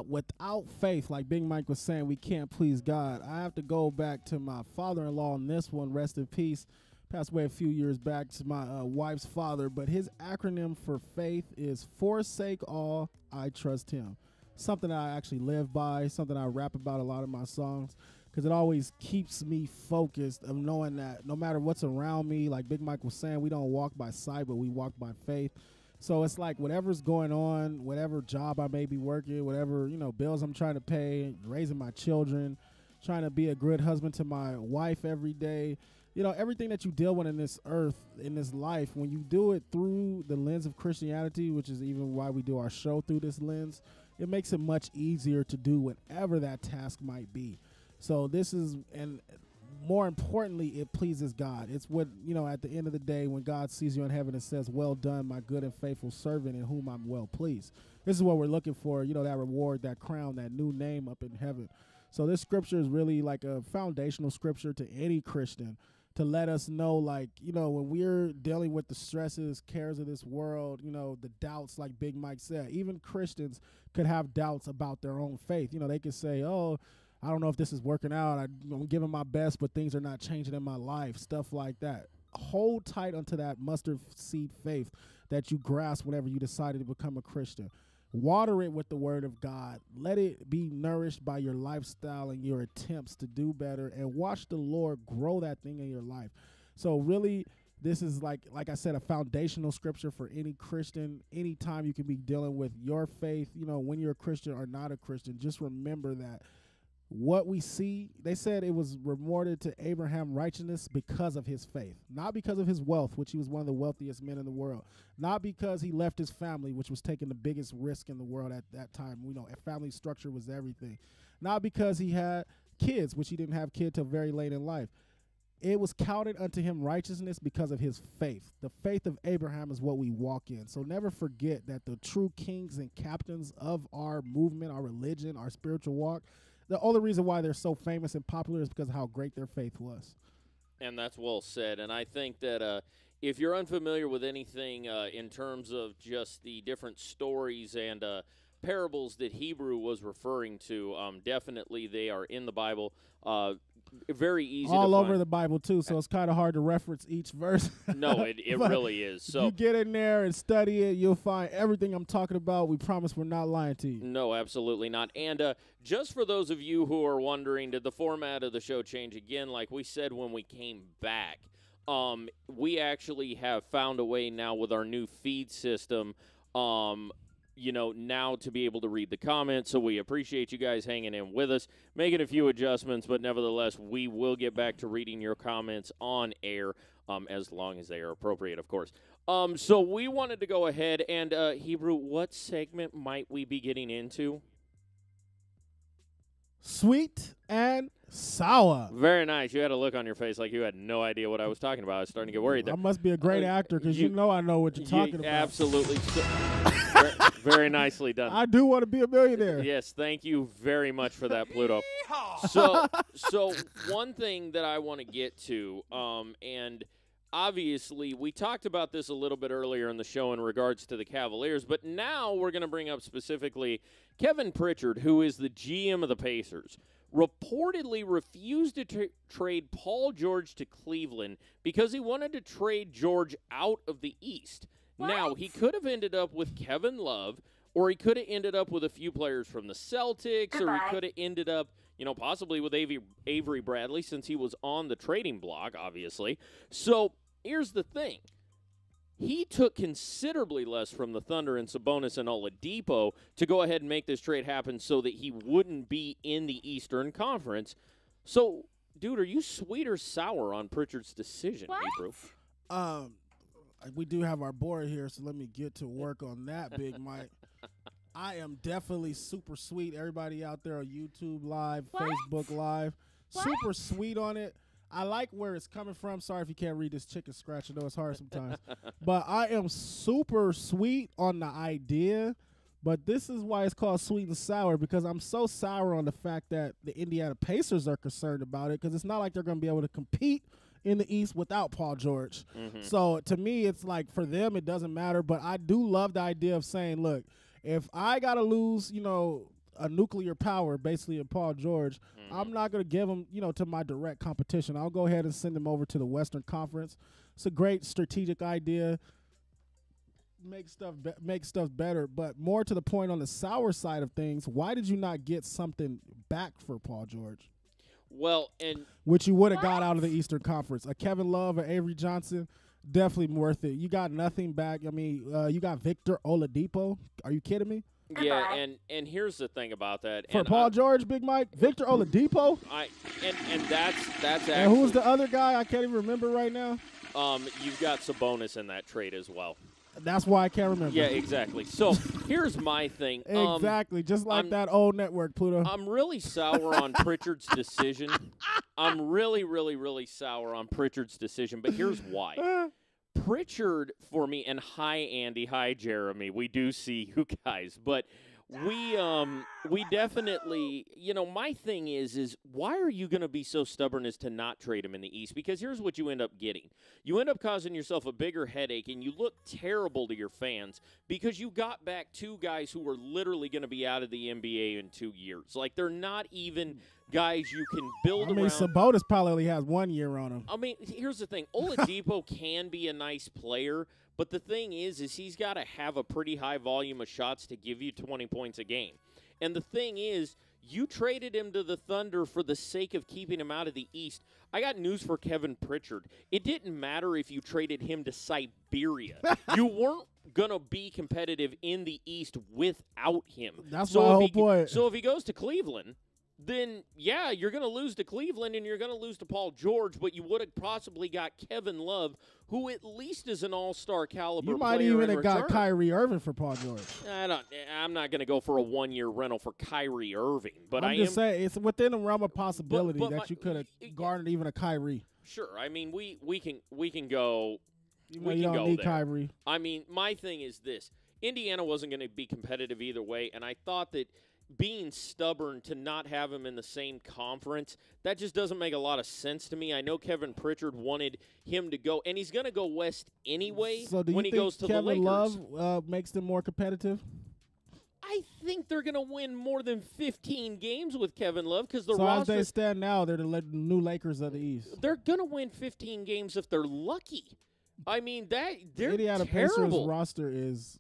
Without faith, like Big Mike was saying, we can't please God. I have to go back to my father-in-law on this one. Rest in peace. Passed away a few years back, to my wife's father. But his acronym for faith is forsake all, I trust him. Something that I actually live by, something I rap about a lot of my songs, because it always keeps me focused of knowing that no matter what's around me, like Big Mike was saying, we don't walk by sight, but we walk by faith. So it's like whatever's going on, whatever job I may be working, whatever, bills I'm trying to pay, raising my children, trying to be a good husband to my wife every day, everything that you deal with in this earth, in this life, when you do it through the lens of Christianity, which is even why we do our show through this lens, it makes it much easier to do whatever that task might be. So this is, and more importantly, it pleases God. It's what, at the end of the day, when God sees you in heaven and says, well done, my good and faithful servant in whom I'm well pleased. This is what we're looking for, that reward, that crown, that new name up in heaven. So this scripture is really like a foundational scripture to any Christian, to let us know, like, when we're dealing with the stresses, cares of this world, the doubts, like Big Mike said, even Christians could have doubts about their own faith. They could say, oh, I don't know if this is working out. I'm giving my best, but things are not changing in my life, stuff like that. Hold tight onto that mustard seed faith that you grasp whenever you decided to become a Christian. Water it with the word of God. Let it be nourished by your lifestyle and your attempts to do better, and watch the Lord grow that thing in your life. So really, this is like I said, a foundational scripture for any Christian. Anytime you can be dealing with your faith, when you're a Christian or not a Christian, just remember that what we see, they said it was rewarded to Abraham righteousness because of his faith, not because of his wealth, which he was one of the wealthiest men in the world, not because he left his family, which was taking the biggest risk in the world at that time. We know a family structure was everything, not because he had kids, which he didn't have kids till very late in life. It was counted unto him righteousness because of his faith. The faith of Abraham is what we walk in. So never forget that the true kings and captains of our movement, our religion, our spiritual walk, the only reason why they're so famous and popular is because of how great their faith was. And that's well said. And I think that if you're unfamiliar with anything in terms of just the different stories and parables that Hebrew was referring to, definitely they are in the Bible. Very easy all to over find. the Bible too, so it's kind of hard to reference each verse. No, it really is. So you get in there and study it, you'll find everything I'm talking about. We promise we're not lying to you. No, absolutely not. And just for those of you who are wondering, did the format of the show change again? Like we said when we came back, we actually have found a way now with our new feed system, now to be able to read the comments. So we appreciate you guys hanging in with us, making a few adjustments, but nevertheless, we will get back to reading your comments on air as long as they are appropriate, of course. So we wanted to go ahead and, Hebrew, what segment might we be getting into? Sweet and sour. Very nice. You had a look on your face like you had no idea what I was talking about. I was starting to get worried there. I must be a great actor because you know I know what you're talking about. Absolutely. Very nicely done. I do want to be a millionaire. Yes, thank you very much for that, Pluto. So one thing that I want to get to, and obviously we talked about this a little bit earlier in the show in regards to the Cavaliers, but now we're going to bring up specifically Kevin Pritchard, who is the GM of the Pacers, reportedly refused to trade Paul George to Cleveland because he wanted to trade George out of the East. What? Now, he could have ended up with Kevin Love, or he could have ended up with a few players from the Celtics, or he could have ended up, possibly with Avery Bradley since he was on the trading block, obviously. So here's the thing. He took considerably less from the Thunder and Sabonis and Oladipo to go ahead and make this trade happen so that he wouldn't be in the Eastern Conference. So, dude, are you sweet or sour on Pritchard's decision, Hebrew? We do have our board here, so let me get to work on that, Big Mike. I am definitely super sweet. Everybody out there on YouTube Live, Facebook Live, super sweet on it. I like where it's coming from. Sorry if you can't read this chicken scratch. I know it's hard sometimes. But I am super sweet on the idea. But this is why it's called sweet and sour, because I'm so sour on the fact that the Indiana Pacers are concerned about it, because it's not like they're going to be able to compete in the East without Paul George. Mm-hmm. So to me, it's like for them, it doesn't matter. But I do love the idea of saying, look, if I got to lose, a nuclear power, basically, in Paul George, I'm not going to give him, to my direct competition. I'll go ahead and send him over to the Western Conference. It's a great strategic idea. Make stuff better. But more to the point, on the sour side of things, why did you not get something back for Paul George? Well, and which you would have got out of the Eastern Conference. A Kevin Love or Avery Johnson, definitely worth it. You got nothing back. I mean, you got Victor Oladipo. Are you kidding me? Yeah, and here's the thing about that. For Paul George, Big Mike, Victor Oladipo. And that's actually. And who's the other guy? I can't even remember right now. You've got Sabonis in that trade as well. That's why I can't remember. Yeah, exactly. So here's my thing. Exactly, just like that old network, Pluto. I'm really sour on Pritchard's decision. I'm really, really, really sour on Pritchard's decision, but here's why. Pritchard, for me, and hi, Andy, hi, Jeremy. We do see you guys, but we definitely, my thing is why are you going to be so stubborn as to not trade him in the East? Because here's what you end up getting. You end up causing yourself a bigger headache, and you look terrible to your fans because you got back two guys who were literally going to be out of the NBA in 2 years. Like, they're not even guys you can build around. Sabonis probably only has 1 year on him. I mean, here's the thing. Oladipo can be a nice player, but the thing is he's got to have a pretty high volume of shots to give you 20 points a game. And the thing is, you traded him to the Thunder for the sake of keeping him out of the East. I got news for Kevin Pritchard. It didn't matter if you traded him to Siberia. You weren't going to be competitive in the East without him. That's my whole point. So if he goes to Cleveland, then, yeah, you're going to lose to Cleveland and you're going to lose to Paul George, but you would have possibly got Kevin Love, who at least is an all-star caliber You might player even in have got return. Kyrie Irving for Paul George. I'm not going to go for a one-year rental for Kyrie Irving, but I'm just saying it's within the realm of possibility that you could have garnered even a Kyrie. Sure, I mean we can go. You we can don't go need there. Kyrie. I mean, my thing is this: Indiana wasn't going to be competitive either way, and I thought that being stubborn to not have him in the same conference, that just doesn't make a lot of sense to me. I know Kevin Pritchard wanted him to go, and he's going to go west anyway So do you when he think goes to Kevin the Lakers. Love makes them more competitive? I think they're going to win more than 15 games with Kevin Love because the So as roster. they stand now, they're the new Lakers of the East. They're going to win 15 games if they're lucky. I mean, they're Indiana terrible. Pacers roster is.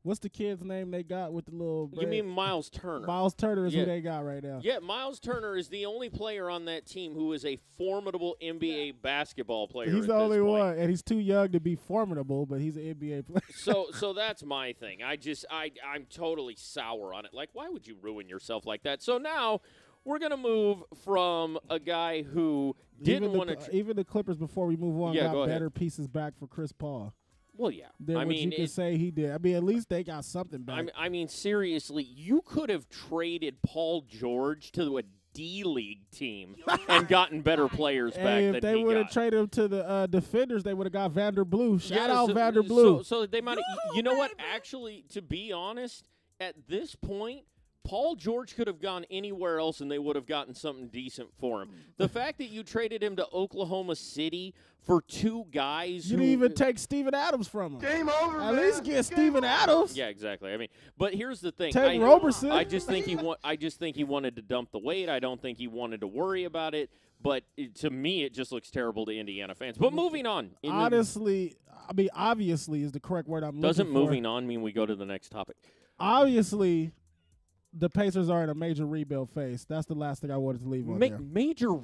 What's the kid's name they got with the little? You mean Miles Turner? Miles Turner is who they got right now. Yeah, Miles Turner is the only player on that team who is a formidable NBA basketball player. He's at the this only point. one, and he's too young to be formidable, but he's an NBA player. So that's my thing. I'm totally sour on it. Like, why would you ruin yourself like that? So now we're gonna move from a guy who didn't want to. Even the Clippers, before we move on, go got ahead. better pieces back for Chris Paul. Well, yeah. I mean, you can say he did. I mean, at least they got something back. I mean, seriously, you could have traded Paul George to a D-League team and gotten better players back Hey, than if they he would have got. traded him to the Defenders, they would have got Vanderblue. Shout out so, Vanderblue. So they might. You know what? Actually, to be honest, at this point, Paul George could have gone anywhere else and they would have gotten something decent for him. The fact that you traded him to Oklahoma City for two guys You didn't even take Steven Adams from him. Game over, At man. least get Steven Adams. Yeah, exactly. I mean, but here's the thing. Take Roberson. I just think he wanted to dump the weight. I don't think he wanted to worry about it. But to me, it just looks terrible to Indiana fans. But moving on. Honestly, I mean, obviously is the correct word I'm looking for. Doesn't moving on mean we go to the next topic? Obviously, the Pacers are in a major rebuild phase. That's the last thing I wanted to leave on there. Major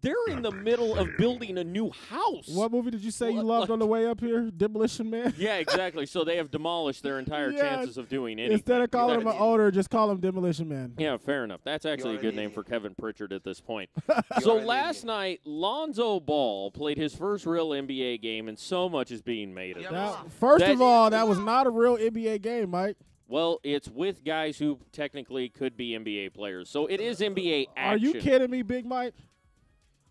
They're in the middle of building a new house. What movie did you say you loved on the way up here? Demolition Man? Yeah, exactly. So they have demolished their entire chances of doing anything. Instead of calling him an owner, just call him Demolition Man. Yeah, fair enough. That's actually a good name for Kevin Pritchard at this point. So last night, Lonzo Ball played his first real NBA game, and so much is being made of this. First of all, that was not a real NBA game, Mike. Well, it's with guys who technically could be NBA players. So it is NBA action. Are you kidding me, Big Mike?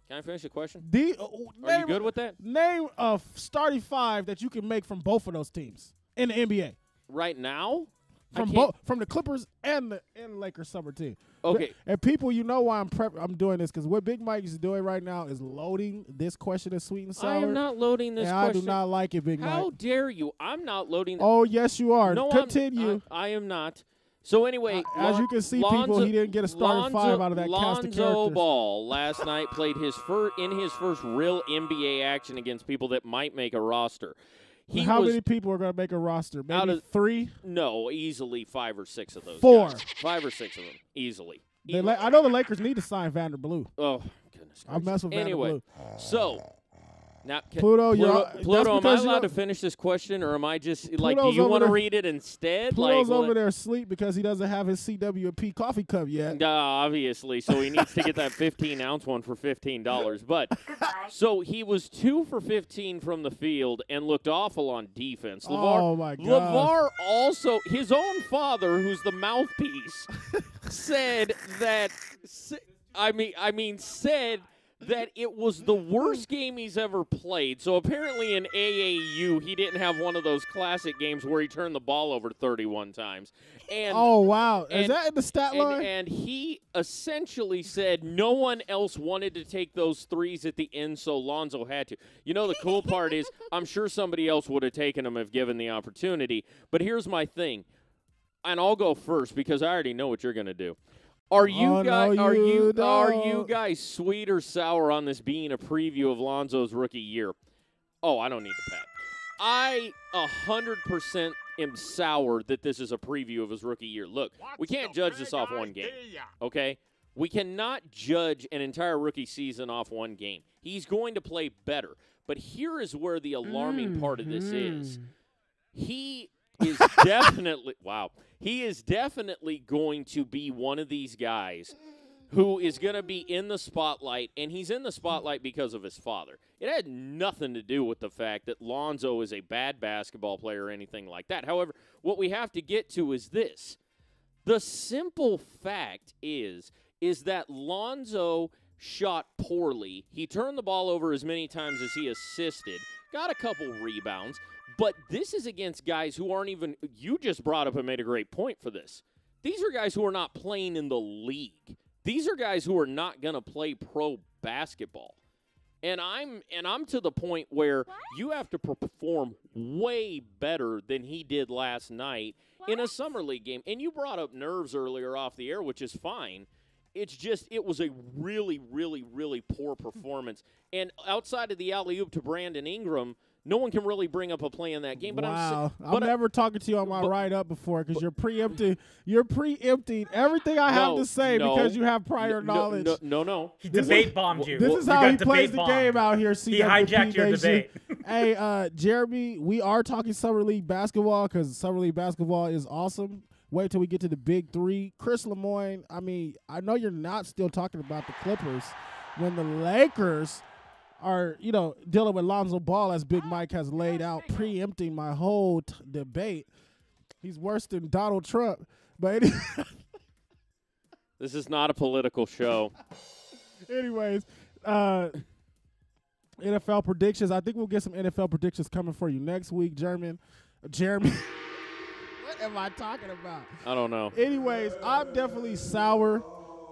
Can I finish the question? Are you good with that? Name a starting five that you can make from both of those teams in the NBA. Right now? From the Clippers and the Lakers summer team. Okay. And people, you know why I'm doing this, because what Big Mike is doing right now is loading this question of sweet and sour. I am not loading this and question. I do not like it, Big Mike. How dare you? I'm not loading. Oh, yes, you are. No, Continue. I am not. So anyway, as you can see, people, he didn't get a starting five out of that cast of characters. Lonzo Ball last night played his first real NBA action against people that might make a roster. How many people are going to make a roster? Maybe 3? No, easily 5 or 6 of those 4. guys. 5 or 6 of them, easily. I know the Lakers need to sign Vanderblue. Oh, goodness gracious. I mess with Anyway, Vanderblue. so now, Pluto, am I allowed to finish this question, or am I just like? Do you want to read it instead? Pluto's over there asleep because he doesn't have his CWP coffee cup yet. Obviously, so he needs to get that 15-ounce one for $15. But so he was 2 for 15 from the field and looked awful on defense. Oh my God! LeVar also, his own father, who's the mouthpiece, said that. Said that it was the worst game he's ever played. So apparently in AAU, he didn't have one of those classic games where he turned the ball over 31 times. And oh, wow. Is that in the stat line? And he essentially said no one else wanted to take those threes at the end, so Lonzo had to. You know, the cool part is I'm sure somebody else would have taken them if given the opportunity. But here's my thing, and I'll go first because I already know what you're going to do. Are you guys sweet or sour on this being a preview of Lonzo's rookie year? Oh, I don't need the pad. I 100% am sour that this is a preview of his rookie year. Look, we can't judge this off one game, okay? We cannot judge an entire rookie season off one game. He's going to play better. But here is where the alarming part of this is. He is definitely – wow. He is definitely going to be one of these guys who is going to be in the spotlight, and he's in the spotlight because of his father. It had nothing to do with the fact that Lonzo is a bad basketball player or anything like that. However, what we have to get to is this. The simple fact is that Lonzo shot poorly. He turned the ball over as many times as he assisted, got a couple rebounds, but this is against guys who aren't even – you just brought up and made a great point for this. These are guys who are not playing in the league. These are guys who are not going to play pro basketball. And I'm to the point where you have to perform way better than he did last night in a summer league game. And you brought up nerves earlier off the air, which is fine. It's just it was a really, really, really poor performance. And outside of the alley-oop to Brandon Ingram, no one can really bring up a play in that game. But I'm never talking to you on my write-up before because you're preempting. You're preempting everything I have to say because you have prior knowledge. No. He debate bombed you. This is how he plays the game out here. He hijacked your debate. Hey, Jeremy, we are talking Summer League basketball because Summer League basketball is awesome. Wait till we get to the big three. Chris Lemoyne, I mean, I know you're not still talking about the Clippers when the Lakers are, dealing with Lonzo Ball, as Big Mike has laid out, preempting my whole debate. He's worse than Donald Trump. But this is not a political show. Anyways, NFL predictions. I think we'll get some NFL predictions coming for you next week, Jeremy. What am I talking about? I don't know. Anyways, I'm definitely sour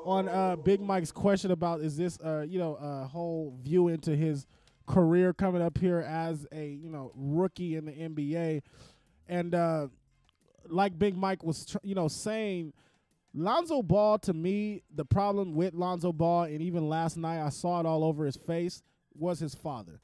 on Big Mike's question about is this a whole view into his career coming up here as a rookie in the NBA. And like Big Mike was saying, Lonzo Ball, to me, the problem with Lonzo Ball, and even last night I saw it all over his face, was his father.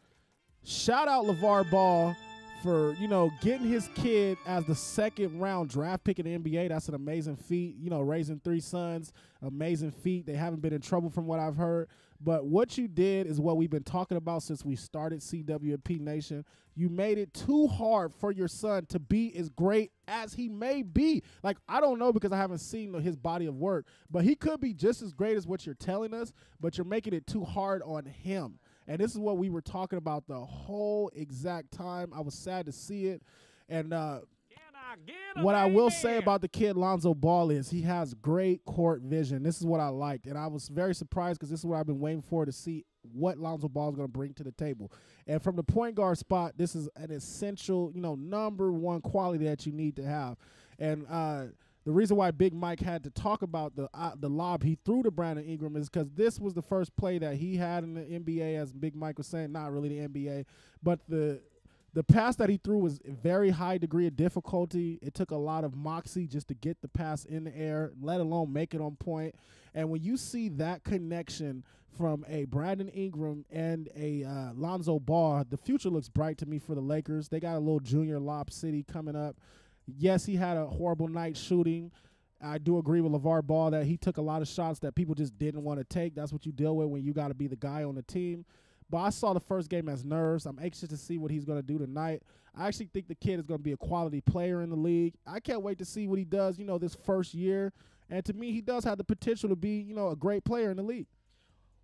Shout out LeVar Ball for, getting his kid as the second-round draft pick in the NBA. That's an amazing feat. Raising 3 sons, amazing feat. They haven't been in trouble from what I've heard. But what you did is what we've been talking about since we started CWP Nation. You made it too hard for your son to be as great as he may be. Like, I don't know because I haven't seen his body of work, but he could be just as great as what you're telling us, but you're making it too hard on him. And this is what we were talking about the whole exact time. I was sad to see it. And what I will say about the kid Lonzo Ball is he has great court vision. This is what I liked. And I was very surprised because this is what I've been waiting for to see what Lonzo Ball is going to bring to the table. And from the point guard spot, this is an essential, number one quality that you need to have. And the reason why Big Mike had to talk about the lob he threw to Brandon Ingram is because this was the first play that he had in the NBA, as Big Mike was saying, not really the NBA. But the pass that he threw was a very high degree of difficulty. It took a lot of moxie just to get the pass in the air, let alone make it on point. And when you see that connection from a Brandon Ingram and a Lonzo Ball, the future looks bright to me for the Lakers. They got a little junior Lob City coming up. Yes, he had a horrible night shooting. I do agree with LeVar Ball that he took a lot of shots that people just didn't want to take. That's what you deal with when you got to be the guy on the team. But I saw the first game as nerves. I'm anxious to see what he's going to do tonight. I actually think the kid is going to be a quality player in the league. I can't wait to see what he does, this first year. And to me, he does have the potential to be, a great player in the league.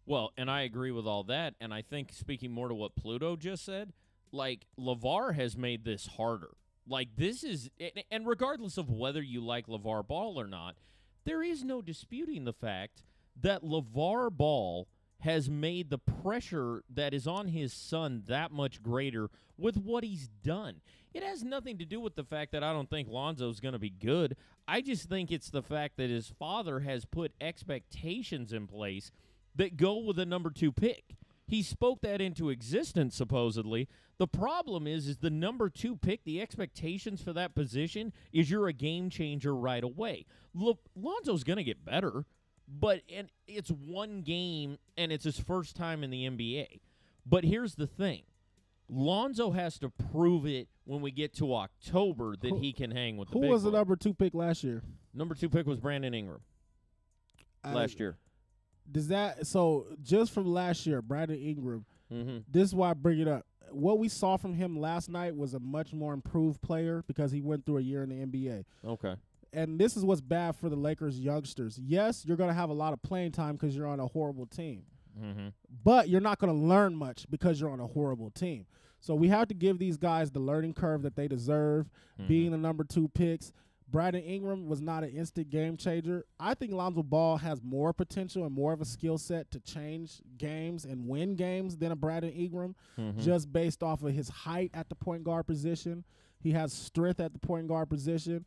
Well, and I agree with all that. And I think, speaking more to what Pluto just said, like, LeVar has made this harder. Like, this is – and regardless of whether you like LeVar Ball or not, there is no disputing the fact that LeVar Ball has made the pressure that is on his son that much greater with what he's done. It has nothing to do with the fact that I don't think Lonzo's going to be good. I just think it's the fact that his father has put expectations in place that go with a number 2 pick. He spoke that into existence, supposedly. The problem is the number 2 pick, the expectations for that position is you're a game changer right away. Lonzo's going to get better, and it's one game, and it's his first time in the NBA. But here's the thing. Lonzo has to prove it when we get to October that he can hang with the big Who was the boy. number 2 pick last year? Number 2 pick was Brandon Ingram last year. So just from last year, Brandon Ingram, this is why I bring it up. What we saw from him last night was a much more improved player because he went through a year in the NBA. Okay. and this is what's bad for the Lakers youngsters. Yes, you're going to have a lot of playing time because you're on a horrible team. But you're not going to learn much because you're on a horrible team. So we have to give these guys the learning curve that they deserve, being the number 2 picks. Brandon Ingram was not an instant game changer. I think Lonzo Ball has more potential and more of a skill set to change games and win games than a Brandon Ingram, just based off of his height at the point guard position. He has strength at the point guard position.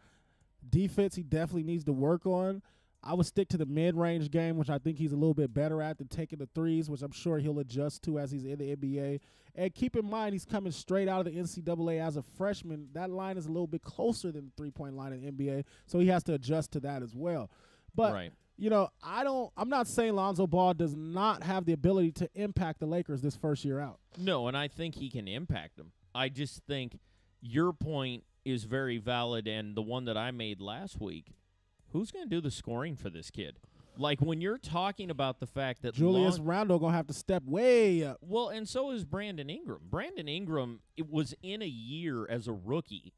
Defense, he definitely needs to work on. I would stick to the mid-range game, which I think he's a little bit better at than taking the threes, which I'm sure he'll adjust to as he's in the NBA. And keep in mind, he's coming straight out of the NCAA as a freshman. That line is a little bit closer than the three-point line in the NBA, so he has to adjust to that as well. But, you know, I'm not saying Lonzo Ball does not have the ability to impact the Lakers this first year out. No, and I think he can impact them. I just think your point is very valid, and the one that I made last week, who's going to do the scoring for this kid? Like, when you're talking about the fact that Julius Randle going to have to step way up. Well, and so is Brandon Ingram. Brandon Ingram, it was in a year as a rookie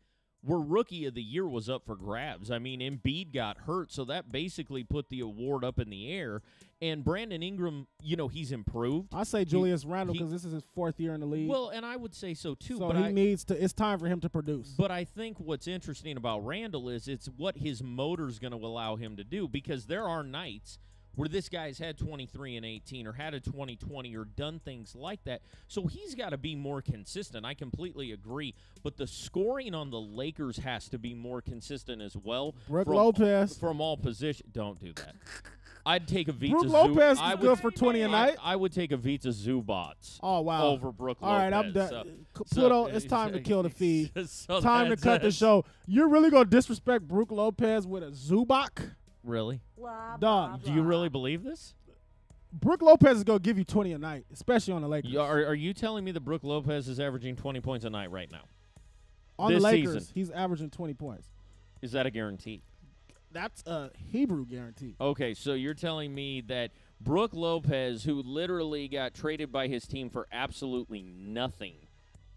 where Rookie of the Year was up for grabs. I mean, Embiid got hurt, so that basically put the award up in the air. And Brandon Ingram, you know, he's improved. I say Julius Randle because this is his 4th year in the league. Well, and I would say so too. So but he needs to. It's time for him to produce. But I think what's interesting about Randle is it's what his motor's going to allow him to do, because there are nights where this guy's had 23 and 18 or had a 20-20 or done things like that. So he's got to be more consistent. I completely agree. But the scoring on the Lakers has to be more consistent as well. Brook Lopez. From all positions. Don't do that. I'd take a Vita Brook Lopez is good for 20 a night. I would take a Vita Zubats over Brook Lopez. All right, I'm done. Pluto, it's time to kill the feed. So time to cut the show. You're really going to disrespect Brook Lopez with a Zubac? Really? Dog. Do you really believe this? Brook Lopez is going to give you 20 a night, especially on the Lakers. Are you telling me that Brook Lopez is averaging 20 points a night right now? On this the Lakers, season? He's averaging 20 points. Is that a guarantee? That's a Hebrew guarantee. Okay, so you're telling me that Brook Lopez, who literally got traded by his team for absolutely nothing,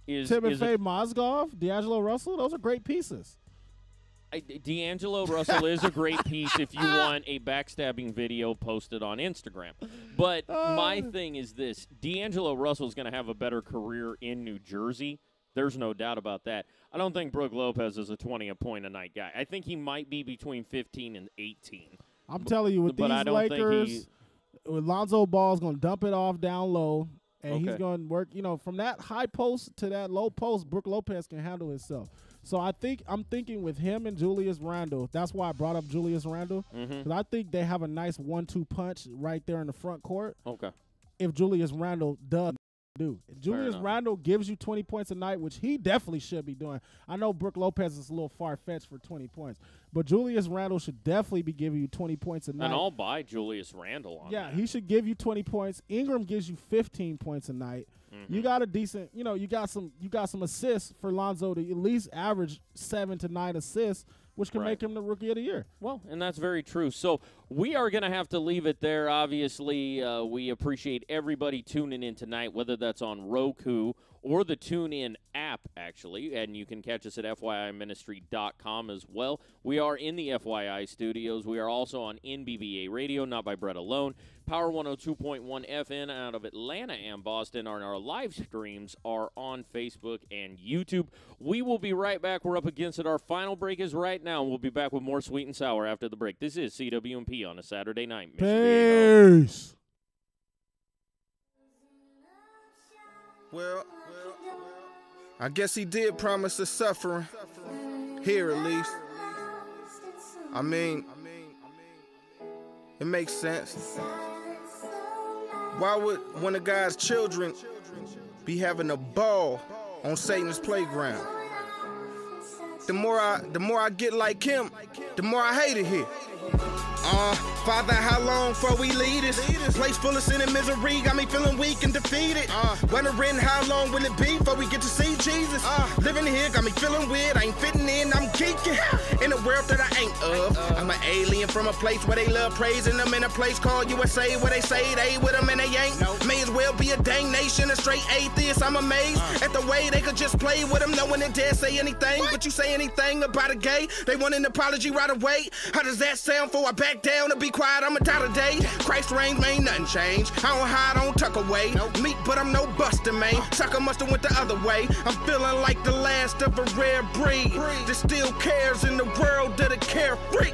is Timofey Mozgov, D'Angelo Russell, those are great pieces. D'Angelo Russell is a great piece if you want a backstabbing video posted on Instagram. But my thing is this. D'Angelo Russell is going to have a better career in New Jersey. There's no doubt about that. I don't think Brook Lopez is a 20-a-point-a-night guy. I think he might be between 15 and 18. I'm telling you, with these Lakers, Lonzo Ball is going to dump it off down low, and he's going to work, you know, from that high post to that low post, Brook Lopez can handle himself. So I'm thinking with him and Julius Randle, that's why I brought up Julius Randle, because I think they have a nice 1-2 punch right there in the front court. Okay. If Julius Randle does do. If Julius Randle gives you 20 points a night, which he definitely should be doing. I know Brook Lopez is a little far-fetched for 20 points, but Julius Randle should definitely be giving you 20 points a night. And I'll buy Julius Randle on that. He should give you 20 points. Ingram gives you 15 points a night. You got a decent, you know, you got some assists for Lonzo to at least average 7 to 9 assists, which can make him the Rookie of the Year. Well, and that's very true. So we are going to have to leave it there. Obviously, we appreciate everybody tuning in tonight, whether that's on Roku or the TuneIn app, actually, and you can catch us at FYIministry.com as well. We are in the FYI studios. We are also on NBVA Radio, Not by Brett Alone, Power 102.1 FN out of Atlanta and Boston, and our live streams are on Facebook and YouTube. We will be right back. We're up against it. Our final break is right now, and we'll be back with more Sweet and Sour after the break. This is CWMP on a Saturday night. Peace. Well, I guess he did promise us suffering, here at least. I mean, it makes sense. Why would one of God's children be having a ball on Satan's playground? The more I get like him, the more I hate it here. Father, how long before we lead this? Place full of sin and misery, got me feeling weak and defeated. Wondering how long will it be before we get to see Jesus? Living here got me feeling weird, I ain't fitting in, I'm geeking. In a world that I ain't of. I'm an alien from a place where they love praising them, in a place called USA where they say they with them and they ain't. May as well be a dang nation, a straight atheist. I'm amazed at the way they could just play with them, no one that dare say anything. But you say anything about a gay, they want an apology right away. How does that sound for I back down to be quiet? I'ma die today. Christ reigns, ain't nothing changed. I don't hide, I don't tuck away. Meek, but I'm no buster, man. Sucker must've went the other way. I'm feeling like the last of a rare breed that still cares in the world of the carefree.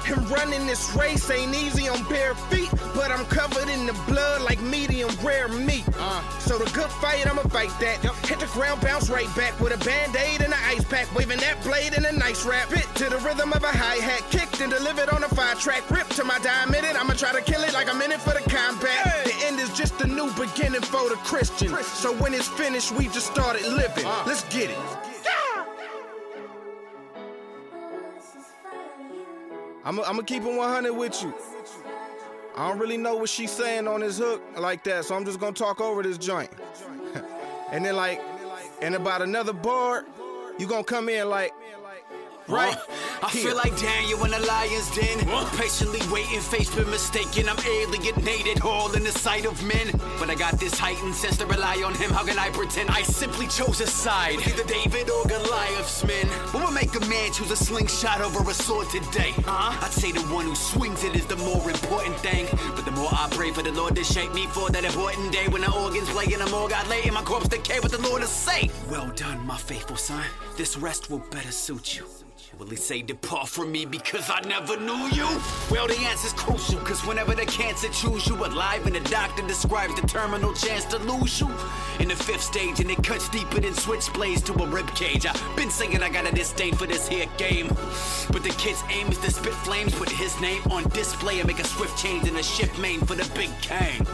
And running this race ain't easy on bare feet, but I'm covered in the blood like medium rare meat. So the good fight, I'ma fight that. Hit the ground, bounce right back with a band-aid and an ice pack, waving that blade in a nice rap. Bit to the rhythm of a hi-hat, kicked and delivered on a 5-track. Rip to my diamond, I'ma try to kill it like I'm in it for the combat. The end is just a new beginning for the Christian. So when it's finished, we just started living. Let's get it. I'ma keep it 100 with you. I don't really know what she's saying on this hook like that, so I'm just gonna talk over this joint. And then in about another bar, you gonna come in like, right? I feel like Daniel in the lion's den. Patiently waiting, face been mistaken. I'm alienated, all in the sight of men. But I got this heightened sense to rely on him. How can I pretend? I simply chose a side. Either David or Goliath's men. What would make a man choose a slingshot over a sword today? I'd say the one who swings it is the more important thing. But the more I pray for the Lord to shape me for that important day when the organs play in the morgue, I lay in my corpse decay with the Lord to say, well done, my faithful son. This rest will better suit you. Will he say, depart from me because I never knew you? Well, the answer's crucial, because whenever the cancer chews you alive and the doctor describes the terminal chance to lose you in the 5th stage, and it cuts deeper than switchblades to a rib cage. I've been saying I got a disdain for this here game, but the kid's aim is to spit flames, put his name on display and make a swift change in a ship main for the big gang.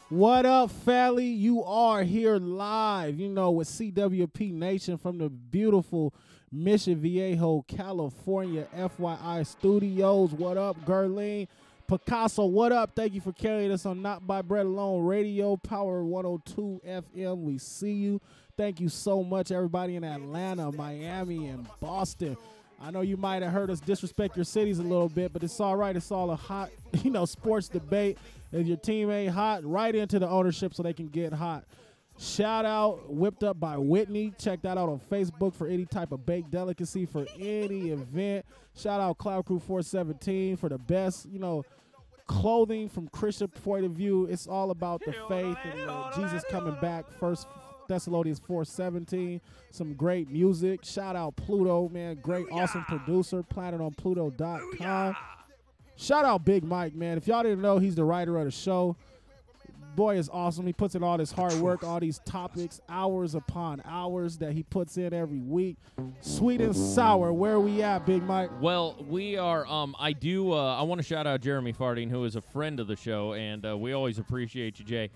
What up, Fally? You are here live, with CWP Nation from the beautiful Mission Viejo, California, FYI Studios. What up, Gerline? Picasso, what up? Thank you for carrying us on Not By Bread Alone Radio, Power 102 FM. We see you. Thank you so much, everybody in Atlanta, Miami, and Boston. I know you might have heard us disrespect your cities a little bit, but it's all right. It's all a hot, sports debate. If your team ain't hot, right into the ownership so they can get hot. Shout out Whipped Up by Whitney. Check that out on Facebook for any type of baked delicacy for any event. Shout out Cloud Crew 417 for the best, clothing from Christian point of view. It's all about the faith and Jesus coming back. 1 Thessalonians 4:17. Some great music. Shout out Pluto, man. Great, awesome producer. Platter on Pluto.com. Shout out Big Mike, man. If y'all didn't know, he's the writer of the show. Boy is awesome. He puts in all this hard work, all these topics, hours upon hours that he puts in every week. Sweet and sour. Where are we at, Big Mike? Well, we are, I want to shout out Jeremy Farding, who is a friend of the show, and we always appreciate you, Jay.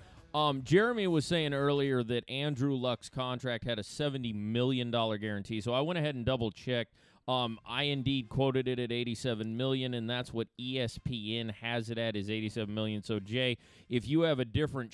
Jeremy was saying earlier that Andrew Luck's contract had a $70 million guarantee, so I went ahead and double-checked. I indeed quoted it at $87 million, and that's what ESPN has it at, is $87 million. So, Jay, if you have a different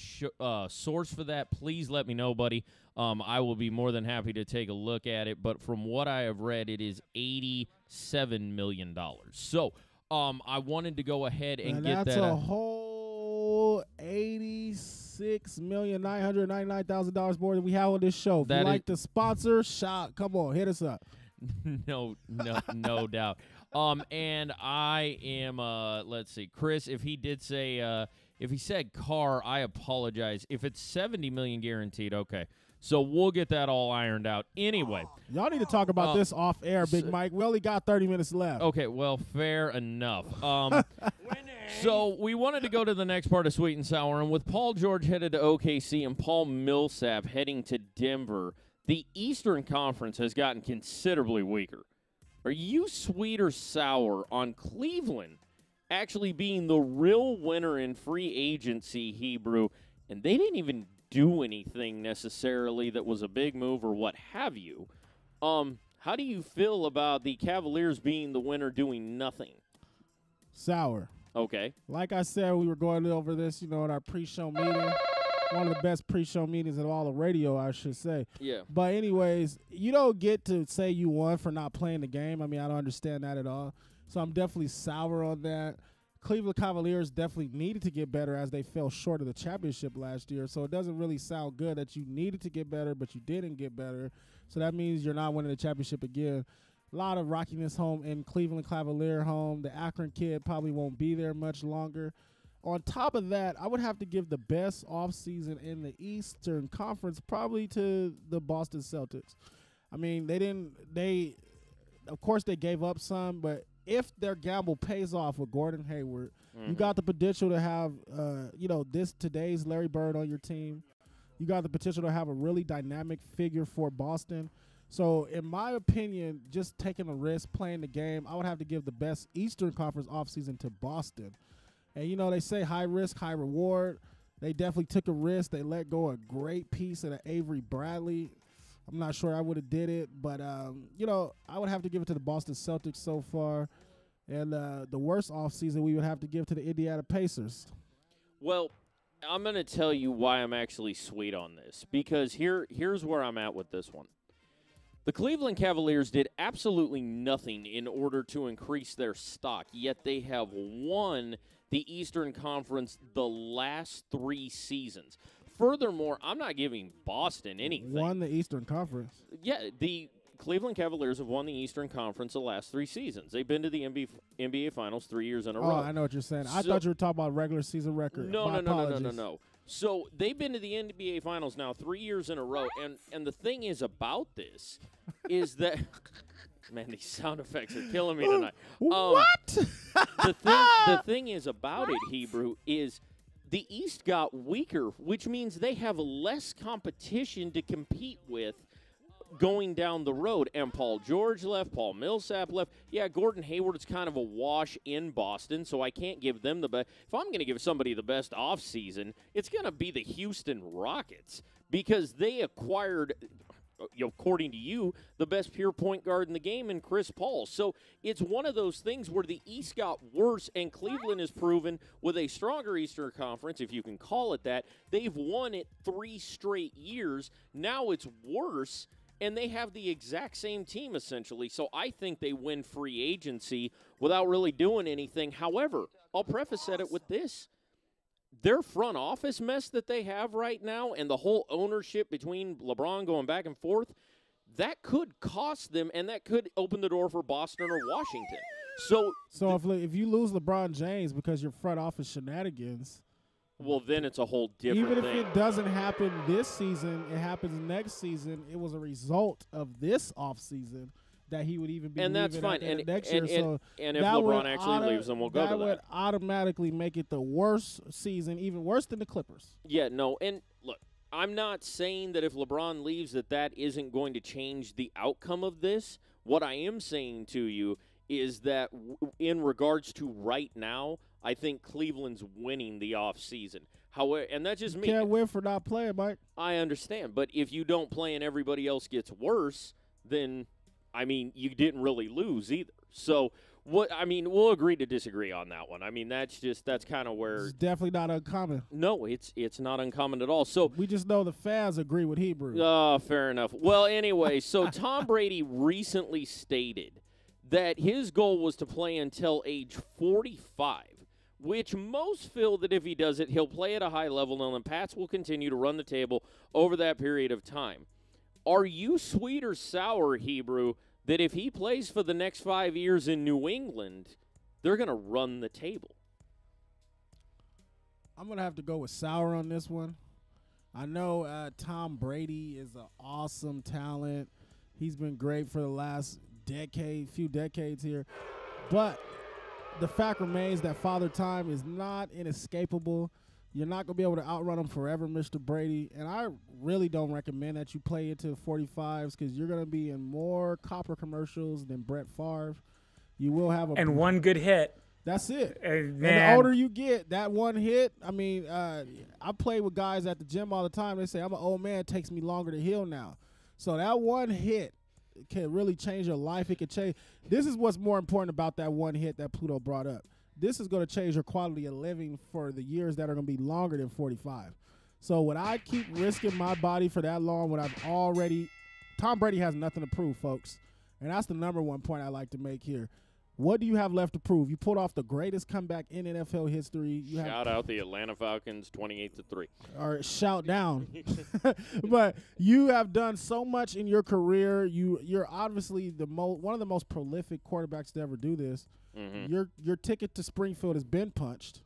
source for that, please let me know, buddy. I will be more than happy to take a look at it. But from what I have read, it is $87 million. So, I wanted to go ahead and get that. That's a whole $86,999,000 more than we have on this show. If you like the sponsor, come on, hit us up. No doubt. And I am, let's see, Chris, if he did say, if he said car, I apologize. If it's $70 million guaranteed, okay. So we'll get that all ironed out. Anyway. Y'all need to talk about this off air, Big Mike. We only got 30 minutes left. Okay, well, fair enough. So we wanted to go to the next part of Sweet and Sour, and with Paul George headed to OKC and Paul Millsap heading to Denver, the Eastern Conference has gotten considerably weaker. Are you sweet or sour on Cleveland actually being the real winner in free agency, Hebrew, and they didn't even do anything necessarily that was a big move or what have you. How do you feel about the Cavaliers being the winner doing nothing? Sour. Okay. Like I said, we were going over this, in our pre-show meeting. One of the best pre-show meetings of all of radio, I should say. Yeah. But anyways, you don't get to say you won for not playing the game. I mean, I don't understand that at all. So I'm definitely sour on that. Cleveland Cavaliers definitely needed to get better as they fell short of the championship last year. So it doesn't really sound good that you needed to get better, but you didn't get better. So that means you're not winning the championship again. A lot of rockiness home in Cleveland Cavalier home. The Akron kid probably won't be there much longer. On top of that, I would have to give the best offseason in the Eastern Conference probably to the Boston Celtics. I mean, of course they gave up some, but if their gamble pays off with Gordon Hayward, you got the potential to have, today's Larry Bird on your team. You got the potential to have a really dynamic figure for Boston. So, in my opinion, just taking a risk, playing the game, I would have to give the best Eastern Conference offseason to Boston. And, they say high risk, high reward. They definitely took a risk. They let go a great piece of the Avery Bradley. I'm not sure I would have did it, but, I would have to give it to the Boston Celtics so far. And the worst offseason we would have to give to the Indiana Pacers. Well, I'm going to tell you why I'm actually sweet on this, because here's where I'm at with this one. The Cleveland Cavaliers did absolutely nothing in order to increase their stock, yet they have won the Eastern Conference the last 3 seasons. Furthermore, I'm not giving Boston anything. Won the Eastern Conference? Yeah, the Cleveland Cavaliers have won the Eastern Conference the last 3 seasons. They've been to the NBA Finals 3 years in a row. Oh, I know what you're saying. I thought you were talking about regular season record. No. So they've been to the NBA Finals now 3 years in a row, and the thing is about this is that man, these sound effects are killing me tonight. What? The thing is about it, Hebrew, is the East got weaker, which means they have less competition to compete with going down the road. And Paul George left, Paul Millsap left. Yeah, Gordon Hayward's kind of a wash in Boston, so I can't give them the best. If I'm going to give somebody the best offseason, it's going to be the Houston Rockets because they acquired, according to you, the best pure point guard in the game in Chris Paul. So it's one of those things where the East got worse, and Cleveland has proven with a stronger Eastern Conference, if you can call it that, they've won it 3 straight years. Now it's worse, and they have the exact same team, essentially. So I think they win free agency without really doing anything. However, I'll preface it with this. Their front office mess that they have right now and the whole ownership between LeBron going back and forth, that could cost them, and that could open the door for Boston or Washington. So if you lose LeBron James because your front office shenanigans, well, then it's a whole different thing. thing. Even if it doesn't happen this season, it happens next season. It was a result of this offseason that he would even be and that's fine. Next year. So and if LeBron actually leaves, then we'll go to that. That would automatically make it the worst season, even worse than the Clippers. Yeah, no, and look, I'm not saying that if LeBron leaves that isn't going to change the outcome of this. What I am saying to you is that in regards to right now, I think Cleveland's winning the offseason. However, and that's just me. You can't win for not playing, Mike. I understand, but if you don't play and everybody else gets worse, then I mean, you didn't really lose either. So, we'll agree to disagree on that one. I mean, that's kind of where it's definitely not uncommon. No, it's not uncommon at all. So we just know the fans agree with Hebrew. Oh, fair enough. Well, anyway, so Tom Brady recently stated that his goal was to play until age 45, which most feel that if he does it, he'll play at a high level, and the Pats will continue to run the table over that period of time. Are you sweet or sour, Hebrew, that if he plays for the next 5 years in New England, they're going to run the table? I'm going to have to go with sour on this one. I know Tom Brady is an awesome talent. He's been great for the last few decades here. But the fact remains that Father Time is not inescapable. You're not going to be able to outrun him forever, Mr. Brady. And I really don't recommend that you play into 45s because you're going to be in more copper commercials than Brett Favre. You will have one good hit. That's it. And the older you get, that one hit, I mean, I play with guys at the gym all the time. They say, I'm an old man. It takes me longer to heal now. So that one hit can really change your life. It can change. This is what's more important about that one hit that Pluto brought up. This is going to change your quality of living for the years that are going to be longer than 45. So would I keep risking my body for that long when I've already – Tom Brady has nothing to prove, folks. And that's the number one point I like to make here. What do you have left to prove? You pulled off the greatest comeback in NFL history. Shout out the Atlanta Falcons, 28-3. Or shout down. But you have done so much in your career. You're obviously one of the most prolific quarterbacks to ever do this. Mm-hmm. Your ticket to Springfield has been punched.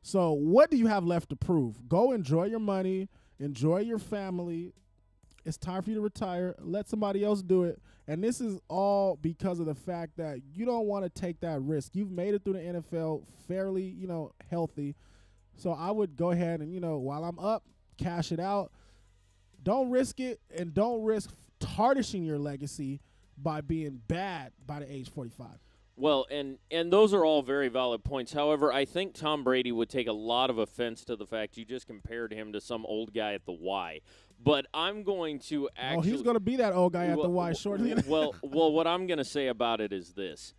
So what do you have left to prove? Go enjoy your money. Enjoy your family. It's time for you to retire. Let somebody else do it. And this is all because of the fact that you don't want to take that risk. You've made it through the NFL fairly, healthy. So I would go ahead and, while I'm up, cash it out. Don't risk it, and don't risk tarnishing your legacy by being bad by the age 45. Well, and those are all very valid points. However, I think Tom Brady would take a lot of offense to the fact you just compared him to some old guy at the Y. But I'm going to actually... Oh, he's going to be that old guy at the Y shortly. Well, what I'm going to say about it is this.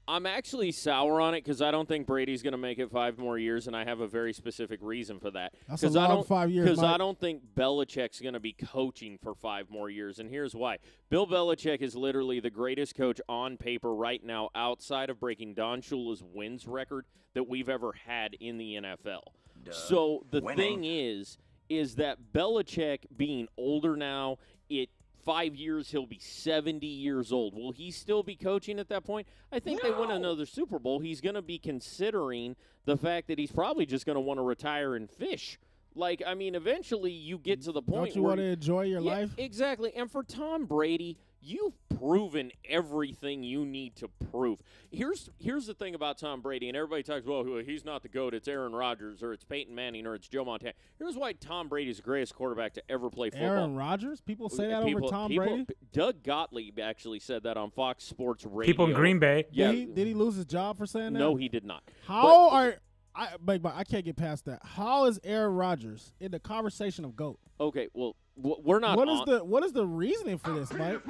I'm actually sour on it because I don't think Brady's going to make it 5 more years, and I have a very specific reason for that. That's a long 5 years, because I don't think Belichick's going to be coaching for 5 more years, and here's why. Bill Belichick is literally the greatest coach on paper right now outside of breaking Don Shula's wins record that we've ever had in the NFL. So the thing is that Belichick being older now, 5 years, he'll be 70 years old. Will he still be coaching at that point? I think they win another Super Bowl. He's going to be considering the fact that he's probably just going to want to retire and fish. Eventually you get to the point Don't you want to enjoy your life? Exactly. And for Tom Brady, you've proven everything you need to prove. Here's the thing about Tom Brady, and everybody talks, well, he's not the GOAT, it's Aaron Rodgers, or it's Peyton Manning, or it's Joe Montana. Here's why Tom Brady's the greatest quarterback to ever play football. Aaron Rodgers? People say that over Tom Brady? Doug Gottlieb actually said that on Fox Sports Radio. People in Green Bay. Yeah. Did he lose his job for saying that? No, he did not. I can't get past that. How is Aaron Rodgers in the conversation of GOAT? Okay, well, we're not. What is the reasoning for this, Mike?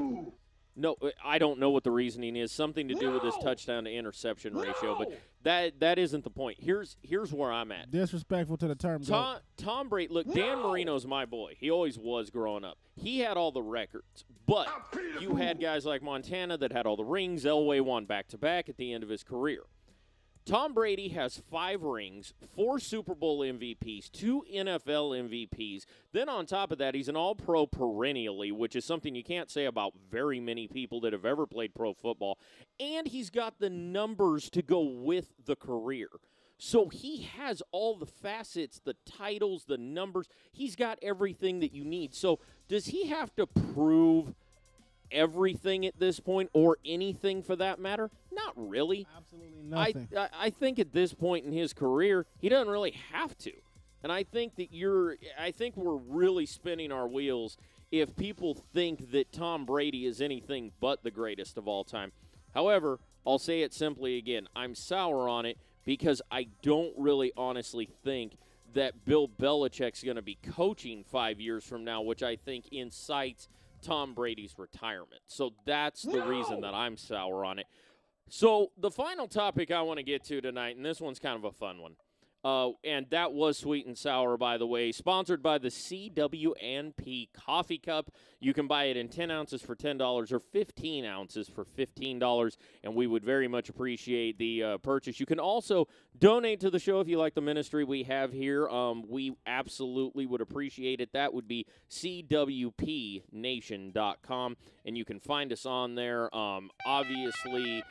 No, I don't know what the reasoning is. Something to do with his touchdown to interception ratio, but that isn't the point. Here's where I'm at. Disrespectful to the term. Tom Brady. Look, Dan Marino's my boy. He always was growing up. He had all the records, but you had guys like Montana that had all the rings. Elway won back-to-back at the end of his career. Tom Brady has 5 rings, 4 Super Bowl MVPs, 2 NFL MVPs. Then on top of that, he's an all-pro perennially, which is something you can't say about very many people that have ever played pro football. And he's got the numbers to go with the career. So he has all the facets, the titles, the numbers. He's got everything that you need. So does he have to prove everything at this point, or anything for that matter? Not really. Absolutely nothing. I think at this point in his career, he doesn't really have to. And I think that we're really spinning our wheels if people think that Tom Brady is anything but the greatest of all time. However, I'll say it simply again. I'm sour on it because I don't really honestly think that Bill Belichick's going to be coaching 5 years from now, which I think incites Tom Brady's retirement. So that's the reason that I'm sour on it. So the final topic I want to get to tonight, and this one's kind of a fun one, and that was Sweet and Sour, by the way, sponsored by the CW&P Coffee Cup. You can buy it in 10 ounces for $10 or 15 ounces for $15, and we would very much appreciate the purchase. You can also donate to the show if you like the ministry we have here. We absolutely would appreciate it. That would be cwpnation.com, and you can find us on there. Obviously,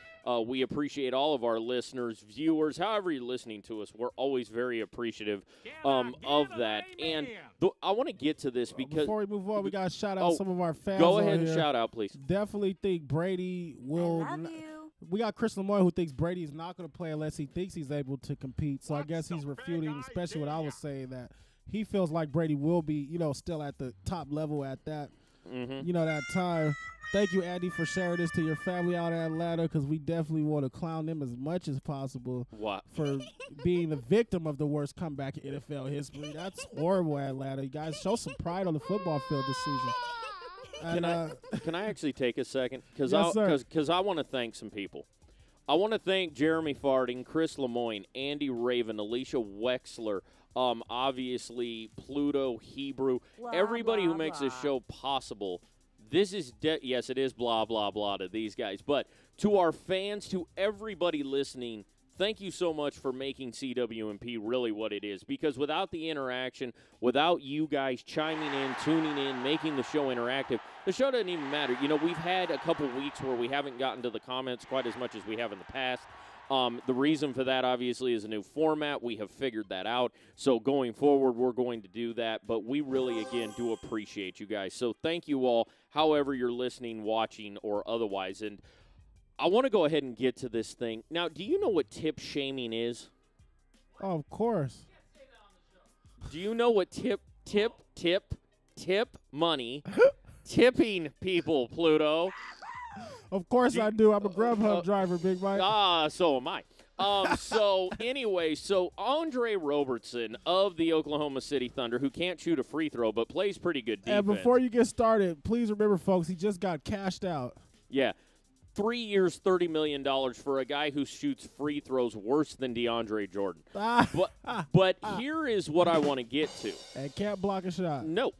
we appreciate all of our listeners, viewers, however you're listening to us. We're always very appreciative of that. And I want to get to this because before we move on, we got to shout out some of our fans. Go ahead and shout out, please. Definitely think Brady will. We got Chris Lemoyne who thinks Brady is not going to play unless he thinks he's able to compete. So I guess he's refuting, especially what I was saying, that he feels like Brady will be, still at the top level at that. you know, that time. Thank you, Andy, for sharing this to your family out in Atlanta, because we definitely want to clown them as much as possible for being the victim of the worst comeback in NFL history. That's horrible, Atlanta. You guys show some pride on the football field this season. And, can I actually take a second? Because Yes, I want to thank some people. I want to thank Jeremy Farding, Chris Lemoyne, Andy Raven, Alicia Wexler, obviously Pluto, Hebrew, everybody who makes this show possible. This is, yes, it is blah, blah, blah to these guys. But to our fans, to everybody listening, thank you so much for making CWMP really what it is. Because without the interaction, without you guys chiming in, tuning in, making the show interactive, the show doesn't even matter. You know, we've had a couple weeks where we haven't gotten to the comments quite as much as we have in the past. The reason for that, obviously, is a new format. We have figured that out. So going forward, we're going to do that. But we really, again, do appreciate you guys. So thank you all, however you're listening, watching, or otherwise. And I want to go ahead and get to this thing. Now, do you know what tip shaming is? Oh, of course. Do you know what tip money, tipping people, Pluto? Of course I do. I'm a Grubhub driver, Big Mike. So am I. So anyway, so Andre Robertson of the Oklahoma City Thunder, who can't shoot a free throw but plays pretty good defense. And before you get started, please remember, folks, he just got cashed out. Yeah. 3 years, $30 million for a guy who shoots free throws worse than DeAndre Jordan. But here is what I want to get to. And can't block a shot. No.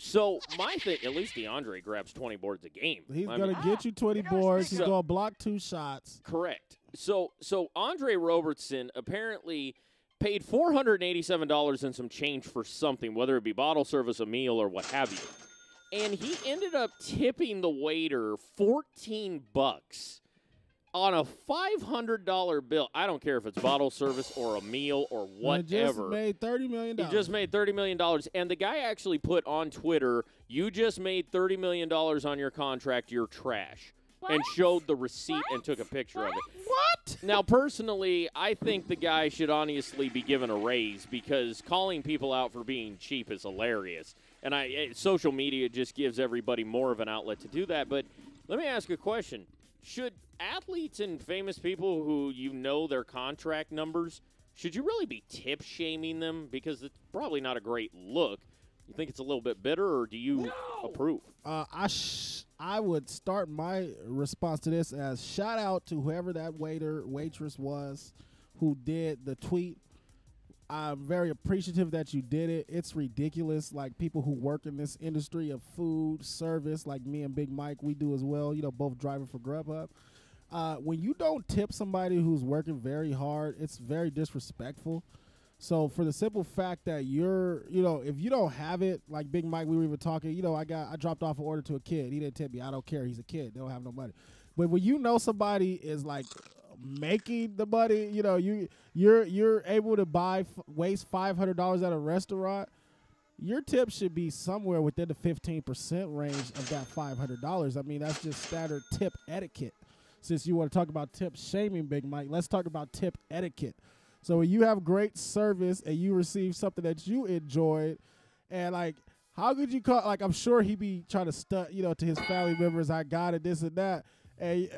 So my thing, at least DeAndre grabs 20 boards a game. He's going to get you 20 boards. He's going to block 2 shots. Correct. So Andre Robertson apparently paid $487 and some change for something, whether it be bottle service, a meal, or what have you. And he ended up tipping the waiter $14 on a $500 bill. I don't care if it's bottle service or a meal or whatever. He just made $30 million. He just made $30 million. And the guy actually put on Twitter, "You just made $30 million on your contract. You're trash." What? And showed the receipt and took a picture of it. What? Now, personally, I think the guy should honestly be given a raise because calling people out for being cheap is hilarious. And social media just gives everybody more of an outlet to do that. But let me ask a question. Should athletes and famous people who you know their contract numbers, should you really be tip shaming them? Because it's probably not a great look. You think it's a little bit bitter, or do you approve? I would start my response to this as shout out to whoever that waitress was who did the tweet. I'm very appreciative that you did it. It's ridiculous. Like, people who work in this industry of food service, like me and Big Mike, we do as well, you know, both driving for Grubhub. When you don't tip somebody who's working very hard, it's very disrespectful. So for the simple fact that you're, you know, if you don't have it, like Big Mike, we were even talking, you know, I dropped off an order to a kid. He didn't tip me. I don't care. He's a kid. They don't have no money. But when you know somebody is like making the money, you know, you're able to waste $500 at a restaurant, your tip should be somewhere within the 15% range of that $500. I mean, that's just standard tip etiquette. Since you want to talk about tip shaming, Big Mike, let's talk about tip etiquette. So when you have great service and you receive something that you enjoyed, and like, how could you call? Like, I'm sure he'd be trying to stunt, you know, to his family members, I got it, this and that. And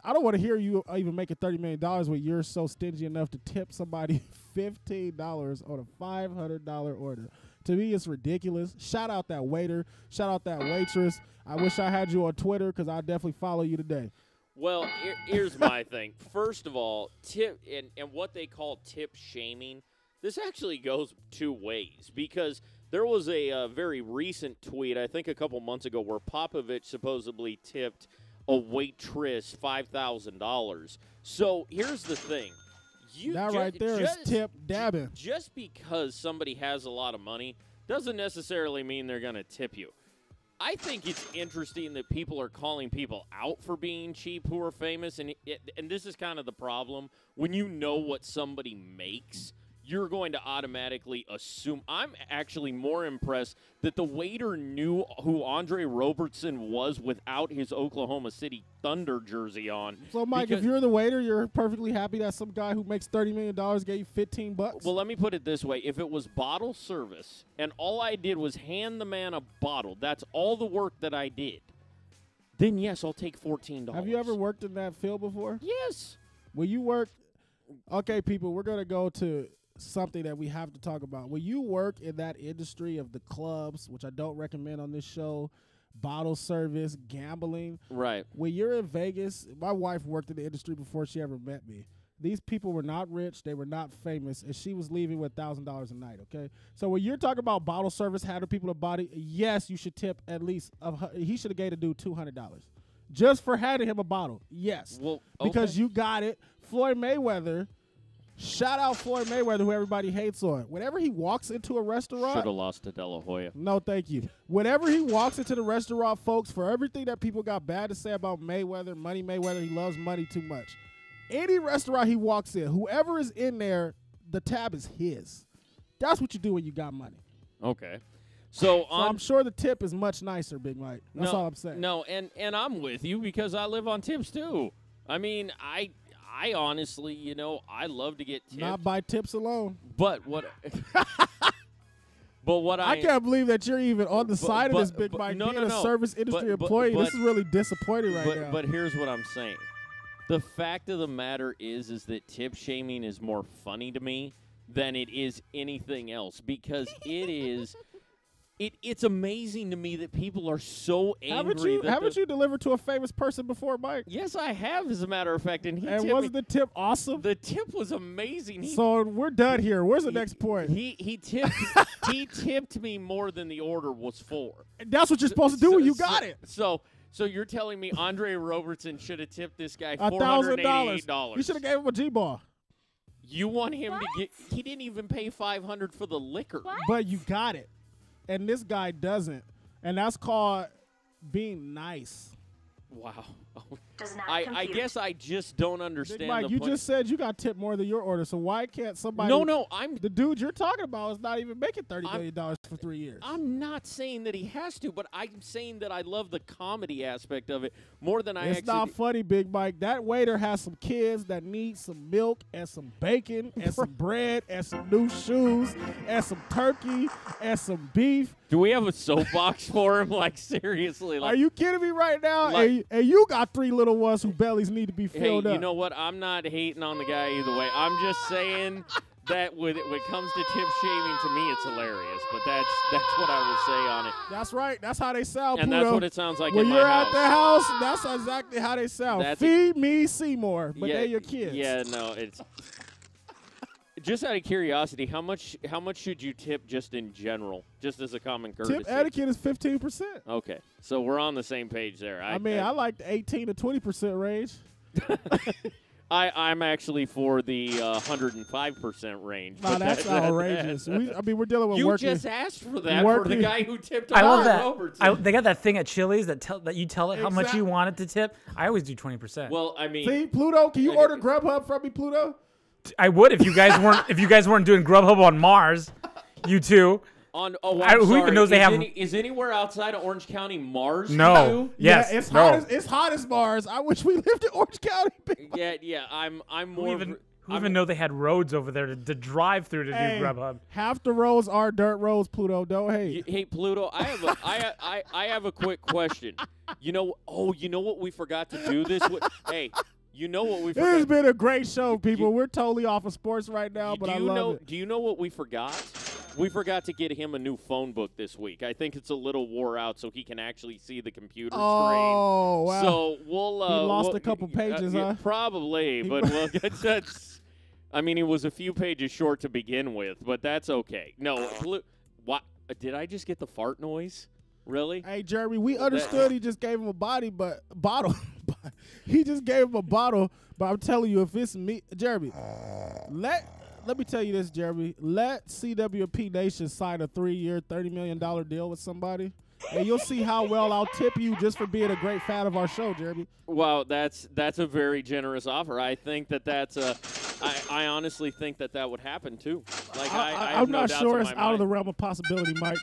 I don't want to hear you even making $30 million when you're so stingy enough to tip somebody $15 on a $500 order. To me, it's ridiculous. Shout out that waiter. Shout out that waitress. I wish I had you on Twitter because I'll definitely follow you today. Well, here's my thing. First of all, tip and what they call tip shaming, this actually goes 2 ways because there was a very recent tweet, I think a couple months ago, where Popovich supposedly tipped a waitress $5,000. So here's the thing. That right there is tip dabbing. Just because somebody has a lot of money doesn't necessarily mean they're going to tip you. I think it's interesting that people are calling people out for being cheap who are famous, and this is kind of the problem. When you know what somebody makes, you're going to automatically assume. I'm actually more impressed that the waiter knew who Andre Robertson was without his Oklahoma City Thunder jersey on. So, Mike, if you're the waiter, you're perfectly happy that some guy who makes $30 million gave you $15? Well, let me put it this way. If it was bottle service and all I did was hand the man a bottle, that's all the work that I did, then, yes, I'll take $14. Have you ever worked in that field before? Yes. Will you work? Okay, people, we're going to go to something that we have to talk about. Will you work in that industry of the clubs, which I don't recommend on this show, bottle service, gambling? Right. When you're in Vegas, my wife worked in the industry before she ever met me. These people were not rich. They were not famous, and she was leaving with $1,000 a night, okay? So when you're talking about bottle service, handing people a body, yes, you should tip at least he should have gave the dude $200 just for handing him a bottle. Yes. Well, because you got it. Floyd Mayweather, shout out Floyd Mayweather, who everybody hates on. Whenever he walks into a restaurant. Should have lost to De La Hoya. No, thank you. Whenever he walks into the restaurant, folks, for everything that people got bad to say about Mayweather, Money Mayweather, he loves money too much. Any restaurant he walks in, whoever is in there, the tab is his. That's what you do when you got money. Okay. So I'm sure the tip is much nicer, Big Mike. That's all I'm saying. No, and I'm with you because I live on tips too. I mean, I honestly, you know, I love to get tips. Not by tips alone. But what But what I can't believe that you're even on the side of this, Big Mike, being a service industry employee. This is really disappointing right now. But here's what I'm saying. The fact of the matter is that tip shaming is more funny to me than it is anything else because it is it's amazing to me that people are so angry. Haven't you delivered to a famous person before, Mike? Yes, I have, as a matter of fact. And wasn't the tip awesome? The tip was amazing. So we're done here. Where's the next point? He tipped he tipped me more than the order was for. That's what you're supposed to do when you got it. So you're telling me Andre Robertson should have tipped this guy $1,000? You should have gave him a G-ball. You want him to get? He didn't even pay $500 for the liquor. What? But you got it. And this guy doesn't. And that's called being nice. Wow. I guess I just don't understand. Big Mike, you just said you got tipped more than your order, so why can't somebody? No, the dude you're talking about is not even making $30 million for 3 years. I'm not saying that he has to, but I'm saying that I love the comedy aspect of it more than It's not funny, Big Mike. That waiter has some kids that need some milk and some bacon and some bread and some new shoes and some turkey and some beef. Do we have a soapbox for him? Like, seriously? Like, are you kidding me right now? Like, and you got 3 little ones whose bellies need to be filled up. You know what? I'm not hating on the guy either way. I'm just saying that when it comes to tip shaming, to me, it's hilarious. But that's what I will say on it. That's right. That's how they sound, and Pluto. That's what it sounds like when in you're my house. at the house, that's exactly how they sound. Feed me Seymour, but they're your kids. Yeah, no, it's... Just out of curiosity, how much should you tip just in general, just as a common courtesy? Tip etiquette is 15%. Okay, so we're on the same page there. I like the 18 to 20% range. I'm actually for the 105% range. No, that's outrageous. We're dealing with You just asked for that for the guy who tipped Robertson. They got that thing at Chili's that you tell it how much you want it to tip. I always do 20%. Well, I mean, see, Pluto, can you order Grubhub from me, Pluto? I would if you guys weren't doing Grubhub on Mars, you two. Who even knows they have? Is anywhere outside of Orange County Mars? No. Yes. Yeah, it's hot as Mars. I wish we lived in Orange County. Yeah. I'm more. Who even know they had roads over there to drive through to do Grubhub? Half the roads are dirt roads, Pluto. Don't hate. Hey, Pluto. I have a quick question. You know what we forgot to do this with? Hey. You know what we forgot? It has been a great show, people. We're totally off of sports right now, but I love it. Do you know what we forgot? We forgot to get him a new phone book this week. I think it's a little wore out, so he can actually see the computer screen. Oh, wow. So we'll. He lost a couple pages, huh? Probably, but that's. I mean, he was a few pages short to begin with, but that's okay. No, what? Did I just get the fart noise? Really? Hey, Jeremy, we understood he just gave him a bottle. He just gave him a bottle, but I'm telling you, if it's me, Jeremy, let me tell you this, Jeremy. Let CWP Nation sign a 3-year, $30 million deal with somebody, and you'll see how well I'll tip you just for being a great fan of our show, Jeremy. Wow, that's a very generous offer. I think that's I honestly think that would happen too. Like I'm not sure it's out of the realm of possibility, Mike.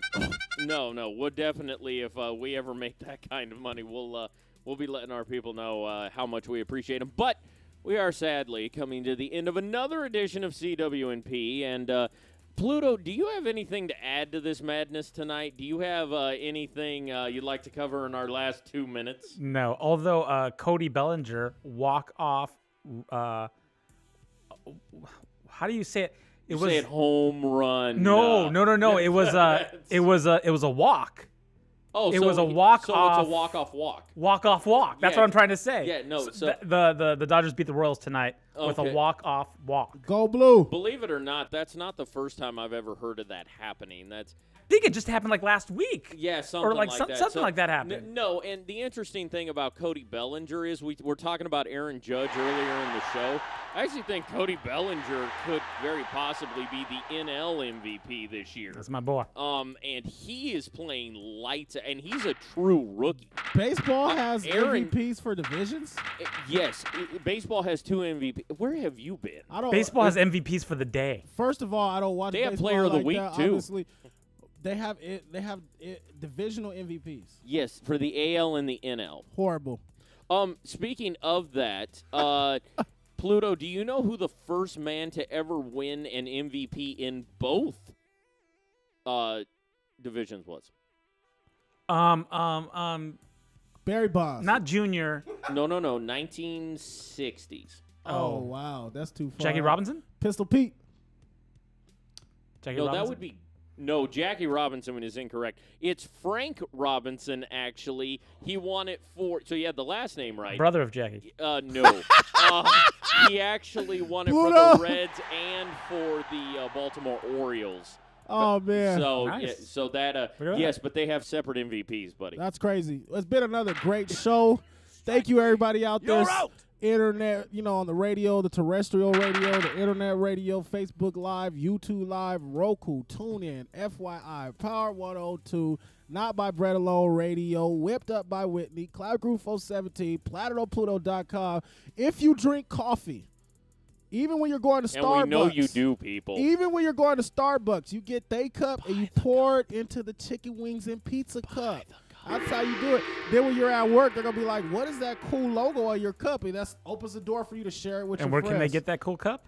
No, we'll definitely, if we ever make that kind of money, we'll be letting our people know how much we appreciate them. But we are sadly coming to the end of another edition of CWNP. And Pluto, do you have anything to add to this madness tonight? Do you have anything you'd like to cover in our last 2 minutes? No, although Cody Bellinger walk off. How do you say it? Say it home run. No. It was a walk. Oh, it was a walk so off. It's a walk-off walk. Walk-off walk. That's what I'm trying to say. Yeah, no. So the Dodgers beat the Royals tonight with a walk-off walk. Go Blue. Believe it or not, that's not the first time I've ever heard of that happening. I think it just happened like last week. Yeah, something like that. Something like that happened. No, and the interesting thing about Cody Bellinger is we're talking about Aaron Judge earlier in the show. I actually think Cody Bellinger could very possibly be the NL MVP this year. That's my boy. And he is playing lights, and he's a true rookie. Baseball has MVPs for divisions? Yes, baseball has 2 MVPs. Where have you been? Baseball has MVPs for the day. First of all, I don't watch. They have baseball Player of the like Week that, too. Obviously. They have divisional MVPs. Yes, for the AL and the NL. Horrible. Speaking of that, Pluto, do you know who the first man to ever win an MVP in both divisions was? Barry Bonds. Not Junior. No, 1960s. Oh wow, that's too far. Jackie Robinson? Pistol Pete. Jackie No, Robinson? that would be. No, Jackie Robinson is incorrect. It's Frank Robinson, actually. He won it for. So you had the last name right. Brother of Jackie. No. He actually won it for the Reds and for the Baltimore Orioles. Oh man. So nice. yeah, so that yes, but they have separate MVPs, buddy. That's crazy. It's been another great show. Thank you everybody out there. Internet, on the radio, the terrestrial radio, the internet radio, Facebook Live, YouTube Live, Roku, TuneIn, FYI, Power 102, Not by Bread Alone Radio, Whipped Up by Whitney, Cloud Group 417, PlatterOPluto.com. If you drink coffee, even when you're going to Starbucks. And we know you do, people. Even when you're going to Starbucks, you get their cup and you pour it into the chicken wings and pizza cup. That's how you do it. Then when you're at work, they're going to be like, what is that cool logo on your cup? And that opens the door for you to share it with your friends. And where can they get that cool cup?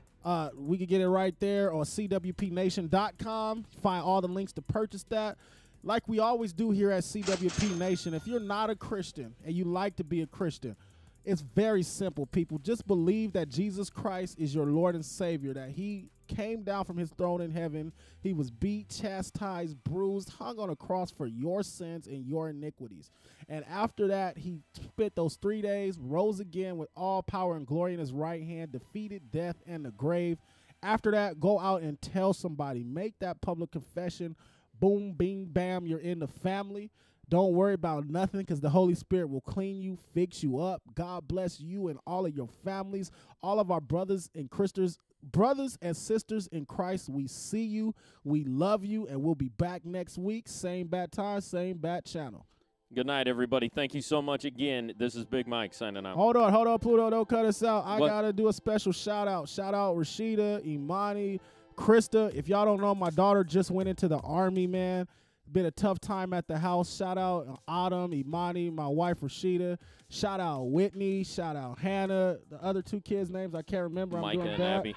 We can get it right there on CWPNation.com. Find all the links to purchase that. Like we always do here at CWP Nation, if you're not a Christian and you like to be a Christian, it's very simple, people. Just believe that Jesus Christ is your Lord and Savior, that he came down from his throne in heaven. He was beat, chastised, bruised, hung on a cross for your sins and your iniquities. And after that, he spent those 3 days, rose again with all power and glory in his right hand, defeated death and the grave. After that, go out and tell somebody. Make that public confession. Boom, bing, bam, you're in the family. Don't worry about nothing because the Holy Spirit will clean you, fix you up. God bless you and all of your families, all of our brothers and sisters in Christ. We see you, we love you, and we'll be back next week. Same bat time, same bat channel. Good night, everybody. Thank you so much again. This is Big Mike signing out. Hold on, Pluto. Don't cut us out. I got to do a special shout-out. Shout-out Rashida, Imani, Krista. If y'all don't know, my daughter just went into the Army, man. Been a tough time at the house. Shout out Autumn, Imani, my wife Rashida. Shout out Whitney. Shout out Hannah. The other 2 kids' names I can't remember. I'm doing bad. Abby.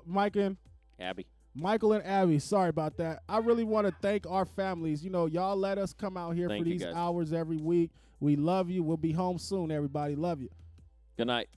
Mike and Abby. Michael and Abby. Sorry about that. I really want to thank our families. Y'all let us come out here for these hours every week. We love you. We'll be home soon, everybody. Love you. Good night.